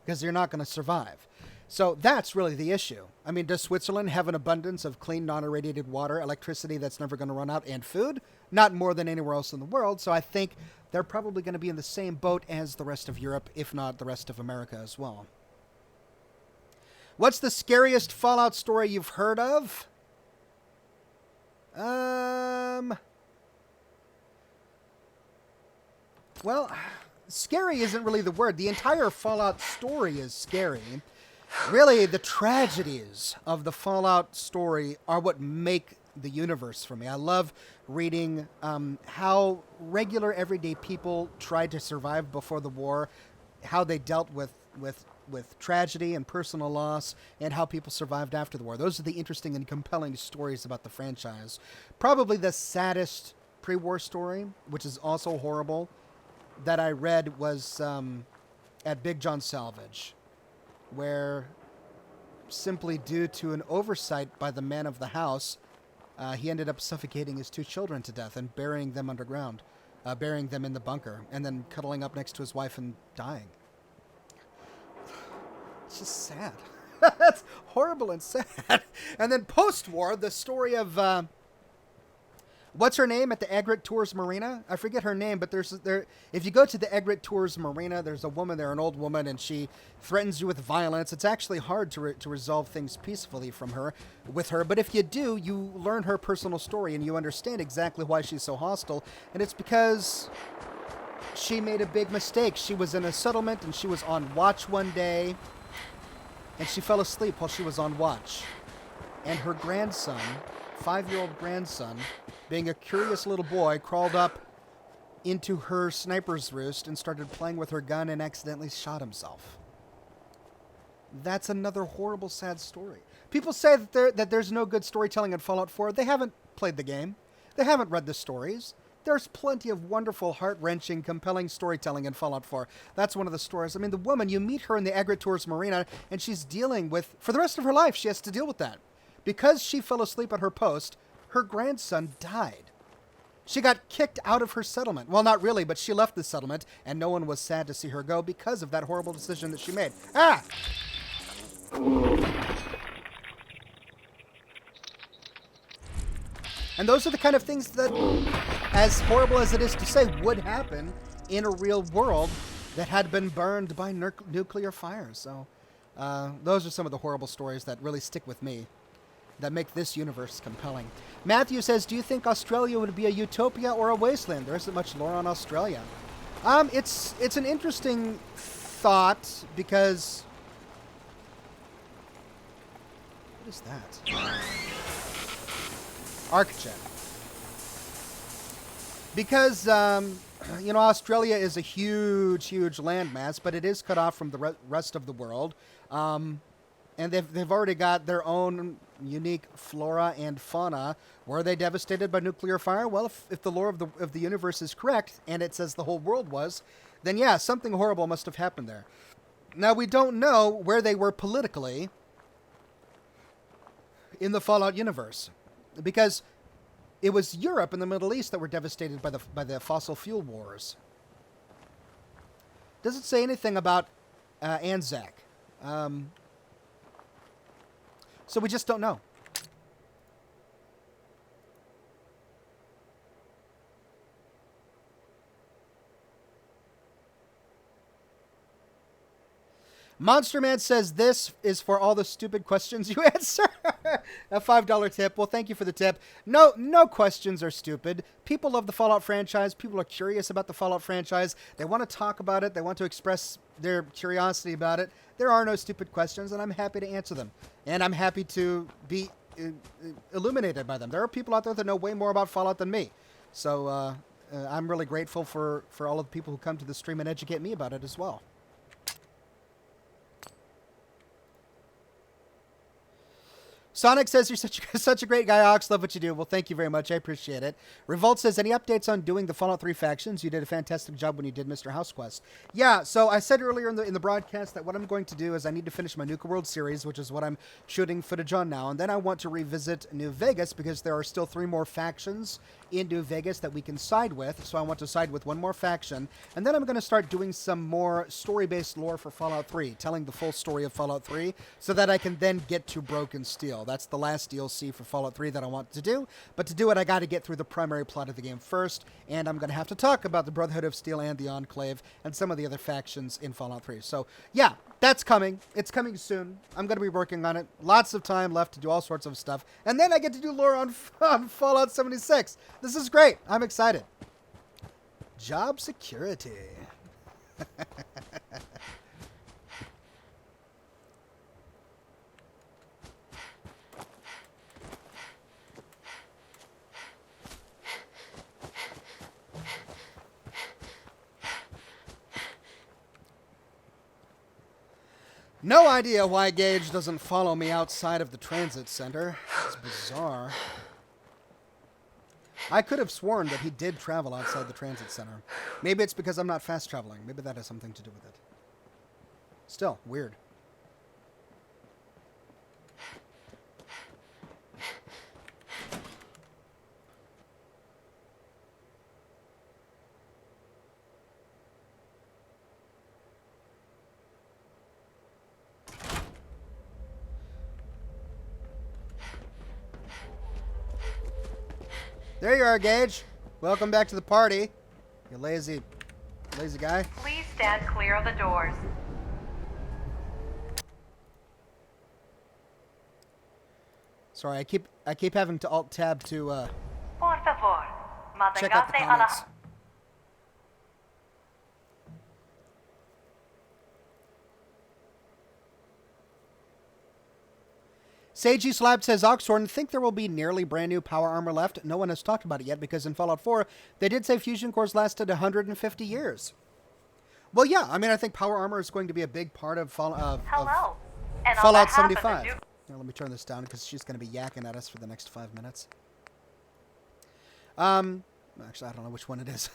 because you're not going to survive. So that's really the issue. I mean, does Switzerland have an abundance of clean, non-irradiated water, electricity that's never going to run out, and food? Not more than anywhere else in the world, so I think they're probably going to be in the same boat as the rest of Europe, if not the rest of America as well. What's the scariest Fallout story you've heard of? Well, scary isn't really the word. The entire Fallout story is scary. Really, the tragedies of the Fallout story are what make the universe for me. I love reading how regular, everyday people tried to survive before the war, how they dealt with tragedy and personal loss, and how people survived after the war. Those are the interesting and compelling stories about the franchise. Probably the saddest pre-war story, which is also horrible, that I read was at Big John Salvage, where simply due to an oversight by the man of the house, he ended up suffocating his two children to death and burying them underground, burying them in the bunker, and then cuddling up next to his wife and dying. It's just sad. That's horrible and sad. And then post-war, the story of what's her name at the Egret Tours Marina? I forget her name, but if you go to the Egret Tours Marina, there's a woman there, an old woman, and she threatens you with violence. It's actually hard to resolve things peacefully with her, but if you do, you learn her personal story and you understand exactly why she's so hostile, and it's because she made a big mistake. She was in a settlement and she was on watch one day, and she fell asleep while she was on watch. And her grandson, 5-year-old grandson, being a curious little boy, crawled up into her sniper's roost and started playing with her gun and accidentally shot himself. That's another horrible, sad story. People say that there's no good storytelling in Fallout 4. They haven't played the game. They haven't read the stories. There's plenty of wonderful, heart-wrenching, compelling storytelling in Fallout 4. That's one of the stories. I mean, the woman, you meet her in the Egret Tours Marina, and she's dealing with, for the rest of her life, she has to deal with that. Because she fell asleep at her post, her grandson died. She got kicked out of her settlement. Well, not really, but she left the settlement, and no one was sad to see her go because of that horrible decision that she made. Ah! And those are the kind of things that, as horrible as it is to say, would happen in a real world that had been burned by nuclear fires. So those are some of the horrible stories that really stick with me, that make this universe compelling. Matthew says, do you think Australia would be a utopia or a wasteland? There isn't much lore on Australia. It's an interesting thought because... What is that? ArcJet. Because, Australia is a huge, huge landmass, but it is cut off from the rest of the world. And they've already got their own unique flora and fauna. Were they devastated by nuclear fire? Well, if the lore of the universe is correct, and it says the whole world was, then yeah, something horrible must have happened there. Now, we don't know where they were politically in the Fallout universe, because it was Europe and the Middle East that were devastated by the fossil fuel wars. Doesn't say anything about Anzac. So we just don't know. Monster Man says this is for all the stupid questions you answer. A $5 tip. Well, thank you for the tip. No questions are stupid. People love the Fallout franchise. People are curious about the Fallout franchise. They want to talk about it. They want to express their curiosity about it. There are no stupid questions, and I'm happy to answer them. And I'm happy to be illuminated by them. There are people out there that know way more about Fallout than me. So I'm really grateful for all of the people who come to the stream and educate me about it as well. Sonic says you're such a great guy, Ox. Love what you do. Well, thank you very much. I appreciate it. Revolt says, any updates on doing the Fallout 3 factions? You did a fantastic job when you did Mr. House Quest. Yeah, so I said earlier in the broadcast that what I'm going to do is I need to finish my Nuka World series, which is what I'm shooting footage on now, and then I want to revisit New Vegas because there are still 3 more factions in New Vegas that we can side with, so I want to side with 1 more faction, and then I'm going to start doing some more story-based lore for Fallout 3, telling the full story of Fallout 3, so that I can then get to Broken Steel. That's the last DLC for Fallout 3 that I want to do, but to do it I got to get through the primary plot of the game first, and I'm going to have to talk about the Brotherhood of Steel and the Enclave and some of the other factions in Fallout 3. So yeah, that's coming. It's coming soon. I'm going to be working on it. Lots of time left to do all sorts of stuff, and then I get to do lore on Fallout 76. This is great. I'm excited. Job security. No idea why Gage doesn't follow me outside of the transit center. It's bizarre. I could have sworn that he did travel outside the transit center. Maybe it's because I'm not fast traveling. Maybe that has something to do with it. Still, weird. There you are, Gage. Welcome back to the party. You lazy guy. Please stand clear of the doors. Sorry, I keep having to alt tab to Por favor, check out the manténgase a la... comments. Seiji Slab says, Oxhorn, think there will be nearly brand new power armor left? No one has talked about it yet because in Fallout 4, they did say fusion cores lasted 150 years. Well, yeah, I mean, I think power armor is going to be a big part of Fallout 75. Now, let me turn this down because she's going to be yakking at us for the next 5 minutes. Actually, I don't know which one it is.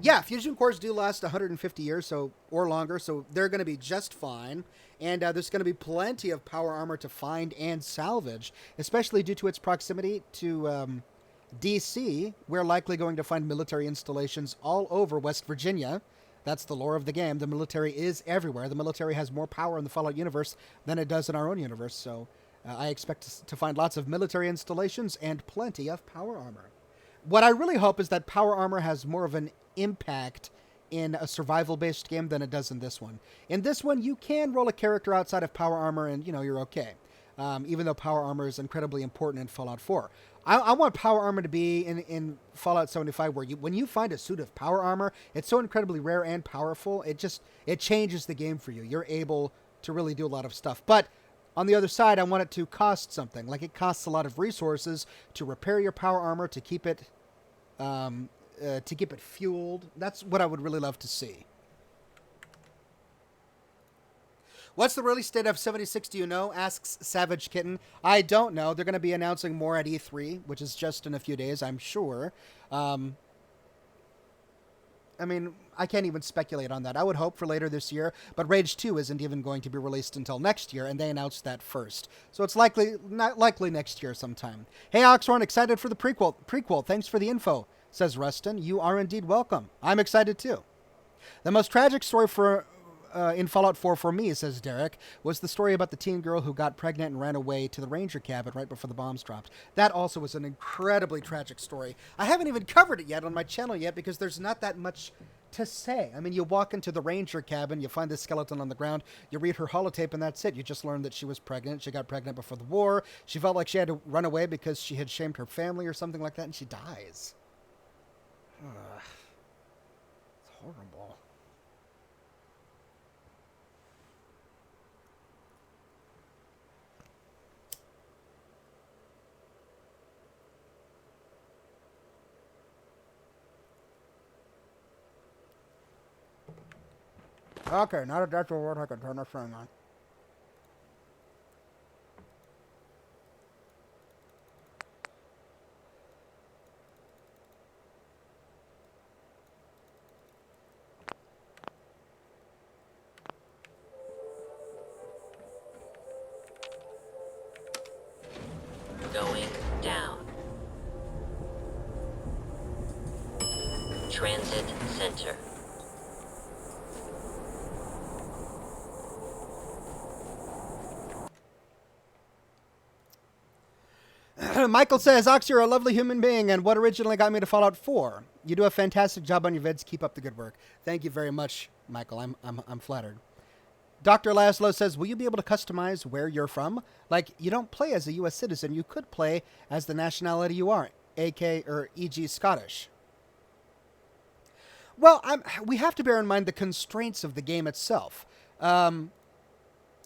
Yeah, fusion cores do last 150 years or longer, so they're going to be just fine. And there's going to be plenty of power armor to find and salvage, especially due to its proximity to D.C. We're likely going to find military installations all over West Virginia. That's the lore of the game. The military is everywhere. The military has more power in the Fallout universe than it does in our own universe, so I expect to find lots of military installations and plenty of power armor. What I really hope is that power armor has more of an impact in a survival-based game than it does in this one. In this one, you can roll a character outside of power armor and, you're okay. Even though power armor is incredibly important in Fallout 4. I want power armor to be in Fallout 75 where when you find a suit of power armor, it's so incredibly rare and powerful, it changes the game for you. You're able to really do a lot of stuff. But on the other side, I want it to cost something. Like, it costs a lot of resources to repair your power armor, to keep it fueled. That's what I would really love to see. What's the release date of 76, do you know? Asks Savage Kitten. I don't know. They're going to be announcing more at E3, which is just in a few days, I'm sure. I mean, I can't even speculate on that. I would hope for later this year, but Rage 2 isn't even going to be released until next year, and they announced that first. So it's likely next year sometime. Hey, Oxhorn, excited for the prequel. Thanks for the info, says Rustin. You are indeed welcome. I'm excited too. The most tragic story in Fallout 4 for me, says Derek, was the story about the teen girl who got pregnant and ran away to the ranger cabin right before the bombs dropped. That also was an incredibly tragic story. I haven't even covered it yet on my channel yet because there's not that much to say. I mean, you walk into the ranger cabin, you find this skeleton on the ground, you read her holotape, and that's it. You just learn that she was pregnant. She got pregnant before the war. She felt like she had to run away because she had shamed her family or something like that, and she dies. Ugh. It's horrible. Okay, now that that's a word, I can turn this thing on. Going down. Transit Center. Michael says, Ox, you're a lovely human being, and what originally got me to Fallout 4. You do a fantastic job on your vids. Keep up the good work. Thank you very much, Michael. I'm flattered. Dr. Laszlo says, will you be able to customize where you're from? Like, you don't play as a U.S. citizen. You could play as the nationality you are, a.k.a. or e.g. Scottish. Well, we have to bear in mind the constraints of the game itself.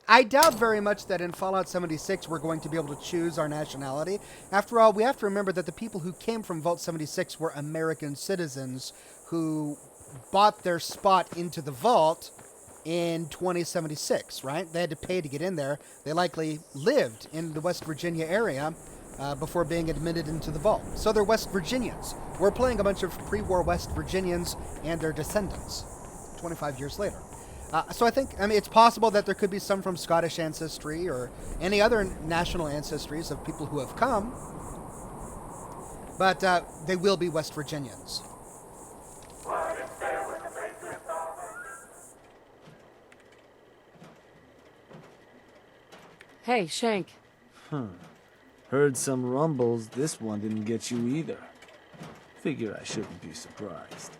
I doubt very much that in Fallout 76 we're going to be able to choose our nationality. After all, we have to remember that the people who came from Vault 76 were American citizens who bought their spot into the vault in 2076, right? They had to pay to get in there. They likely lived in the West Virginia area before being admitted into the vault. So they're West Virginians. We're playing a bunch of pre-war West Virginians and their descendants 25 years later. So I think, it's possible that there could be some from Scottish ancestry or any other national ancestries of people who have come, but they will be West Virginians. Hey, Shank. Heard some rumbles. This one didn't get you either. Figure I shouldn't be surprised.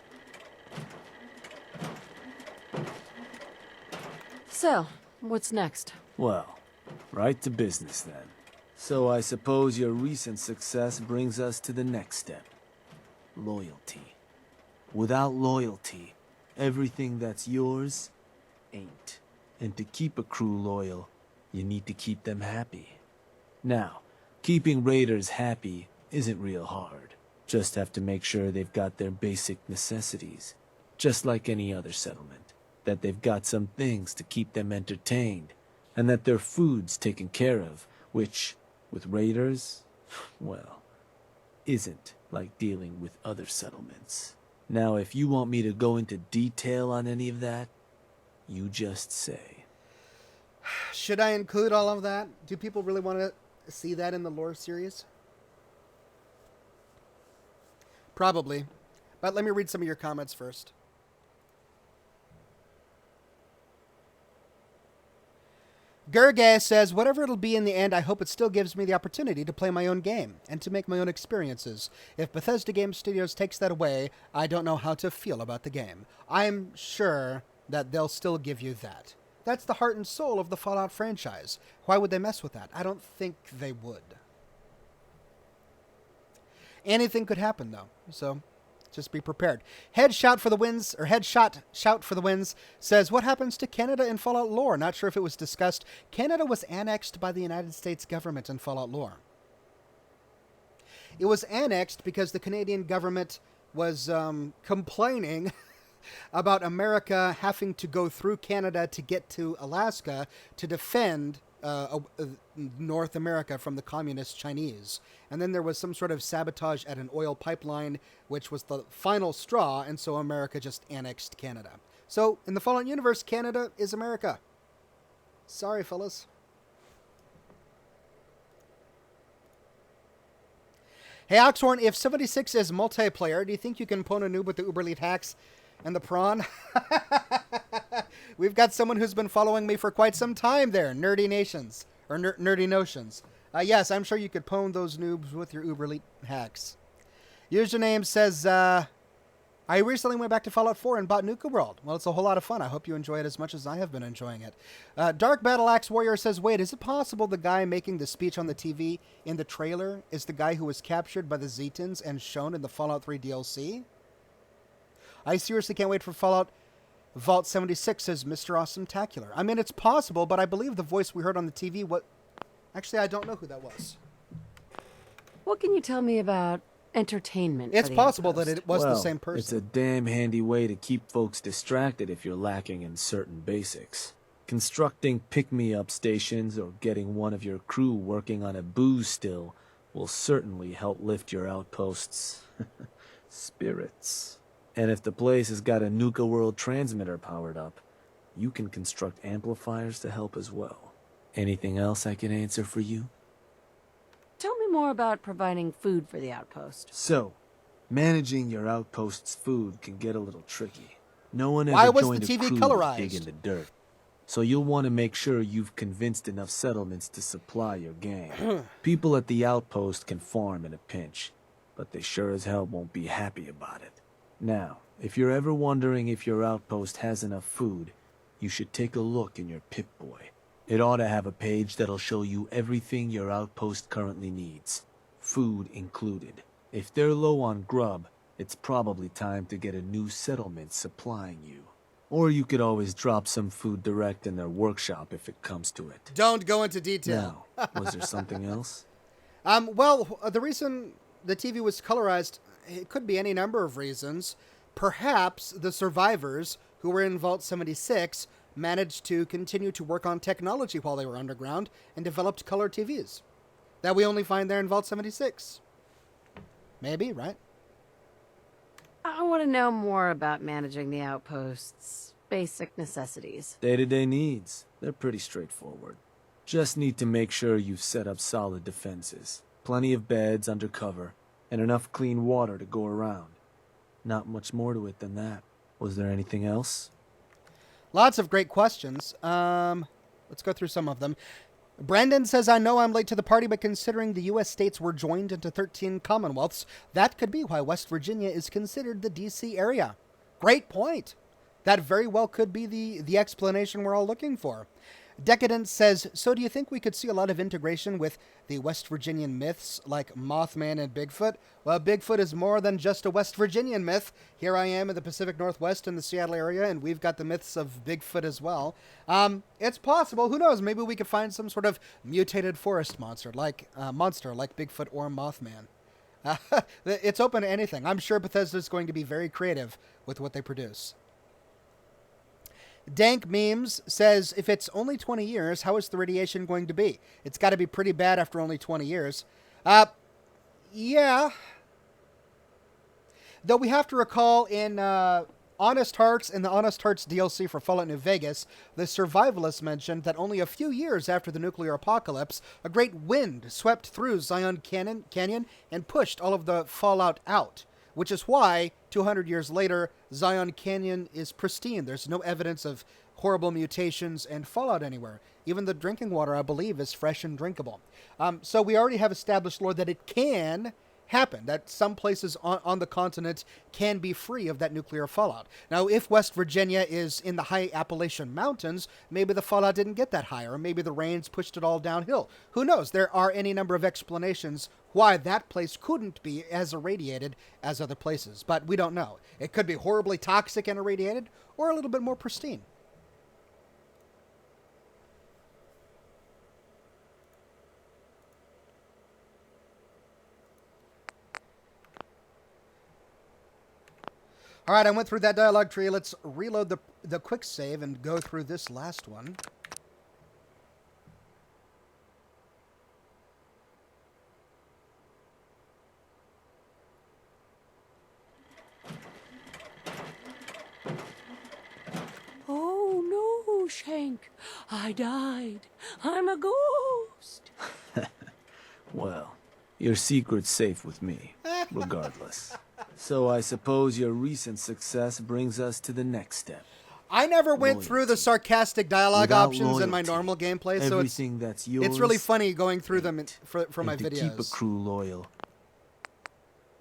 So, what's next? Well, right to business then. So I suppose your recent success brings us to the next step. Loyalty. Without loyalty, everything that's yours ain't. And to keep a crew loyal, you need to keep them happy. Now, keeping raiders happy isn't real hard. Just have to make sure they've got their basic necessities, just like any other settlement. That they've got some things to keep them entertained, and that their food's taken care of, which, with raiders, well, isn't like dealing with other settlements. Now, if you want me to go into detail on any of that, you just say. Should I include all of that? Do people really want to see that in the lore series? Probably. But let me read some of your comments first. Gerge says, whatever it'll be in the end, I hope it still gives me the opportunity to play my own game and to make my own experiences. If Bethesda Game Studios takes that away, I don't know how to feel about the game. I'm sure that they'll still give you that. That's the heart and soul of the Fallout franchise. Why would they mess with that? I don't think they would. Anything could happen, though, so just be prepared. Headshot for the wins, or Headshot Shout for the Wins says, what happens to Canada in Fallout lore? Not sure if it was discussed. Canada was annexed by the United States government in Fallout lore. It was annexed because the Canadian government was complaining about America having to go through Canada to get to Alaska to defend North America from the communist Chinese. And then there was some sort of sabotage at an oil pipeline, which was the final straw, and so America just annexed Canada. So, in the Fallout universe, Canada is America. Sorry, fellas. Hey, Oxhorn, if 76 is multiplayer, do you think you can pwn a noob with the Uber Elite hacks and the prawn? We've got someone who's been following me for quite some time there. Nerdy Nations. Or Nerdy Notions. Yes, I'm sure you could pwn those noobs with your Uber Elite hacks. Username says, I recently went back to Fallout 4 and bought Nuka World. Well, it's a whole lot of fun. I hope you enjoy it as much as I have been enjoying it. Dark Battle Axe Warrior says, wait, is it possible the guy making the speech on the TV in the trailer is the guy who was captured by the Zetans and shown in the Fallout 3 DLC? I seriously can't wait for Fallout Vault 76, says Mr. Awesome-tacular. I mean, it's possible, but I believe the voice we heard on the TV, Actually, I don't know who that was. What can you tell me about entertainment. It's for the possible that Outpost. it was the Well, same person. It's a damn handy way to keep folks distracted if you're lacking in certain basics. Constructing pick-me-up stations or getting one of your crew working on a booze still will certainly help lift your outpost's spirits. And if the place has got a Nuka World transmitter powered up, you can construct amplifiers to help as well. Anything else I can answer for you? Tell me more about providing food for the Outpost. So, managing your outpost's food can get a little tricky. No one Why ever was joined the a TV crew colorized? to dig in the dirt. So you'll want to make sure you've convinced enough settlements to supply your gang. People at the outpost can farm in a pinch, but they sure as hell won't be happy about it. Now, if you're ever wondering if your outpost has enough food, you should take a look in your Pip-Boy. It ought to have a page that'll show you everything your outpost currently needs, food included. If they're low on grub, it's probably time to get a new settlement supplying you. Or you could always drop some food direct in their workshop if it comes to it. Don't go into detail. Now, was there something else? Well, the reason the TV was colorized, it could be any number of reasons. Perhaps the survivors who were in Vault 76 managed to continue to work on technology while they were underground and developed color TVs that we only find there in Vault 76. Maybe, right? I want to know more about managing the Outpost's basic necessities. Day-to-day needs. They're pretty straightforward. Just need to make sure you've set up solid defenses. Plenty of beds under cover, and enough clean water to go around. Not much more to it than that. Was there anything else? Lots of great questions. Let's go through some of them. Brandon says, I know I'm late to the party, but considering the U.S. states were joined into 13 Commonwealths, that could be why West Virginia is considered the D.C. area. Great point. That very well could be the explanation we're all looking for. Decadent says, so do you think we could see a lot of integration with the West Virginian myths like Mothman and Bigfoot? Well, Bigfoot is more than just a West Virginian myth. Here I am in the Pacific Northwest in the Seattle area, and we've got the myths of Bigfoot as well. It's possible. Who knows? Maybe we could find some sort of mutated forest monster like Bigfoot or Mothman. It's open to anything. I'm sure Bethesda's going to be very creative with what they produce. Dank Memes says, if it's only 20 years, how is the radiation going to be? It's got to be pretty bad after only 20 years. Yeah. Though we have to recall in Honest Hearts and the Honest Hearts DLC for Fallout New Vegas, the survivalists mentioned that only a few years after the nuclear apocalypse, a great wind swept through Zion Canyon and pushed all of the fallout out. Which is why, 200 years later, Zion Canyon is pristine. There's no evidence of horrible mutations and fallout anywhere. Even the drinking water, I believe, is fresh and drinkable. So we already have established lore that it can happen, that some places on the continent can be free of that nuclear fallout. Now, if West Virginia is in the high Appalachian Mountains, maybe the fallout didn't get that high, or maybe the rains pushed it all downhill. Who knows? There are any number of explanations why that place couldn't be as irradiated as other places, but we don't know. It could be horribly toxic and irradiated, or a little bit more pristine. All right, I went through that dialogue tree. Let's reload the quick save and go through this last one. Oh no, Shank. I died. I'm a ghost. Well, your secret's safe with me, regardless. So I suppose your recent success brings us to the next step. I never went through the sarcastic dialogue Without options in my normal gameplay, so everything that's yours, it's really funny going through them for my and videos. to keep a crew loyal.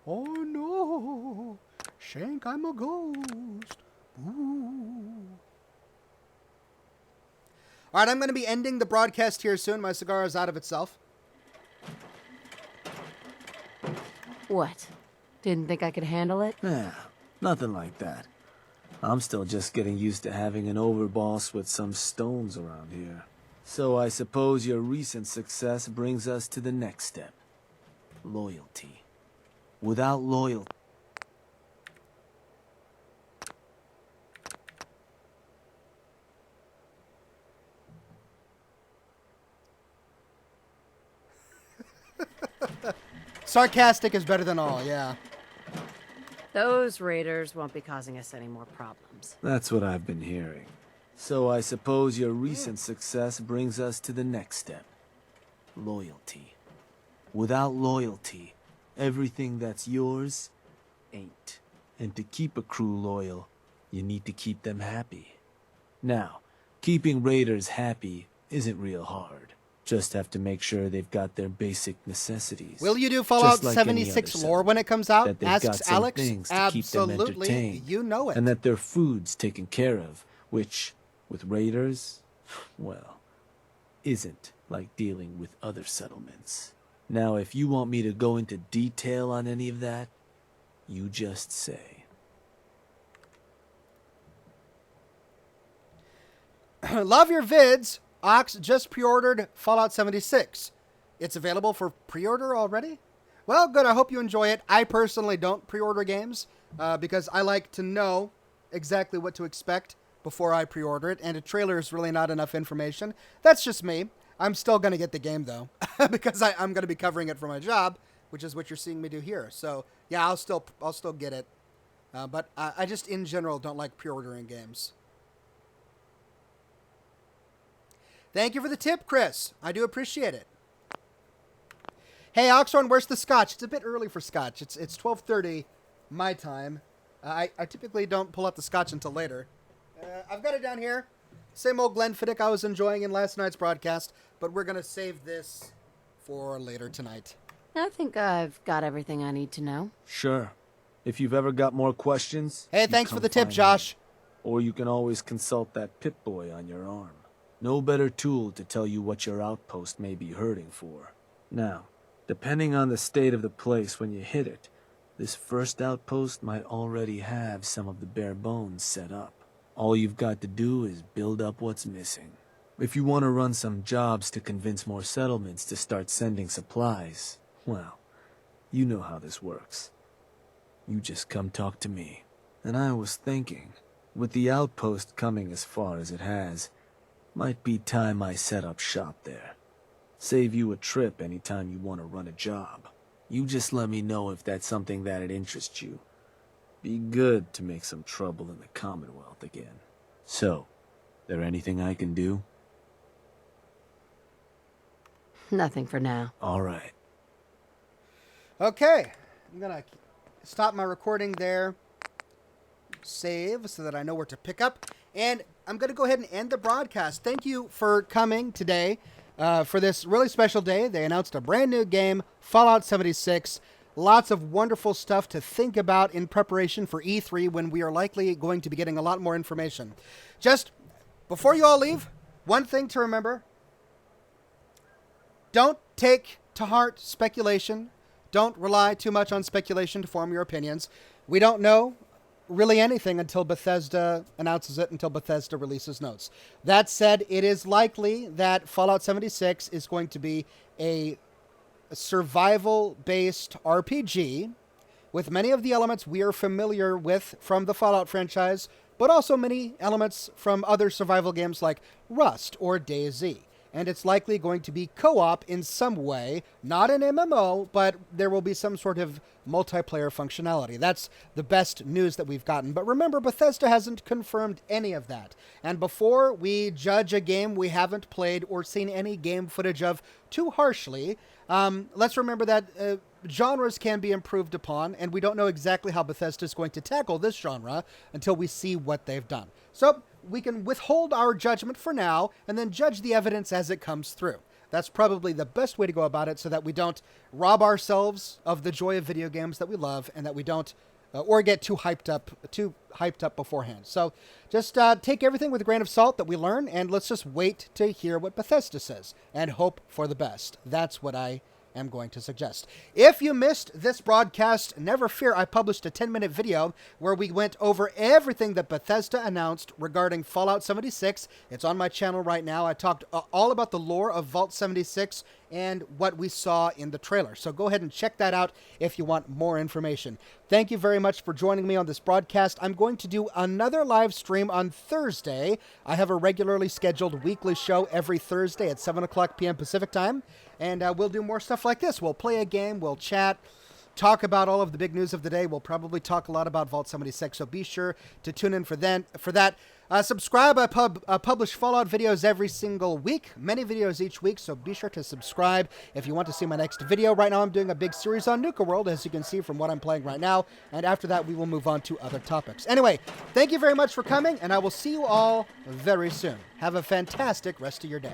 Oh no, Shank, I'm a ghost. Ooh. All right, I'm going to be ending the broadcast here soon. My cigar is out of itself. What? Didn't think I could handle it? Nah, nothing like that. I'm still just getting used to having an overboss with some stones around here. So I suppose your recent success brings us to the next step. Loyalty. Without loyalty. Sarcastic is better than all, yeah. Those raiders won't be causing us any more problems. That's what I've been hearing. So I suppose your recent success brings us to the next step. Loyalty. Without loyalty, everything that's yours ain't. And to keep a crew loyal, you need to keep them happy. Now, keeping raiders happy isn't real hard. Just have to make sure they've got their basic necessities. Will you do Fallout Just like 76 any other lore when it comes out? that they've Asks got some Alex. things to keep them Absolutely. entertained, You know it. and that their food's taken care of, which, with raiders, well, isn't like dealing with other settlements. Now, if you want me to go into detail on any of that, you just say. Love your vids. Ox just pre-ordered Fallout 76. It's available for pre-order already? Well, good. I hope you enjoy it. I personally don't pre-order games because I like to know exactly what to expect before I pre-order it, and a trailer is really not enough information. That's just me. I'm still going to get the game, though, because I'm going to be covering it for my job, which is what you're seeing me do here. So, yeah, I'll still get it. But I just, in general, don't like pre-ordering games. Thank you for the tip, Chris. I do appreciate it. Hey, Oxhorn, where's the scotch? It's a bit early for scotch. It's 12:30 my time. I typically don't pull out the scotch until later. I've got it down here. Same old Glenfiddich I was enjoying in last night's broadcast, but we're going to save this for later tonight. I think I've got everything I need to know. Sure. If you've ever got more questions... Hey, thanks for the tip, Josh. Or you can always consult that Pip-Boy on your arm. No better tool to tell you what your outpost may be hurting for. Now, depending on the state of the place when you hit it, this first outpost might already have some of the bare bones set up. All you've got to do is build up what's missing. If you want to run some jobs to convince more settlements to start sending supplies, well, you know how this works. You just come talk to me. And I was thinking, with the outpost coming as far as it has, might be time I set up shop there. Save you a trip anytime you want to run a job. You just let me know if that's something that'd interest you. Be good to make some trouble in the Commonwealth again. So, there anything I can do? Nothing for now. All right. Okay. I'm going to stop my recording there. Save so that I know where to pick up. And I'm going to go ahead and end the broadcast. Thank you for coming today for this really special day. They announced a brand new game, Fallout 76. Lots of wonderful stuff to think about in preparation for E3 when we are likely going to be getting a lot more information. Just before you all leave, one thing to remember. Don't take to heart speculation. Don't rely too much on speculation to form your opinions. We don't know really anything until Bethesda announces it, until Bethesda releases notes. That said, it is likely that Fallout 76 is going to be a survival-based RPG with many of the elements we are familiar with from the Fallout franchise, but also many elements from other survival games like Rust or DayZ. And it's likely going to be co-op in some way, not an MMO, but there will be some sort of multiplayer functionality. That's the best news that we've gotten. But remember, Bethesda hasn't confirmed any of that. And before we judge a game we haven't played or seen any game footage of too harshly, let's remember that genres can be improved upon, and we don't know exactly how Bethesda is going to tackle this genre until we see what they've done. So we can withhold our judgment for now and then judge the evidence as it comes through. That's probably the best way to go about it so that we don't rob ourselves of the joy of video games that we love and that we don't or get too hyped up beforehand. So just take everything with a grain of salt that we learn, and let's just wait to hear what Bethesda says and hope for the best. That's what I am going to suggest. If you missed this broadcast, never fear, I published a 10-minute video where we went over everything that Bethesda announced regarding Fallout 76. It's on my channel right now. I talked all about the lore of Vault 76 and what we saw in the trailer. So go ahead and check that out if you want more information. Thank you very much for joining me on this broadcast. I'm going to do another live stream on Thursday. I have a regularly scheduled weekly show every Thursday at 7 o'clock p.m. Pacific time, and we'll do more stuff like this. We'll play a game, we'll chat, talk about all of the big news of the day. We'll probably talk a lot about Vault 76, so be sure to tune in for that. Subscribe. I publish Fallout videos every single week, many videos each week, so be sure to subscribe if you want to see my next video. Right now I'm doing a big series on Nuka World, as you can see from what I'm playing right now, and after that we will move on to other topics. Anyway, thank you very much for coming, and I will see you all very soon. Have a fantastic rest of your day.